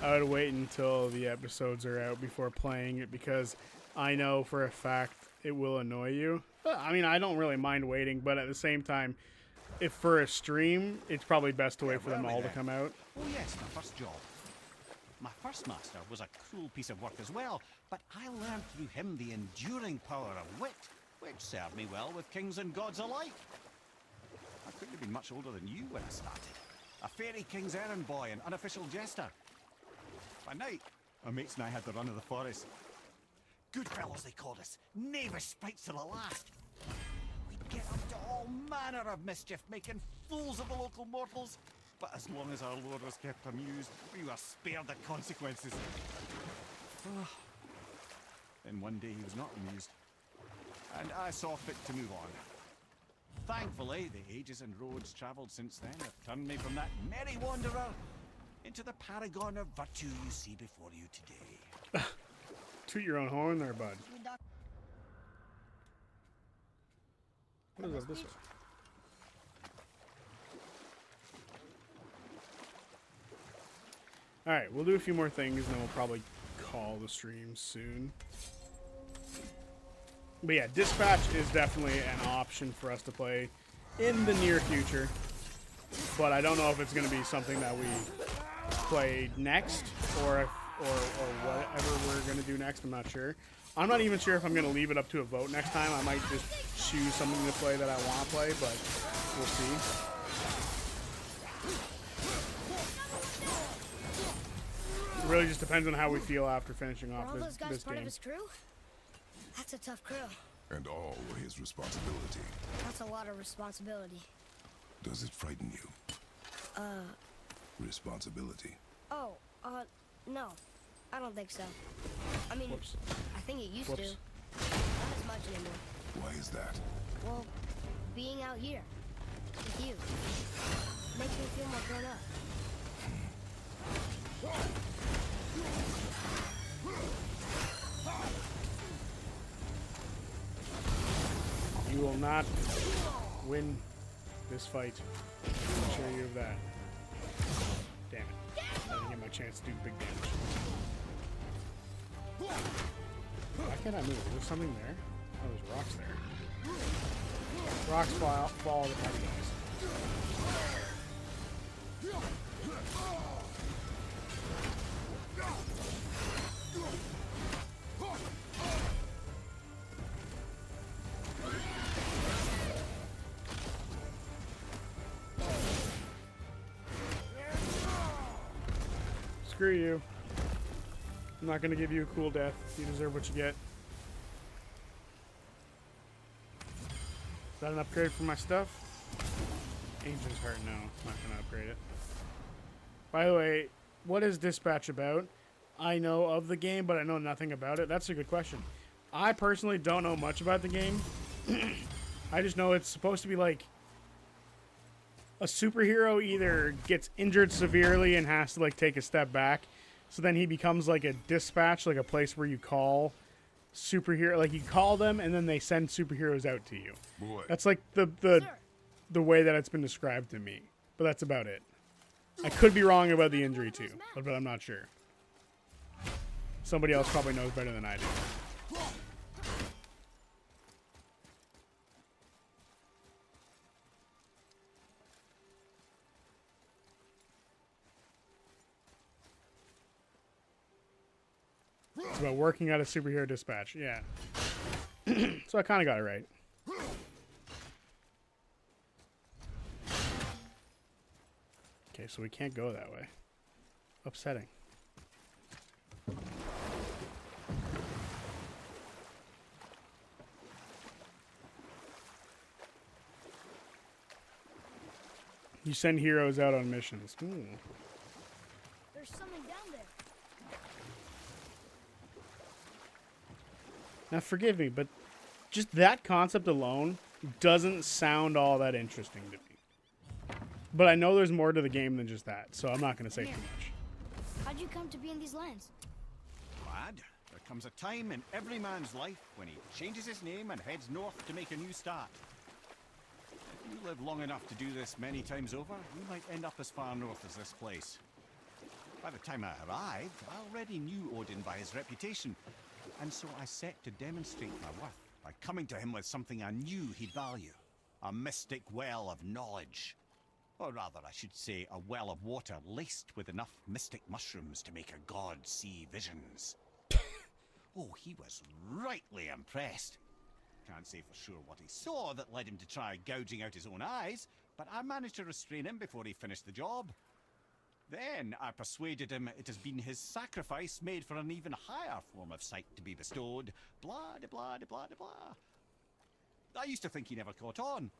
I would wait until the episodes are out before playing it because I know for a fact it will annoy you. I mean, I don't really mind waiting, but at the same time, if for a stream, it's probably best to wait for them all to come out. Oh yes, my first job. My first master was a cruel piece of work as well, but I learned through him the enduring power of wit, which served me well with kings and gods alike. I couldn't have been much older than you when I started. A fairy king's errand boy and unofficial jester. By night, my mates and I had the run of the forest. Good fellows, they called us. Knavish sprites to the last. We'd get up to all manner of mischief, making fools of the local mortals. But as long as our lord was kept amused, we were spared the consequences. Then one day he was not amused, and I saw fit to move on. Thankfully, the ages and roads travelled since then have turned me from that merry wanderer into the paragon of virtue you see before you today. Toot your own horn there, bud. What is up this way? Alright, we'll do a few more things and then we'll probably call the stream soon. But yeah, Dispatch is definitely an option for us to play in the near future. But I don't know if it's going to be something that we play next or whatever we're going to do next. I'm not sure. I'm not even sure if I'm going to leave it up to a vote next time. I might just choose something to play that I want to play, but we'll see. It really just depends on how we feel after finishing Were off all those guys this part of game. his crew? That's a tough crew. And all were his responsibility. That's a lot of responsibility. Does it frighten you? Responsibility. Oh, no. I don't think so. I mean, Whoops. I think it used Whoops. to. Not as much anymore. Why is that? Well, being out here with you makes me feel more grown up. You will not win this fight. I'll assure you of that. Damn it. I didn't get my chance to do big damage. Why can't I move? Is there something there? Oh, there's rocks there. Rocks fall all the time, guys. Screw you. I'm not gonna give you a cool death. You deserve what you get. Is that an upgrade for my stuff? Ancient's Heart, no. I'm not gonna upgrade it. By the way, what is Dispatch about? I know of the game, but I know nothing about it. That's a good question. I personally don't know much about the game. I just know it's supposed to be like a superhero either gets injured severely and has to like take a step back, so then he becomes like a dispatch, like a place where you call superhero, like you call them and then they send superheroes out to you. Boy. That's like the way that it's been described to me, but that's about it. I could be wrong about the injury too, but I'm not sure. Somebody else probably knows better than I do. It's about working at a superhero dispatch. Yeah. So I kind of got it right. Okay, so we can't go that way. upsetting. You send heroes out on missions. There's something down there. Now, forgive me, but just that concept alone doesn't sound all that interesting to me. But I know there's more to the game than just that, so I'm not going to say too much. How'd you come to be in these lands? Lad, there comes a time in every man's life when he changes his name and heads north to make a new start. If you live long enough to do this many times over, you might end up as far north as this place. By the time I arrived, I already knew Odin by his reputation, and so I set to demonstrate my worth by coming to him with something I knew he'd value. A mystic well of knowledge. Or rather, I should say, a well of water laced with enough mystic mushrooms to make a god see visions. Oh, he was rightly impressed. Can't say for sure what he saw that led him to try gouging out his own eyes, but I managed to restrain him before he finished the job. Then I persuaded him it has been his sacrifice made for an even higher form of sight to be bestowed. Blah, de blah, de blah, de blah. I used to think he never caught on,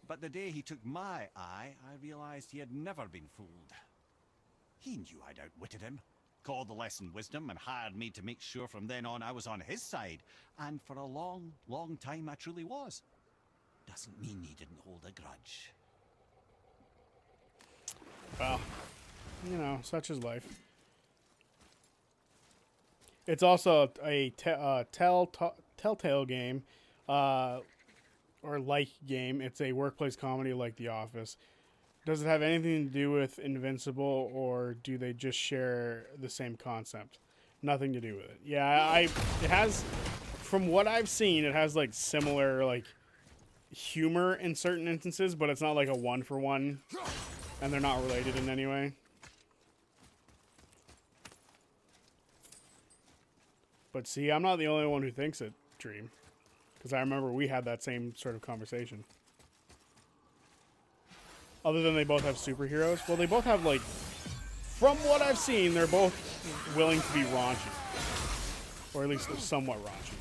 but the day he took my eye, I realized he had never been fooled. He knew I'd outwitted him, called the lesson wisdom, and hired me to make sure from then on I was on his side. And for a long, long time I truly was. Doesn't mean he didn't hold a grudge. Well, you know, such is life. It's also a telltale game, or like game. It's a workplace comedy like The Office. Does it have anything to do with Invincible, or do they just share the same concept? Nothing to do with it. Yeah, it has, from what I've seen, it has like similar like humor in certain instances, but it's not like a one-for-one, and they're not related in any way. But see, I'm not the only one who thinks it, Dream, because I remember we had that same sort of conversation. Other than they both have superheroes. Well, they both have, like, from what I've seen, they're both willing to be raunchy. Or at least they're somewhat raunchy.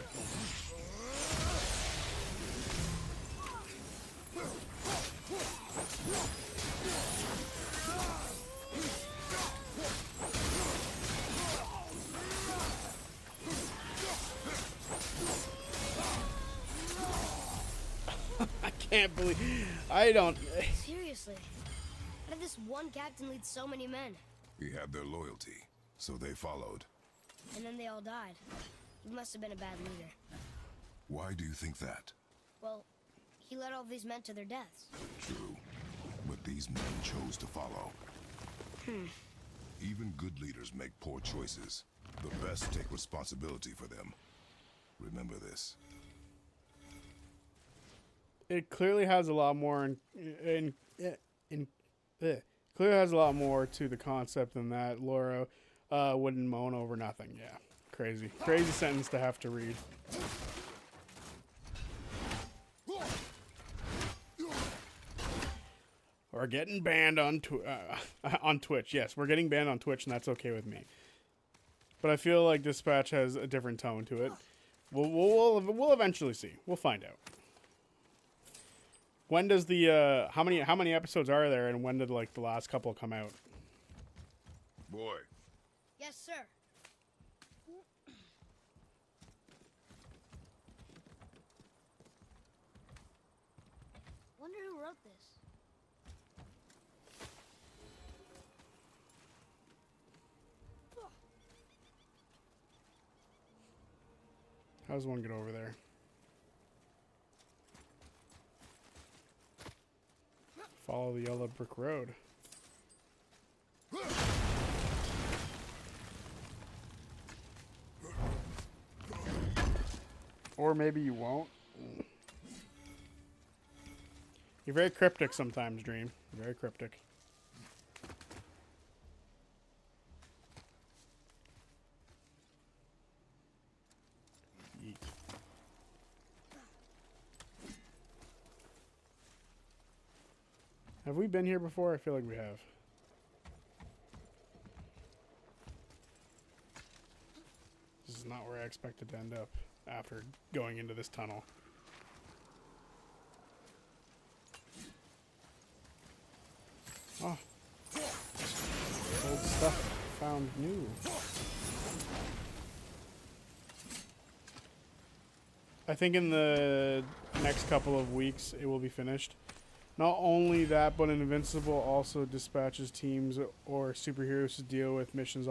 I can't believe... I don't... Seriously. How did this one captain lead so many men? He had their loyalty, so they followed. And then they all died. He must have been a bad leader. Why do you think that? Well, he led all these men to their deaths. True, but these men chose to follow. Even good leaders make poor choices. The best take responsibility for them. Remember this. It clearly has a lot more clearly has a lot more to the concept than that. Laura wouldn't moan over nothing. Yeah, crazy sentence to have to read. We're getting banned on Twitch. Yes, we're getting banned on Twitch, and that's okay with me. But I feel like Dispatch has a different tone to it. We'll eventually see. We'll find out. When does the how many episodes are there, and when did like the last couple come out? Boy. Yes, sir. Wonder who wrote this. How does one get over there? Follow the yellow brick road. Or maybe you won't. You're very cryptic sometimes, Dream. Very cryptic. Yeet. Have we been here before? I feel like we have. I expect it to end up after going into this tunnel. Oh. Old stuff found new. I think in the next couple of weeks it will be finished. Not only that, but Invincible also dispatches teams or superheroes to deal with missions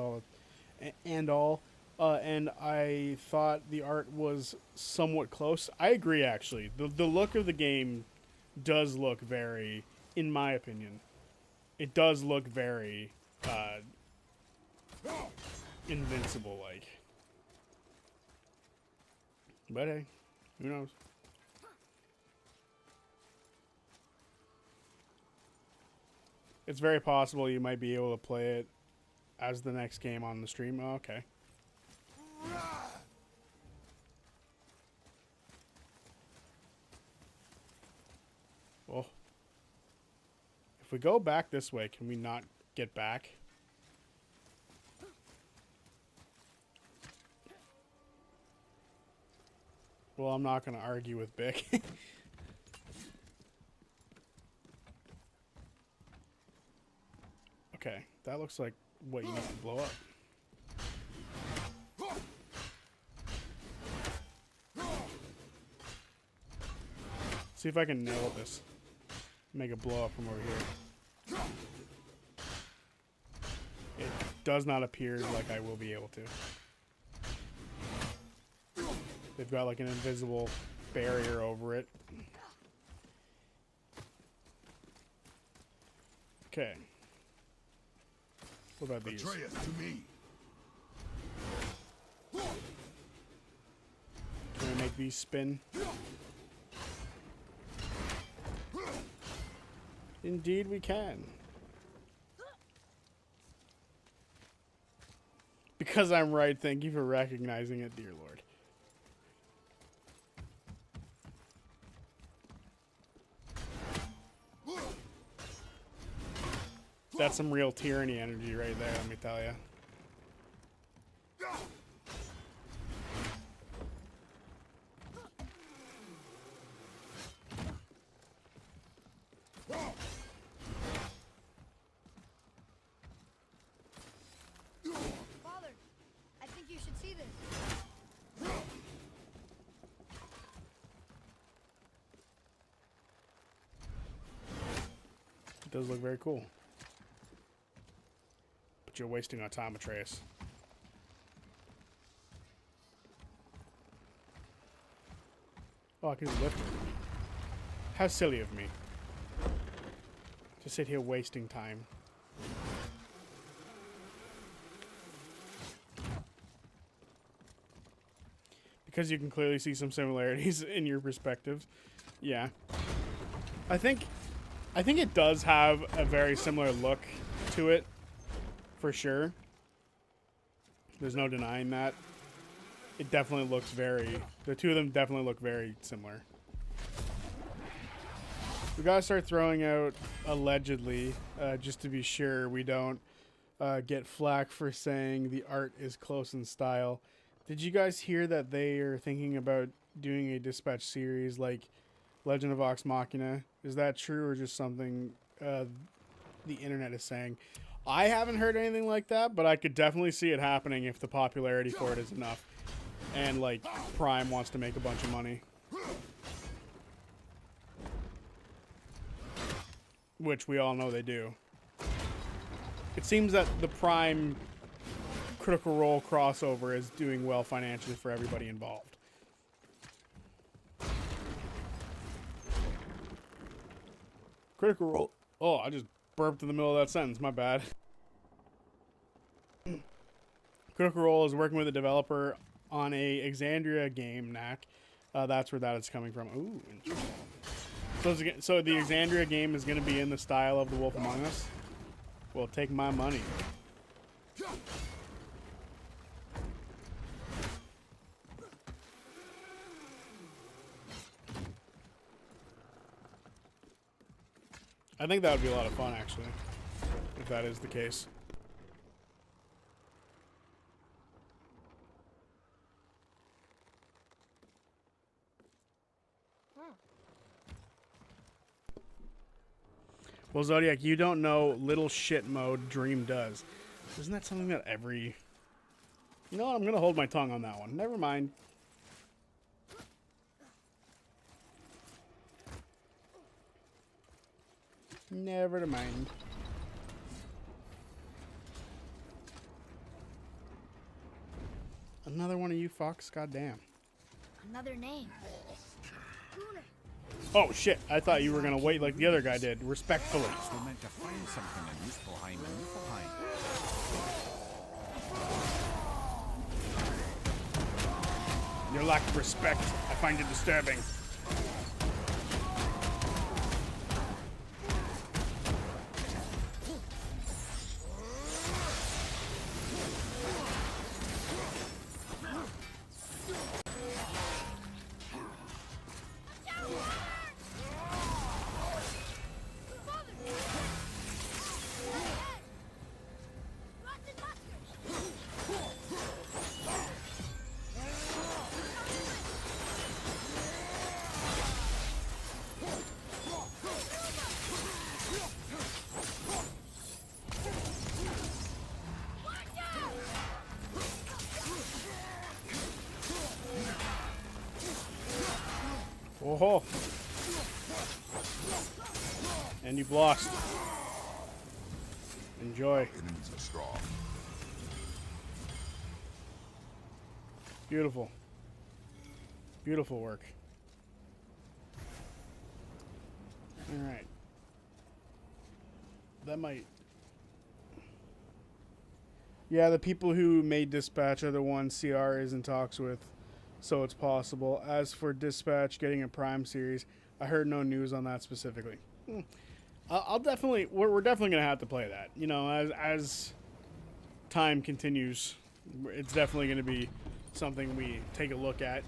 and I thought the art was somewhat close. I agree, actually. The look of the game does look very, in my opinion, it does look very Invincible-like. But hey, who knows? It's very possible you might be able to play it as the next game on the stream. Oh, okay. Well, if we go back this way, can we not get back? Well, I'm not going to argue with Bick. Okay, that looks like what you need to blow up. See if I can nail this. Make it blow up from over here. It does not appear like I will be able to. They've got like an invisible barrier over it. Okay. What about these? Atreus, to me. Can we make these spin? Indeed we can. Because I'm right, thank you for recognizing it, dear Lord. That's some real tyranny energy right there, let me tell you. Father, I think you should see this. It does look very cool. But you're wasting our time, Atreus. Oh, I can just lift it. How silly of me. To sit here wasting time. Because you can clearly see some similarities in your perspectives. Yeah. I think it does have a very similar look to it. For sure. There's no denying that. It definitely looks very... The two of them definitely look very similar. We gotta start throwing out allegedly, just to be sure we don't get flack for saying the art is close in style. Did you guys hear that they are thinking about doing a Dispatch series like Legend of Vox Machina? Is that true or just something the internet is saying? I haven't heard anything like that, but I could definitely see it happening if the popularity for it is enough. And, like, Prime wants to make a bunch of money. Which we all know they do. It seems that the Prime Critical Role crossover is doing well financially for everybody involved. Critical Role. Oh, I just burped in the middle of that sentence. My bad. Critical Role is working with a developer on a Exandria game, Knack. That's where that is coming from. Ooh, interesting. So the Exandria game is going to be in the style of The Wolf Among Us? Well, take my money. I think that would be a lot of fun, actually, if that is the case. Well, Zodiac, you don't know little shit mode Dream does. Isn't that something that every... You know what? I'm going to hold my tongue on that one. Never mind. Never mind. Another one of you fucks? Goddamn. Another name. Oh, shit. I thought you were going to wait like the other guy did. Respectfully. We're meant to find something in Muspelheim and Niflheim. Your lack of respect, I find it disturbing. Oh, and you've lost. Enjoy. Enemies are strong. Beautiful. Beautiful work. All right. That might... Yeah, the people who made Dispatch are the ones CR is in talks with, so it's possible. As for Dispatch getting a Prime series, I heard no news on that specifically. I'll definitely... We're definitely going to have to play that. You know, as time continues, it's definitely going to be something we take a look at.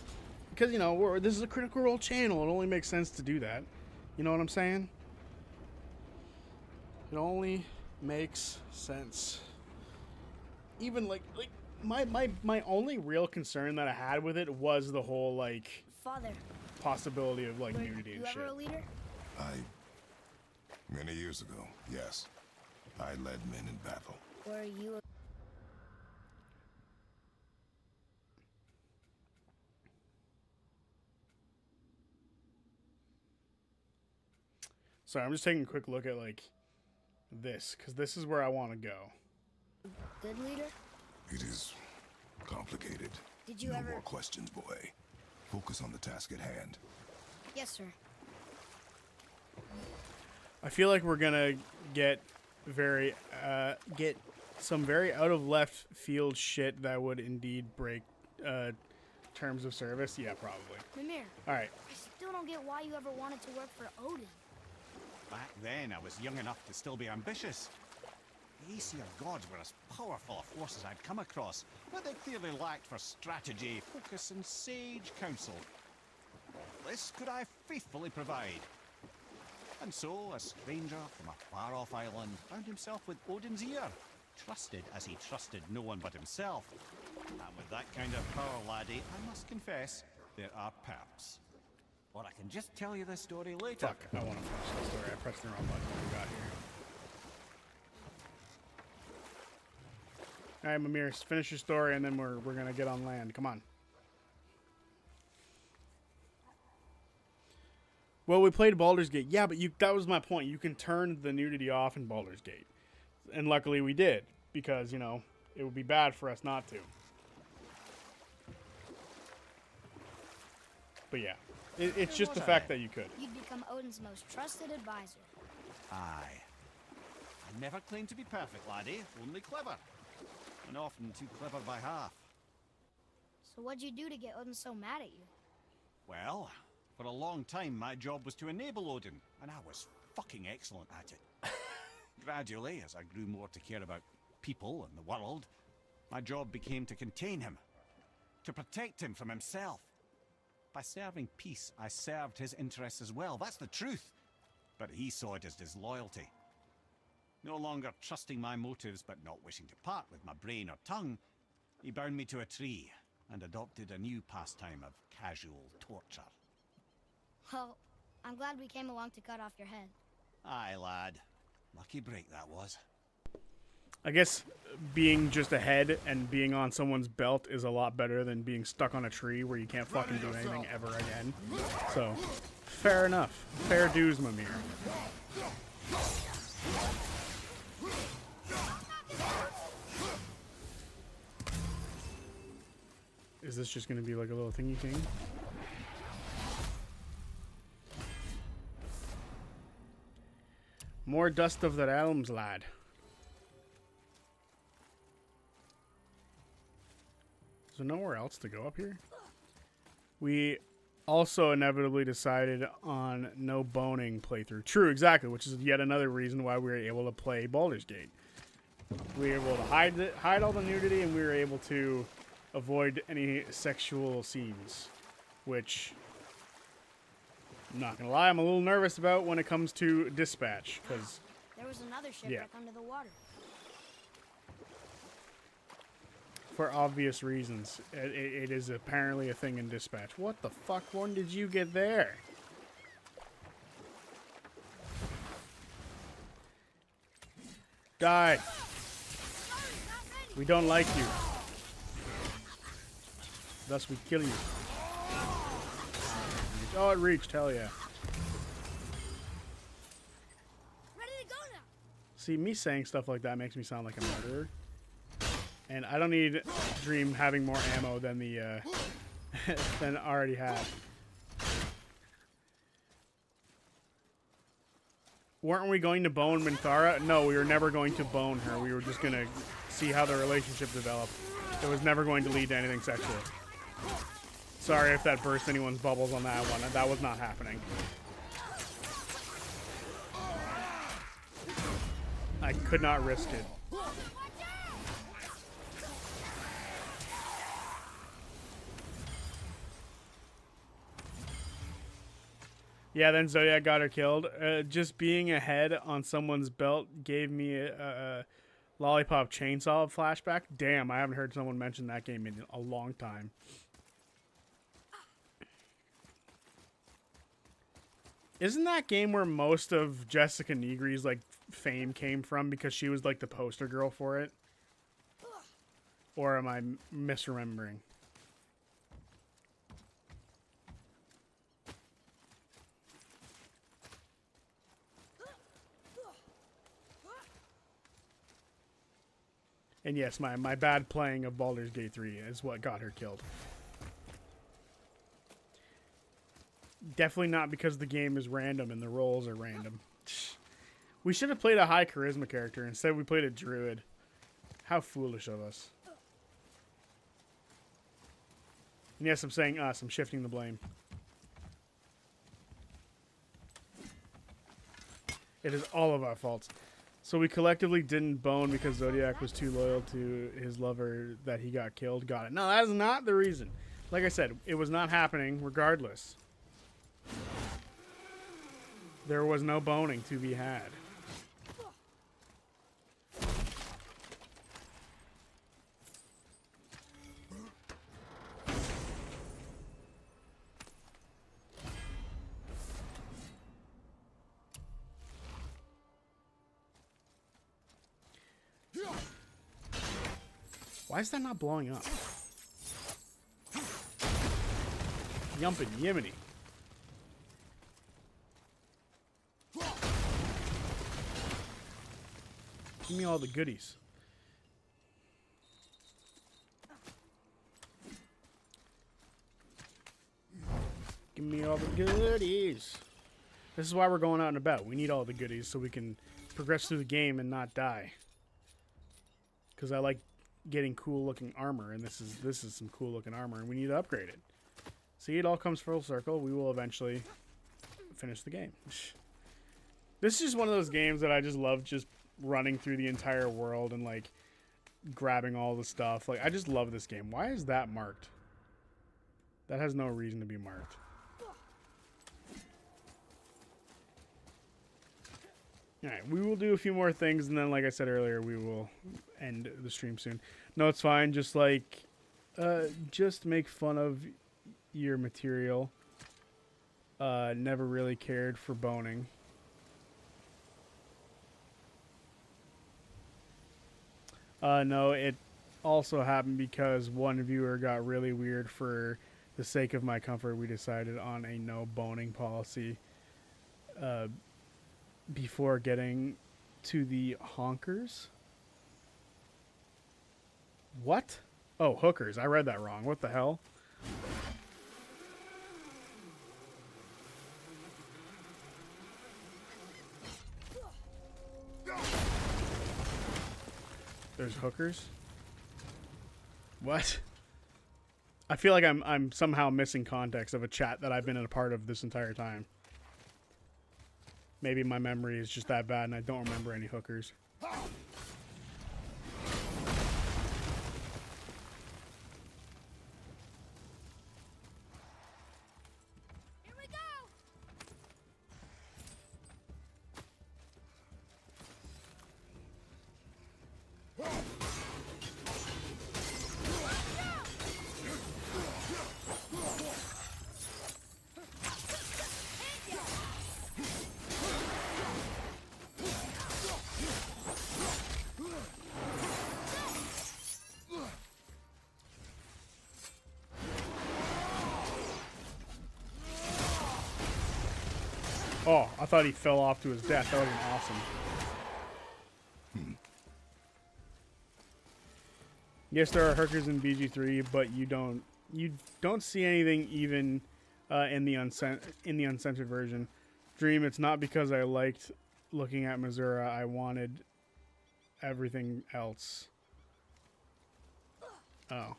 Because, you know, this is a Critical Role channel. It only makes sense to do that. You know what I'm saying? It only makes sense. Even, like my only real concern that I had with it was the whole, like... Father. Possibility of, like, Were nudity and you shit. ever a leader? Many years ago, yes. I led men in battle. Were you a... Sorry, I'm just taking a quick look at, like, this. Because this is where I want to go. good leader? It is complicated. Did you no ever... more questions, boy. Focus on the task at hand. Yes, sir. I feel like we're gonna get some very out of left field shit that would indeed break terms of service. Yeah, probably. Mimir, All right. I still don't get why you ever wanted to work for Odin. Back then, I was young enough to still be ambitious. The Aesir gods were as powerful a force as I'd come across, but they clearly lacked for strategy, focus, and sage counsel. This could I faithfully provide. And so, a stranger from a far-off island found himself with Odin's ear, trusted as he trusted no one but himself. And with that kind of power, laddie, I must confess, there are perks. Or I can just tell you the story later. Fuck, I want to finish the story. I pressed the wrong button when we got here. All right, Mimir, finish your story, and then we're gonna get on land. Come on. Well, we played Baldur's Gate. Yeah, but that was my point. You can turn the nudity off in Baldur's Gate. And luckily we did, because, you know, it would be bad for us not to. But yeah, it's just the fact that you could. You'd become Odin's most trusted advisor. Aye. I never claimed to be perfect, laddie, only clever. And often too clever by half. So what'd you do to get Odin so mad at you? Well, for a long time my job was to enable Odin, and I was fucking excellent at it. Gradually, as I grew more to care about people and the world, my job became to contain him, to protect him from himself. By serving peace, I served his interests as well, that's the truth. But he saw it as disloyalty. No longer trusting my motives, but not wishing to part with my brain or tongue, he bound me to a tree and adopted a new pastime of casual torture. Well, I'm glad we came along to cut off your head. Aye, lad. Lucky break that was. I guess being just ahead and being on someone's belt is a lot better than being stuck on a tree where you can't fucking do anything ever again. So, fair enough. Fair dues, Mimir. Is this just going to be like a little thingy thing? More dust of the realms, lad. Is there nowhere else to go up here? We also inevitably decided on no boning playthrough. True, exactly, which is yet another reason why we were able to play Baldur's Gate. We were able to hide all the nudity, and we were able to avoid any sexual scenes, which, I'm not gonna lie, I'm a little nervous about when it comes to dispatch, because There was another shipwreck under the water. for obvious reasons, it is apparently a thing in dispatch. What the fuck? When did you get there? Die. We don't like you. Thus we kill you. Oh, it reached. Hell yeah. Ready to go now. See, me saying stuff like that makes me sound like a murderer. And I don't need Dream having more ammo than the than I already had. Weren't we going to bone Minthara? No, we were never going to bone her. We were just going to see how the relationship developed. It was never going to lead to anything sexual. Sorry if that burst anyone's bubbles on that one. That was not happening. I could not risk it. Yeah, then Zodiac got her killed. Just being ahead on someone's belt gave me a Lollipop Chainsaw flashback. Damn, I haven't heard someone mention that game in a long time. Isn't that game where most of Jessica Negri's like fame came from because she was like the poster girl for it? Or am I misremembering? And yes, my bad playing of Baldur's Gate 3 is what got her killed. Definitely not because the game is random and the rolls are random. We should have played a high charisma character. Instead, we played a druid. How foolish of us. And yes, I'm saying us. I'm shifting the blame. It is all of our faults. So we collectively didn't bone because Zodiac was too loyal to his lover that he got killed. Got it. No, that is not the reason. Like I said, it was not happening regardless. There was no boning to be had. Why is that not blowing up? Yumpin' Yiminy. Give me all the goodies. Give me all the goodies. This is why we're going out and about. We need all the goodies so we can progress through the game and not die. Because I like getting cool looking armor, and this is some cool looking armor, and we need to upgrade it. See, it all comes full circle. We will eventually finish the game. This is just one of those games that I just love, just running through the entire world and like grabbing all the stuff. Like, I just love this game. Why is that marked? That has no reason to be marked. Alright, we will do a few more things, and then, like I said earlier, we will end the stream soon. No, it's fine. Just, like, just make fun of your material. Never really cared for boning. No, it also happened because one viewer got really weird. For the sake of my comfort, we decided on a no boning policy before getting to the honkers. What? Oh, hookers. I read that wrong. What the hell? There's hookers? What? I feel like I'm somehow missing context of a chat that I've been a part of this entire time. Maybe my memory is just that bad and I don't remember any hookers. Here we go! Oh, I thought he fell off to his death. That would have been awesome. Yes, there are hookers in BG3, but you don't see anything even in the uncensored version. Dream, it's not because I liked looking at Missouri. I wanted everything else. Oh.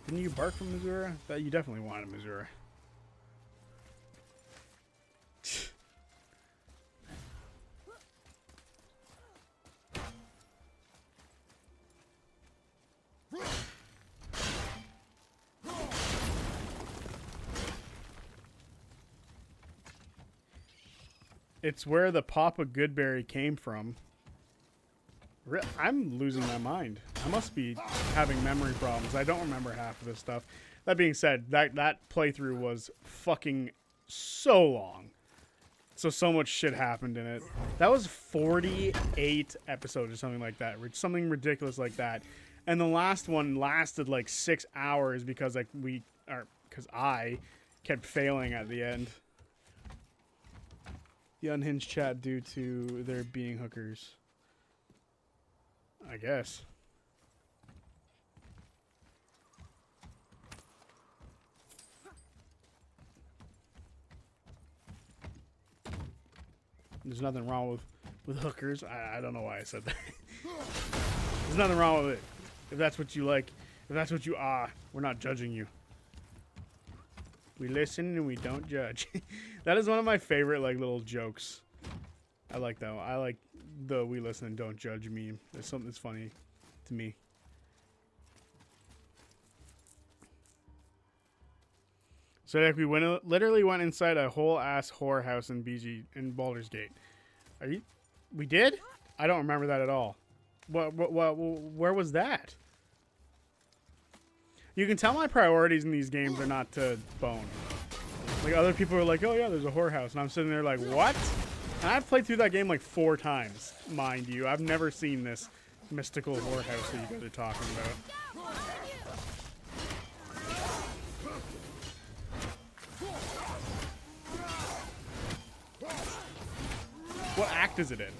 Didn't you bark from Missouri? That you definitely wanted Missouri. It's where the Papa Goodberry came from. I'm losing my mind. I must be having memory problems. I don't remember half of this stuff. That being said, that playthrough was fucking so long. So much shit happened in it. That was 48 episodes or something like that. Something ridiculous like that. And the last one lasted like 6 hours because I kept failing at the end. The unhinged chat due to there being hookers. I guess. There's nothing wrong with hookers. I don't know why I said that. There's nothing wrong with it. If that's what you like, if that's what you are, we're not judging you. We listen and we don't judge. That is one of my favorite like little jokes. I like that one. I like the we listen and don't judge meme. There's something that's funny to me. So like we literally went inside a whole ass whorehouse in Baldur's Gate. Are you? We did? I don't remember that at all. Where was that? You can tell my priorities in these games are not to bone. Like other people are like, oh yeah, there's a whorehouse, and I'm sitting there like, what? And I've played through that game like 4 times, mind you. I've never seen this mystical whorehouse that you guys are talking about. What act is it in?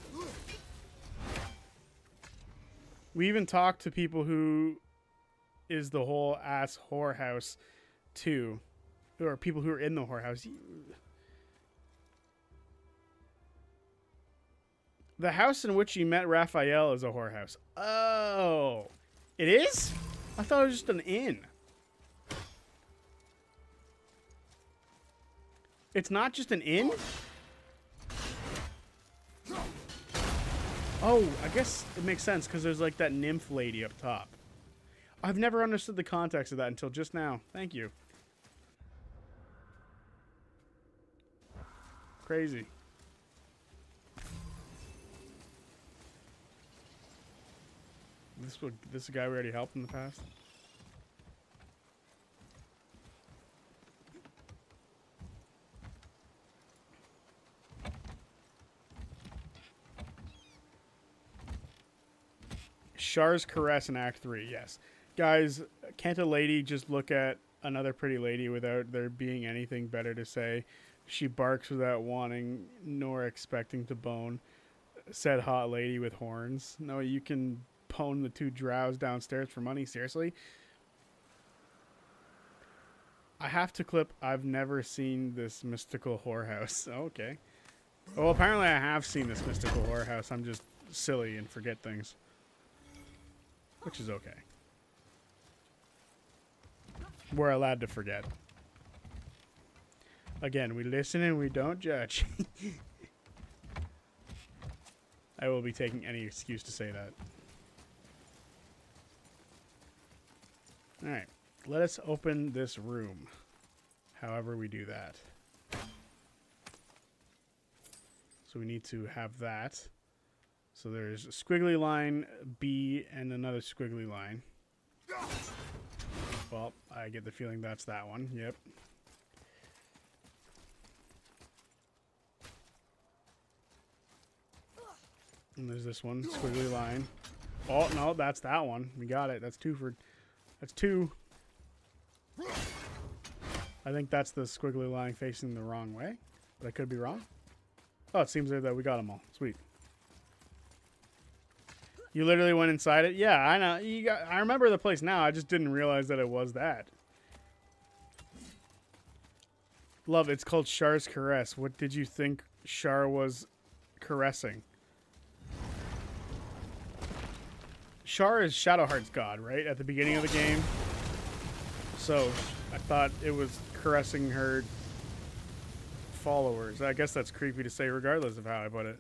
We even talked to people who is the whole ass whorehouse too, or people who are in the whorehouse. The house in which you met Raphael is a whorehouse. Oh, it is? I thought it was just an inn. It's not just an inn? Oh, I guess it makes sense because there's like that nymph lady up top. I've never understood the context of that until just now. Thank you. Crazy. This guy we already helped in the past? Char's caress in Act 3, yes. Guys, can't a lady just look at another pretty lady without there being anything better to say? She barks without wanting nor expecting to bone. Said hot lady with horns. No, you can pwn the 2 drows downstairs for money? Seriously? I have to clip, I've never seen this mystical whorehouse. Oh, okay. Well, apparently I have seen this mystical whorehouse. I'm just silly and forget things. Which is okay. We're allowed to forget. Again, we listen and we don't judge. I will be taking any excuse to say that. Alright. Let us open this room. However we do that. So we need to have that. So there's a squiggly line, B, and another squiggly line. Well, I get the feeling that's that one. Yep. And there's this one, squiggly line. Oh, no, that's that one. We got it. That's 2 for... That's 2. I think that's the squiggly line facing the wrong way. But I could be wrong. Oh, it seems that we got them all. Sweet. You literally went inside it? Yeah, I know. I remember the place now. I just didn't realize that it was that. Love, it's called Char's Caress. What did you think Char was caressing? Char is Shadowheart's god, right? At the beginning of the game. So, I thought it was caressing her followers. I guess that's creepy to say regardless of how I put it.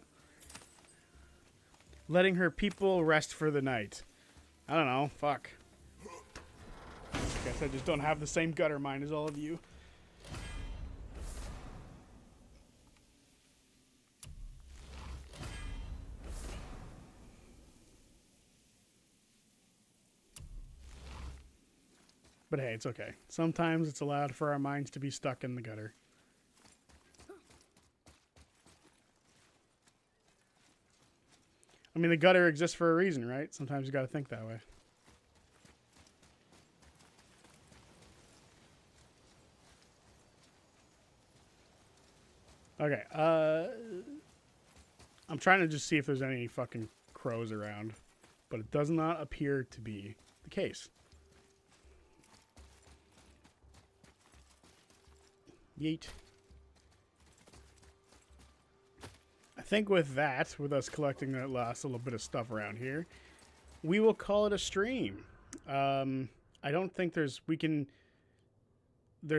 Letting her people rest for the night. I don't know. Fuck. Guess I just don't have the same gutter mind as all of you. But hey, it's okay. Sometimes it's allowed for our minds to be stuck in the gutter. I mean, the gutter exists for a reason, right? Sometimes you gotta think that way. Okay, I'm trying to just see if there's any fucking crows around. But it does not appear to be the case. Yeet. I think with that, with us collecting that last little bit of stuff around here, we will call it a stream. I don't think there's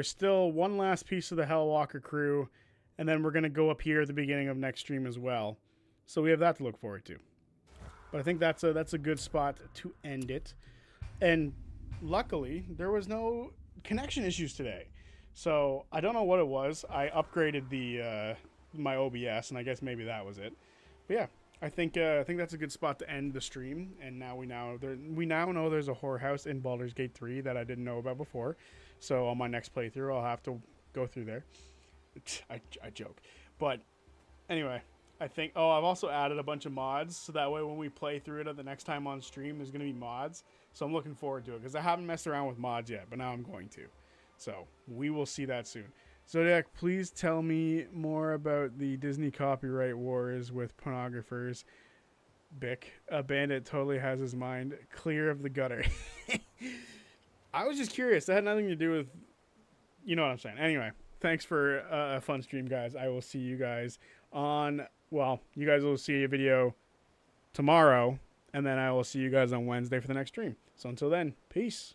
still one last piece of the Hellwalker crew, and then we're going to go up here at the beginning of next stream as well. So we have that to look forward to. But I think that's a good spot to end it. And luckily, there was no connection issues today. So I don't know what it was. I upgraded the my OBS, and I guess maybe that was it. But yeah, I think that's a good spot to end the stream. And now we now know there's a whorehouse in Baldur's Gate 3 that I didn't know about before. So on my next playthrough, I'll have to go through there. I joke, but anyway, I think. Oh, I've also added a bunch of mods, so that way when we play through it the next time on stream, there's gonna be mods. So I'm looking forward to it because I haven't messed around with mods yet, but now I'm going to. So we will see that soon. Zodiac, please tell me more about the Disney copyright wars with pornographers. Bick, a bandit totally has his mind clear of the gutter. I was just curious. That had nothing to do with, you know what I'm saying. Anyway, thanks for a fun stream, guys. I will see you guys on, well, you guys will see a video tomorrow, and then I will see you guys on Wednesday for the next stream. So until then, peace.